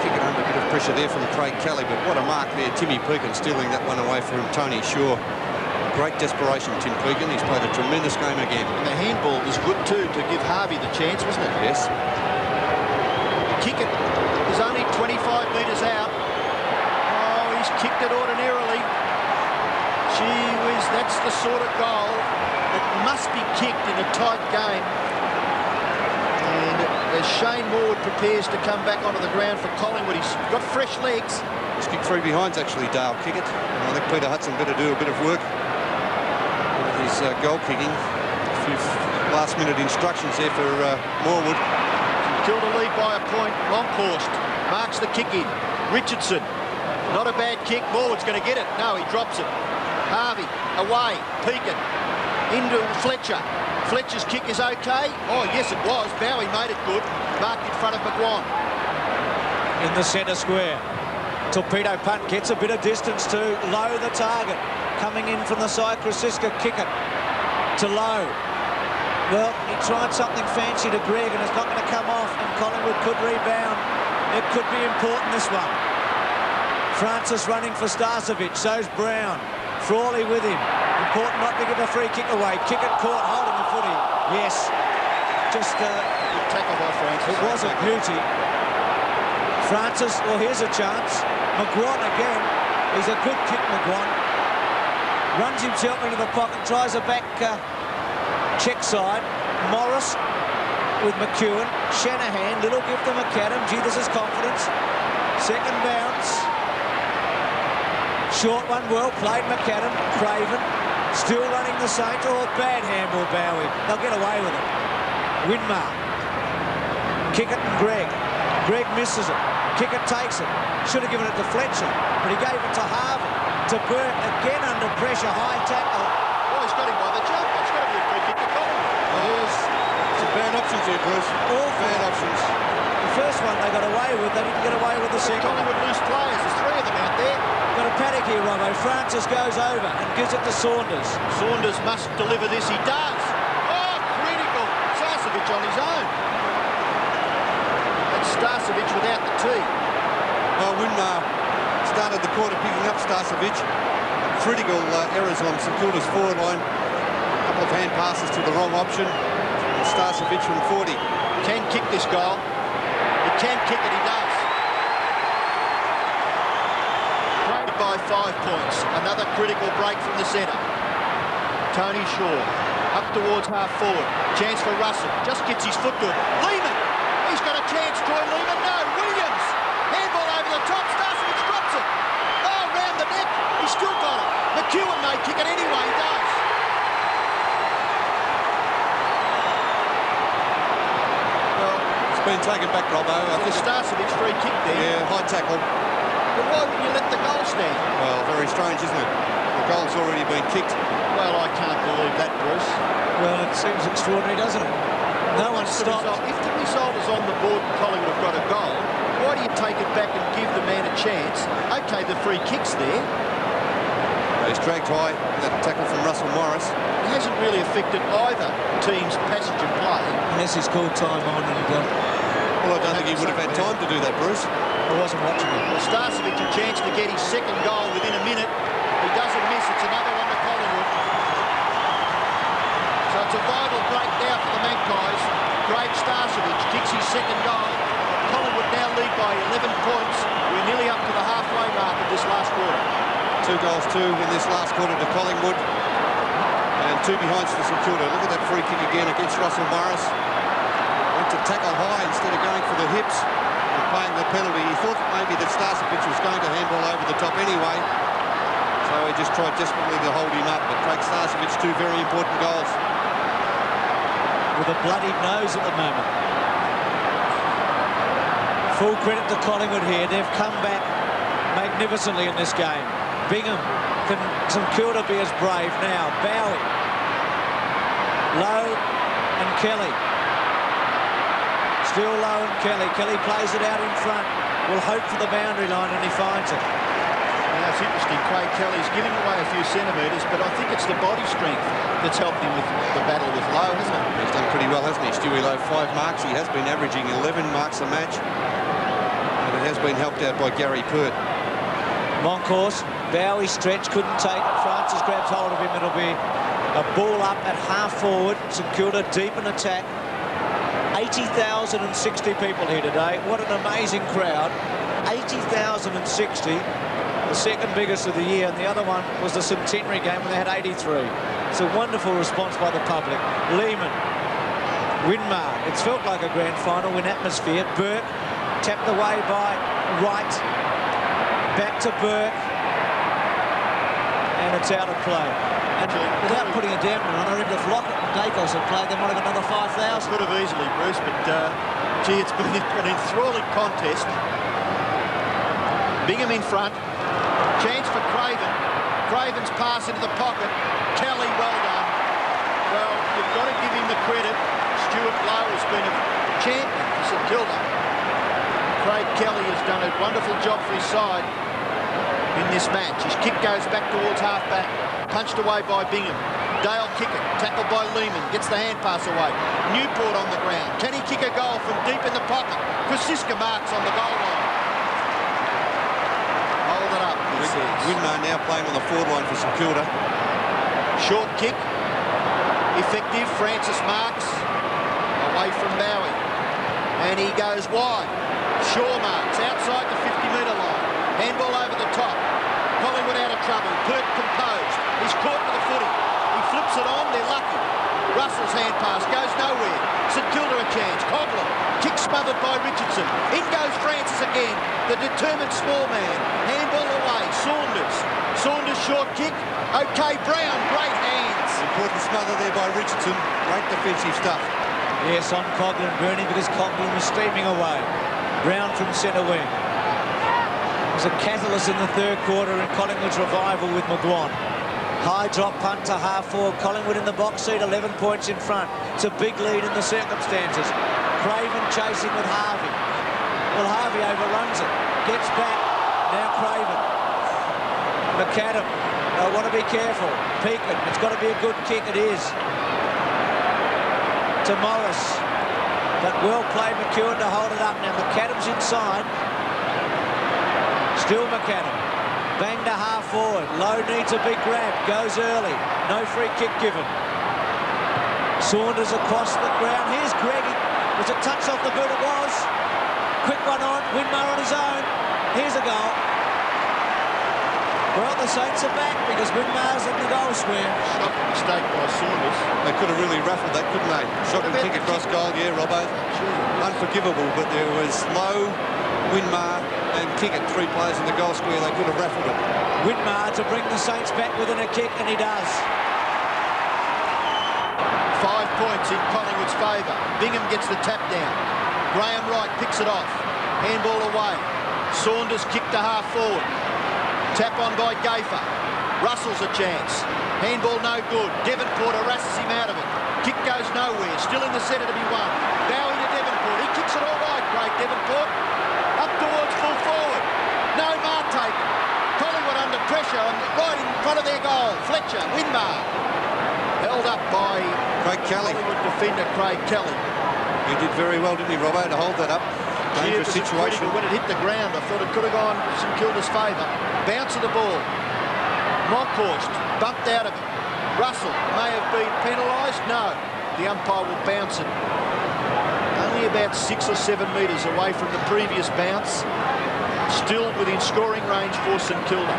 Kicking under a bit of pressure there from Craig Kelly, but what a mark there. Timmy Pekin stealing that one away from Tony Shaw. Great desperation, Tim Pekin. He's played a tremendous game again. And the handball was good too to give Harvey the chance, wasn't it? Yes. Kick it is only 25 metres out. Oh, he's kicked it ordinarily. Gee whiz, that's the sort of goal that must be kicked in a tight game. And as Shane Moore prepares to come back onto the ground for Collingwood, he's got fresh legs. He's kicked three behinds, actually, Dale kick it. I think Peter Hudson better do a bit of work with his goal kicking. A few last-minute instructions there for Moorwood. Kilda lead by a point. Monkhorst marks the kick in. Richardson, not a bad kick. Moorwood's going to get it. No, he drops it. Harvey, away. Pekin, into Fletcher. Fletcher's kick is okay. Oh, yes, it was. Bowie made it good. Marked in front of McGuan. In the centre square. Torpedo punt gets a bit of distance to Lowe the target. coming in from the side. Krasiska kick it to Lowe. Well, he tried something fancy to Greg, and it's not going to come off, and Collingwood could rebound. It could be important, this one. Francis running for Starcevic, so's Brown. Frawley with him. Important not to give a free kick away. Kick it caught, holding the footy. Yes. Just Good tackle by Francis. it was a beauty. Francis, well, here's a chance. McGuan again. He's a good kick, McGuan. Runs himself into the pocket, tries a back check side. Morris with McEwen. Shanahan, little gift to McAdam. Gee, this is confidence. Second bounce. Short one, well played, McAdam. Craven still running the Saints. Oh, bad handball, Bowie. They'll get away with it. Winmar. Kick it and Greg. Greg misses it. Kick it, takes it. Should have given it to Fletcher, but he gave it to Harvey. To Burke, again under pressure, high tackle. Oh, he's got him by the jump. It's got to be a free kick to Collingwood. It is. Some bad options here, Bruce. All bad options. The first one they got away with, they didn't get away with the second. Collingwood lose players. There's three of them out there. Got a paddock here, Robbo. Francis goes over and gives it to Saunders. Saunders must deliver this. He does. Oh, critical. Starcevic on his own. That's Starcevic without the tee. Well, Winmar started the quarter picking up Starcevic. Critical errors on St Kilda's forward line. A couple of hand passes to the wrong option. And Starcevic from 40. Can kick this goal. He can kick it. He does. By 5 points. Another critical break from the centre. Tony Shaw up towards half forward. Chance for Russell. Just gets his foot good. Lehman. He's got a chance. Troy Lehman. No. Williams. Handball over the top. Starcevic drops it. Oh, round the neck. He's still got it. McEwen may kick it anyway. He does. Well, it's been taken back, Robbo. I think Starcevic free kick there. yeah, high tackle. But why would you let the goal stand? Well, very strange, isn't it? The goal's already been kicked. Well, I can't believe that, Bruce. Well, it seems extraordinary, doesn't it? No one stopped. If the result is on the board and Collingwood have got a goal, why do you take it back and give the man a chance? OK, the free kick's there. He's dragged high. That tackle from Russell Morris. It hasn't really affected either team's passage of play. Unless he's called time on and Well, I don't think he would have had time to do that, Bruce. I wasn't watching it. Well, Starcevic a chance to get his second goal within a minute. He doesn't miss. It's another one to Collingwood. So it's a vital break now for the Magpies. Craig Starcevic kicks his second goal. Collingwood now lead by 11 points. We're nearly up to the halfway mark of this last quarter. 2 goals, 2 in this last quarter to Collingwood. And 2 behinds for St Kilda. Look at that free kick again against Russell Morris. Went to tackle high instead of going for the hips and paying the penalty. He thought maybe that Starcevic was going to handball over the top anyway. So he just tried desperately to hold him up. But Craig Starcevic, 2 very important goals. With a bloodied nose at the moment. Full credit to Collingwood here. They've come back magnificently in this game. Bingham, can St Kilda be as brave now? Bowie, Lowe and Kelly. Still Lowe and Kelly. Kelly plays it out in front. Will hope for the boundary line and he finds it. Now it's interesting, Craig Kelly's giving away a few centimetres, but I think it's the body strength that's helped him with the battle with Lowe, hasn't it? He's done pretty well, hasn't he? Stewie Lowe, 5 marks. He has been averaging 11 marks a match. And it has been helped out by Gary Pert. Moncourse, Bowie stretch, couldn't take it. Francis grabs hold of him. It'll be a ball up at half forward. St Kilda deep in attack. 80,060 people here today. What an amazing crowd. 80,060. The second biggest of the year, and the other one was the centenary game when they had 83. It's a wonderful response by the public. Lehman, Winmar. It's felt like a grand final in atmosphere. Burke tapped away by Wright. Back to Burke. And it's out of play. And without putting a dampener on, I reckon if Lockett and Dacos had played, they might have another 5,000. Could have easily, Bruce, but gee, it's been an enthralling contest. Bingham in front. Chance for Craven. Craven's pass into the pocket. Kelly, well done. Well, you've got to give him the credit. Stuart Lowe has been a champion for St Kilda. Craig Kelly has done a wonderful job for his side. in this match. His kick goes back towards half-back, punched away by Bingham. Dale kick it, tackled by Lehman, gets the hand pass away. Newport on the ground. Can he kick a goal from deep in the pocket? Kosiska marks on the goal line. Hold it up, he says. Winmar now playing on the forward line for St Kilda. Short kick, effective. Francis marks, away from Bowie. And he goes wide. Shaw marks, outside the 50-metre line. Handball over the top. Collingwood out of trouble. Perk composed. He's caught with the footy. He flips it on, they're lucky. Russell's hand pass goes nowhere. St Kilda a chance. Coghlan, kick smothered by Richardson. In goes Francis again, the determined small man. Handball away, Saunders short kick. OK, Brown, great hands. Important smother there by Richardson. Great defensive stuff. Yes, on Coghlan, Bernie, because Coghlan was streaming away. Brown from centre wing. It was a catalyst in the third quarter in Collingwood's revival with McGuan. High drop punt to half forward. Collingwood in the box seat, 11 points in front. It's a big lead in the circumstances. Craven chasing with Harvey. Well, Harvey overruns it. Gets back. Now Craven. McAdam. I want to be careful. Peakin. It's got to be a good kick. It is. To Morris. But well played McEwen to hold it up. Now McAdam's inside. Still McAdam. Bang to half forward. Lowe needs a big grab. Goes early. No free kick given. Saunders across the ground. Here's Greg. Was it touched off the boot? It was. Quick one on. Winmar on his own. Here's a goal. Well, the Saints are back because Winmar's in the goal square. Shocking mistake by Saunders. They could have really ruffled that, couldn't they? Shocking kick across goal, yeah, Robbo. Unforgivable, but there was Lowe, Winmar and Kickett, three players in the goal square. They could have raffled it. Winmar to bring the Saints back within a kick, and he does. 5 points in Collingwood's favour. Bingham gets the tap down. Graham Wright picks it off. Handball away. Saunders kick to half forward. Tap on by Gafer. Russell's a chance. Handball no good. Devonport harasses him out of it. Kick goes nowhere. Still in the centre to be won. Bowie to Devonport. He kicks it all right, Craig Devonport. Up towards full forward. No mark taken. Collingwood under pressure right in front of their goal. Fletcher, Winmar. Held up by Craig Kelly. Collingwood defender Craig Kelly. He did very well, didn't he, Robbo, to hold that up. Dangerous situation. When it hit the ground, I thought it could have gone St Kilda's favour. Bounce of the ball. Monkhorst bumped out of it. Russell may have been penalised. No, the umpire will bounce it. Only about 6 or 7 metres away from the previous bounce. Still within scoring range for St Kilda.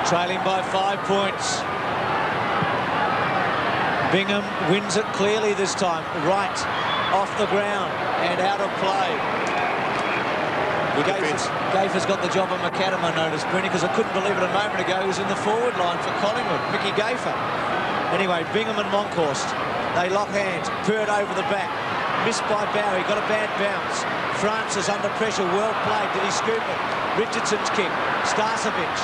Trailing by 5 points. Bingham wins it clearly this time. Right off the ground and out of play. Good defence. Gafer's got the job of McAdam, I noticed, Bruni, because I couldn't believe it a moment ago. He was in the forward line for Collingwood, Mickey Gafer. Anyway, Bingham and Monkhorst, they lock hands. Pert over the back. Missed by Bowie, got a bad bounce. Francis under pressure, well played. Did he scoop it? Richardson's kick. Starcevic.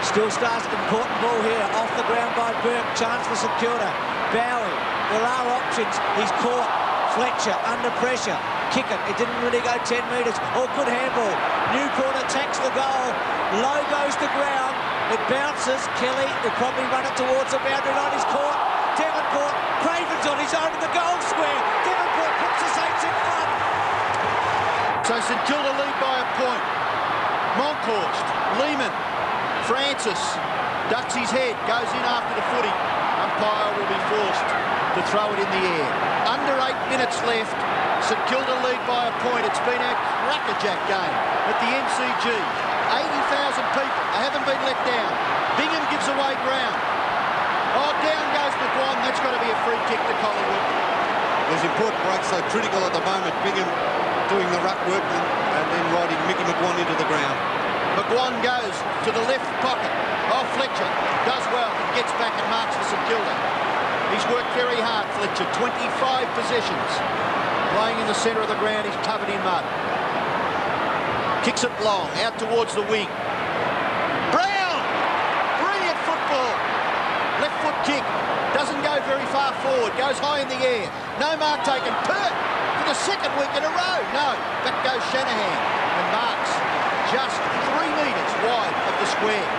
Still Starcevic, important ball here. Off the ground by Burke. Chance for St Kilda. Bowie. There are options. He's caught. Fletcher under pressure. Kick it. It didn't really go 10 metres. Oh, good handball. Newport attacks the goal. Low goes to ground. It bounces. Kelly will probably run it towards the boundary line. He's caught. Devonport. Craven's on his own in the goal square. Devonport puts the Saints in front. So St Kilda lead by a point. Monkhorst. Lehman. Francis ducks his head. Goes in after the footy. Umpire will be forced to throw it in the air. Under 8 minutes left. St Kilda lead by a point. It's been a crackerjack game at the MCG. 80,000 people. They haven't been let down. Bingham gives away ground. Oh, down goes McGuan. That's got to be a free kick to Collingwood. There's important breaks, so critical at the moment. Bingham doing the ruck work and then riding Mickey McGuan into the ground. McGuan goes to the left pocket. Oh, Fletcher does well and gets back and marks for St Kilda. He's worked very hard, Fletcher. 25 possessions. Playing in the centre of the ground, he's covered in mud. Kicks it long, out towards the wing. Brown! Brilliant football. Left foot kick. Doesn't go very far forward. Goes high in the air. No mark taken. Pert for the second week in a row. No. Back goes Shanahan and marks. just 3 metres wide of the square.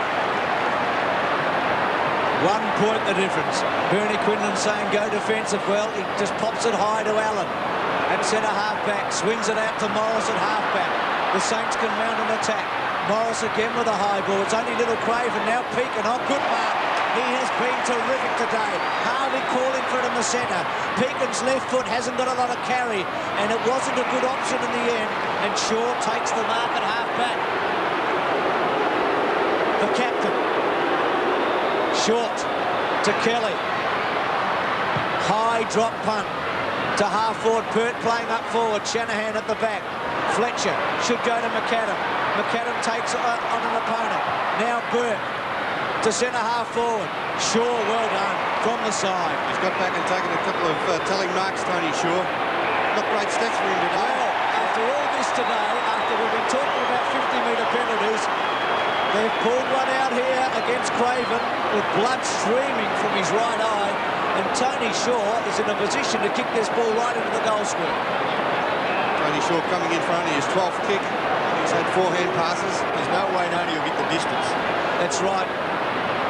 1 point the difference. Bernie Quinlan saying go defensive. Well, he just pops it high to Allen at centre half-back. Swings it out to Morris at half-back. The Saints can mount an attack. Morris again with a high ball. It's only little Craven now peeking. Oh, good mark. He has been terrific today. Harvey calling for it in the centre. Peakin's left foot hasn't got a lot of carry, and it wasn't a good option in the end. And Shaw takes the mark at half-back. The captain. Short to Kelly. High drop punt to half-forward. Pert playing up forward. Shanahan at the back. Fletcher should go to McAdam. McAdam takes on an opponent. Now Burke to centre half-forward. Shaw, well done from the side. He's got back and taken a couple of telling marks, Tony Shaw. Not great stats for him today. Well, after all this today, after we've been talking about 50-metre penalties, they've pulled one out here against Craven with blood streaming from his right eye, and Tony Shaw is in a position to kick this ball right into the goal square. Tony Shaw coming in for only his 12th kick. He's had 4 hand passes. There's no way Noni will get the distance. That's right.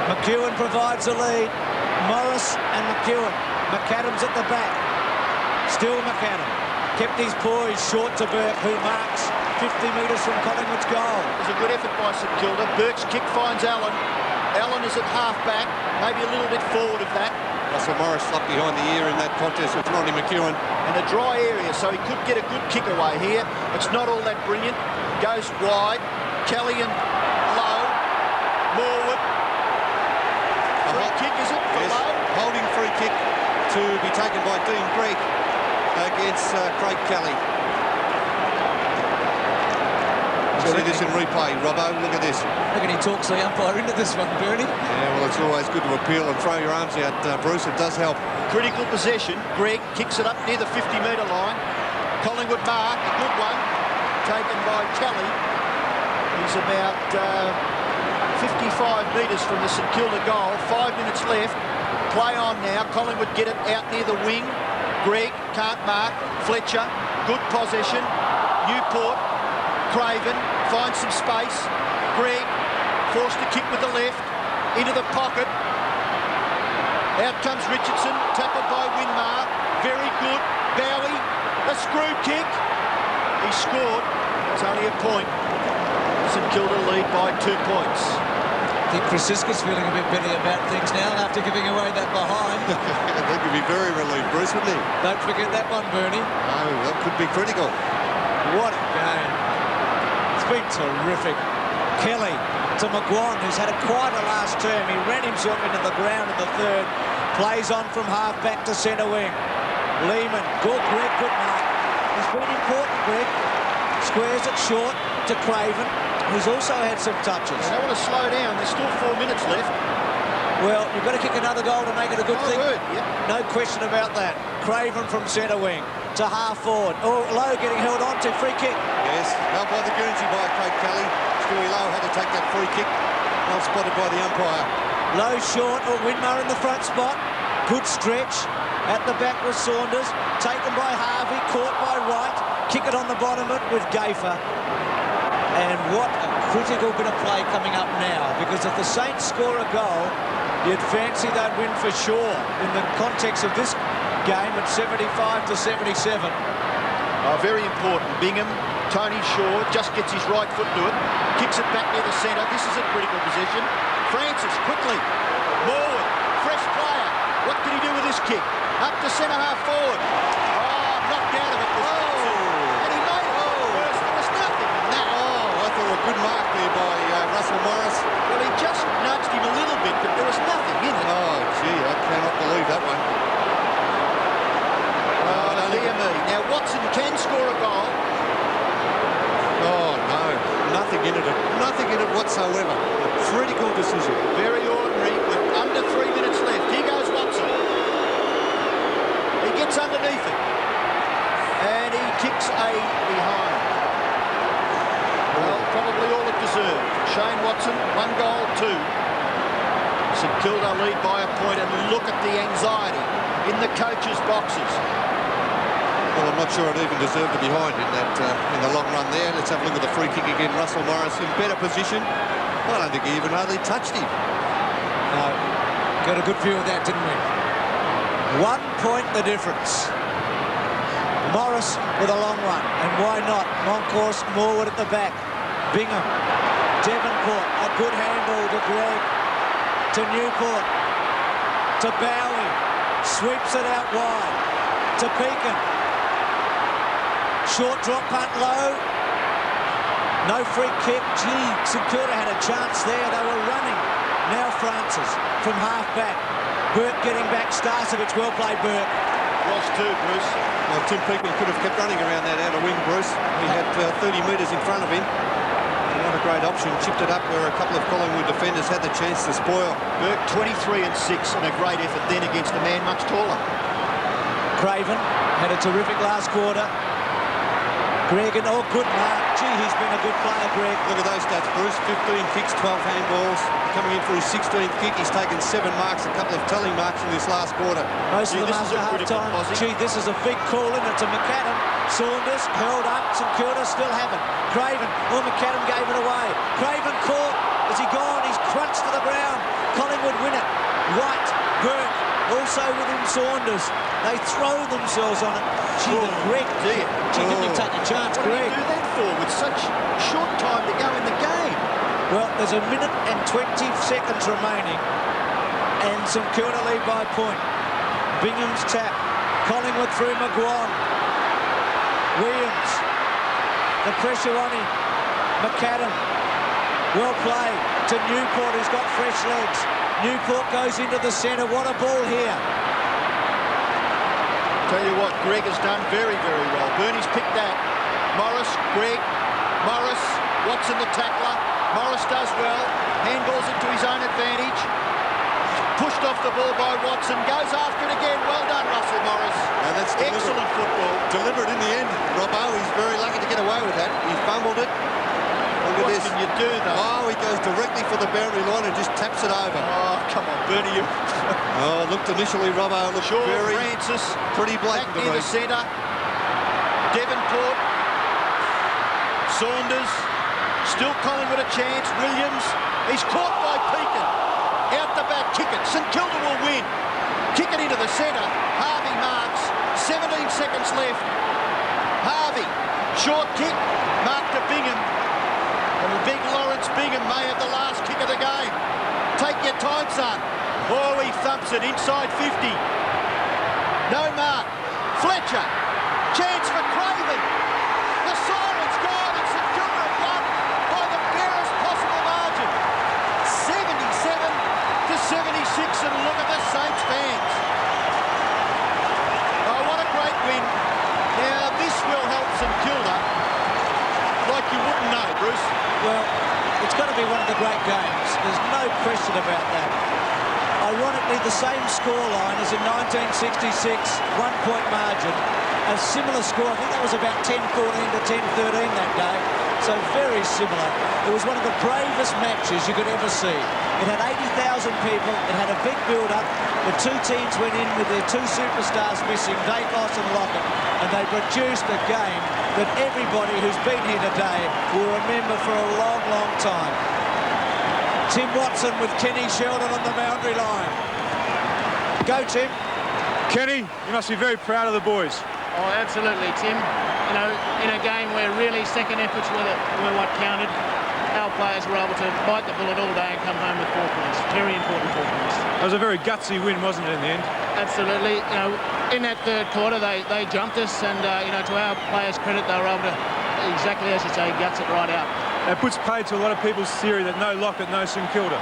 McEwen provides the lead. Morris and McEwen. McAdam's at the back. Still McAdam. Kept his poise short to Burke, who marks 50 metres from Collingwood's goal. It was a good effort by St Kilda. Burke's kick finds Allen. Allen is at half-back, maybe a little bit forward of that. Russell Morris slapped behind the ear in that contest with Ronnie McEwen. And a dry area, so he could get a good kick away here. It's not all that brilliant. Goes wide. Kelly and Lowe. Morwood. Free kick, is it? For Yes, Lowe? holding free kick to be taken by Dean Gregg against Craig Kelly. See this in replay, Robbo. Look at this. Look at he talks the umpire into this one, Bernie. Yeah, well, it's always good to appeal and throw your arms out, Bruce. It does help. Critical possession. Gregg kicks it up near the 50-metre line. Collingwood mark, a good one, taken by Kelly. He's about 55 metres from the St Kilda goal. 5 minutes left. Play on now. Collingwood get it out near the wing. Gregg can't mark. Fletcher, good possession. Newport, Craven finds some space. Gregg forced to kick with the left into the pocket. Out comes Richardson, tackled by Winmar. Very good. Bowie, a screw kick. He scored. It's only a point. St Kilda lead by 2 points. I think Francisca's feeling a bit better about things now after giving away that behind. That could be very relieved, Bruce, wouldn't he? Don't forget that one, Bernie. No, that could be critical. What a game. It's been terrific. Kelly to McGuan, who's had a quieter last term. He ran himself into the ground in the third. Plays on from half-back to centre wing. Lehman, good Greg, good mark. He's been important, Greg. Squares it short to Craven, who's also had some touches. They want to slow down. There's still 4 minutes left. Well, you've got to kick another goal to make it a good thing. Word, yep. No question about that. Craven from centre wing to half forward. Oh, Lowe getting held on to free kick. Yes, held by the Guernsey by Craig Kelly. Stewie Lowe had to take that free kick. Well spotted by the umpire. Lowe short, or Winmar in the front spot. Good stretch. At the back was Saunders. Taken by Harvey, caught by Wright. Kick it on the bottom of it with Gafer. And what a critical bit of play coming up now, because if the Saints score a goal, you'd fancy they'd win for sure in the context of this game at 75 to 77. Very important. Bingham, Tony Shaw just gets his right foot to it, kicks it back near the centre. This is a critical position. Francis quickly. Morwood, fresh player. What did he do with this kick? Up to centre half forward. Oh, knocked out of it. And he made it. There was nothing in that. I thought a good mark there by Russell Morris. Well, he just nudged him a little bit, but there was nothing in it. Oh, gee, I cannot believe that one. Dear me. Now, Watson can score a goal. Oh, no. Nothing in it. Nothing in it whatsoever. A critical decision. Very ordinary with under 3 minutes left. Here goes Watson. He gets underneath it. And he kicks a behind. Well, probably all it deserved. Shane Watson, 1 goal, 2. St Kilda lead by a point, and look at the anxiety in the coaches' boxes. Well, I'm not sure it even deserved a behind in that in the long run there. Let's have a look at the free kick again. Russell Morris in better position. I don't think he even hardly touched him. No, got a good view of that, didn't we? 1 point the difference. Morris with a long one, and why not? Moncourse, Morwood at the back. Bingham, Devonport, a good handball to Greg, to Newport, to Bowie, sweeps it out wide, to Beacon. Short drop punt low. No free kick. Gee, St Kilda had a chance there. They were running. Now Francis from half-back. Burke getting back. Starcevic, well played, Burke. Lost two, Bruce. Well, Tim Peakman could have kept running around that outer wing, Bruce. He had 30 metres in front of him. Not a great option. Chipped it up where a couple of Collingwood defenders had the chance to spoil. Burke 23 and 6 and a great effort then against a man much taller. Craven had a terrific last quarter. Greg, and good mark. Gee, he's been a good player, Greg. Look at those stats, Bruce. 15 kicks, 12 handballs. Coming in for his 16th kick, he's taken 7 marks, a couple of telling marks in this last quarter. Most of them after half-time. Gee, this is a big call in it to McAdam. Saunders held up. St Kilda still haven't. Craven. Oh, McAdam gave it away. Craven caught. Is he gone? He's crunched to the ground. Collingwood win it. White, Burke, also with him Saunders. They throw themselves on it. Gee, the Greg. Gee, didn't he take a chance, What Greg? did he do that for with such short time to go in the game? Well, there's a minute and 20 seconds remaining, and St Kilda lead by a point. Bingham's tap. Collingwood through McGuan. Williams. The pressure on him. McAdam. Well played to Newport, who's got fresh legs. Newport goes into the centre. What a ball here. Tell you what, Greg has done very, very well. Bernie's picked that. Morris, Greg, Morris, Watson the tackler. Morris does well. Handballs it to his own advantage. Pushed off the ball by Watson. Goes after it again. Well done, Russell Morris. And that's excellent football. Delivered in the end, Robbo. He's very lucky to get away with that. He fumbled it. Look at What this. can you do, though? Oh, he goes directly for the boundary line and just taps it over. Oh, come on, Bernie. You Oh, looked initially, Robbo looked Shaw, very Francis, pretty blatant back to near me. the centre. Devonport, Saunders, still Collingwood a chance. Williams, he's caught by Peakin. Out the back, kick it. St Kilda will win. Kick it into the centre. Harvey marks. 17 seconds left. Harvey, short kick, mark to Bingham. And the big Lawrence Bingham may have the last kick of the game. Take your time, son. Oh, he thumps it inside 50. No mark. Fletcher. Chance for Craven. The siren's gone and St Kilda have won by the barest possible margin. 77-76, and look at the Saints fans. Oh, what a great win. Now, this will help St Kilda like you wouldn't know, Bruce. Well, it's got to be one of the great games. There's no question about that. Ironically, the same scoreline as in 1966, 1 point margin. A similar score, I think that was about 10-14 to 10-13 that day. So very similar. It was one of the bravest matches you could ever see. It had 80,000 people. It had a big build-up. The two teams went in with their two superstars missing, Dacos and Lockett, and they produced a game that everybody who's been here today will remember for a long, long time. Tim Watson with Kenny Sheldon on the boundary line. Go, Tim. Kenny, you must be very proud of the boys. Oh, absolutely, Tim. You know, in a game where really second efforts were what counted, our players were able to bite the bullet all day and come home with 4 points. Very important 4 points. It was a very gutsy win, wasn't it, in the end? Absolutely. You know, in that third quarter, they jumped us, and you know, to our players' credit, they were able to, exactly as you say, guts it right out. It puts paid to a lot of people's theory that no Lockett, no St Kilda.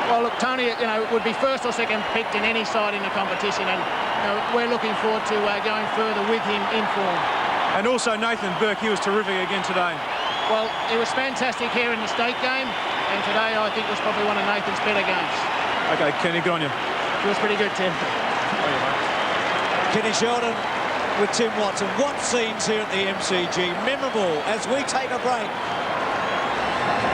Well, look, Tony, you know, would be first or second picked in any side in the competition, and you know, we're looking forward to going further with him in form. And also Nathan Burke, he was terrific again today. Well, he was fantastic here in the state game, and today I think was probably one of Nathan's better games. Okay, Kenny, good on you. It was pretty good, Tim. Kenny Sheldon with Tim Watson. What scenes here at the MCG. Memorable as we take a break.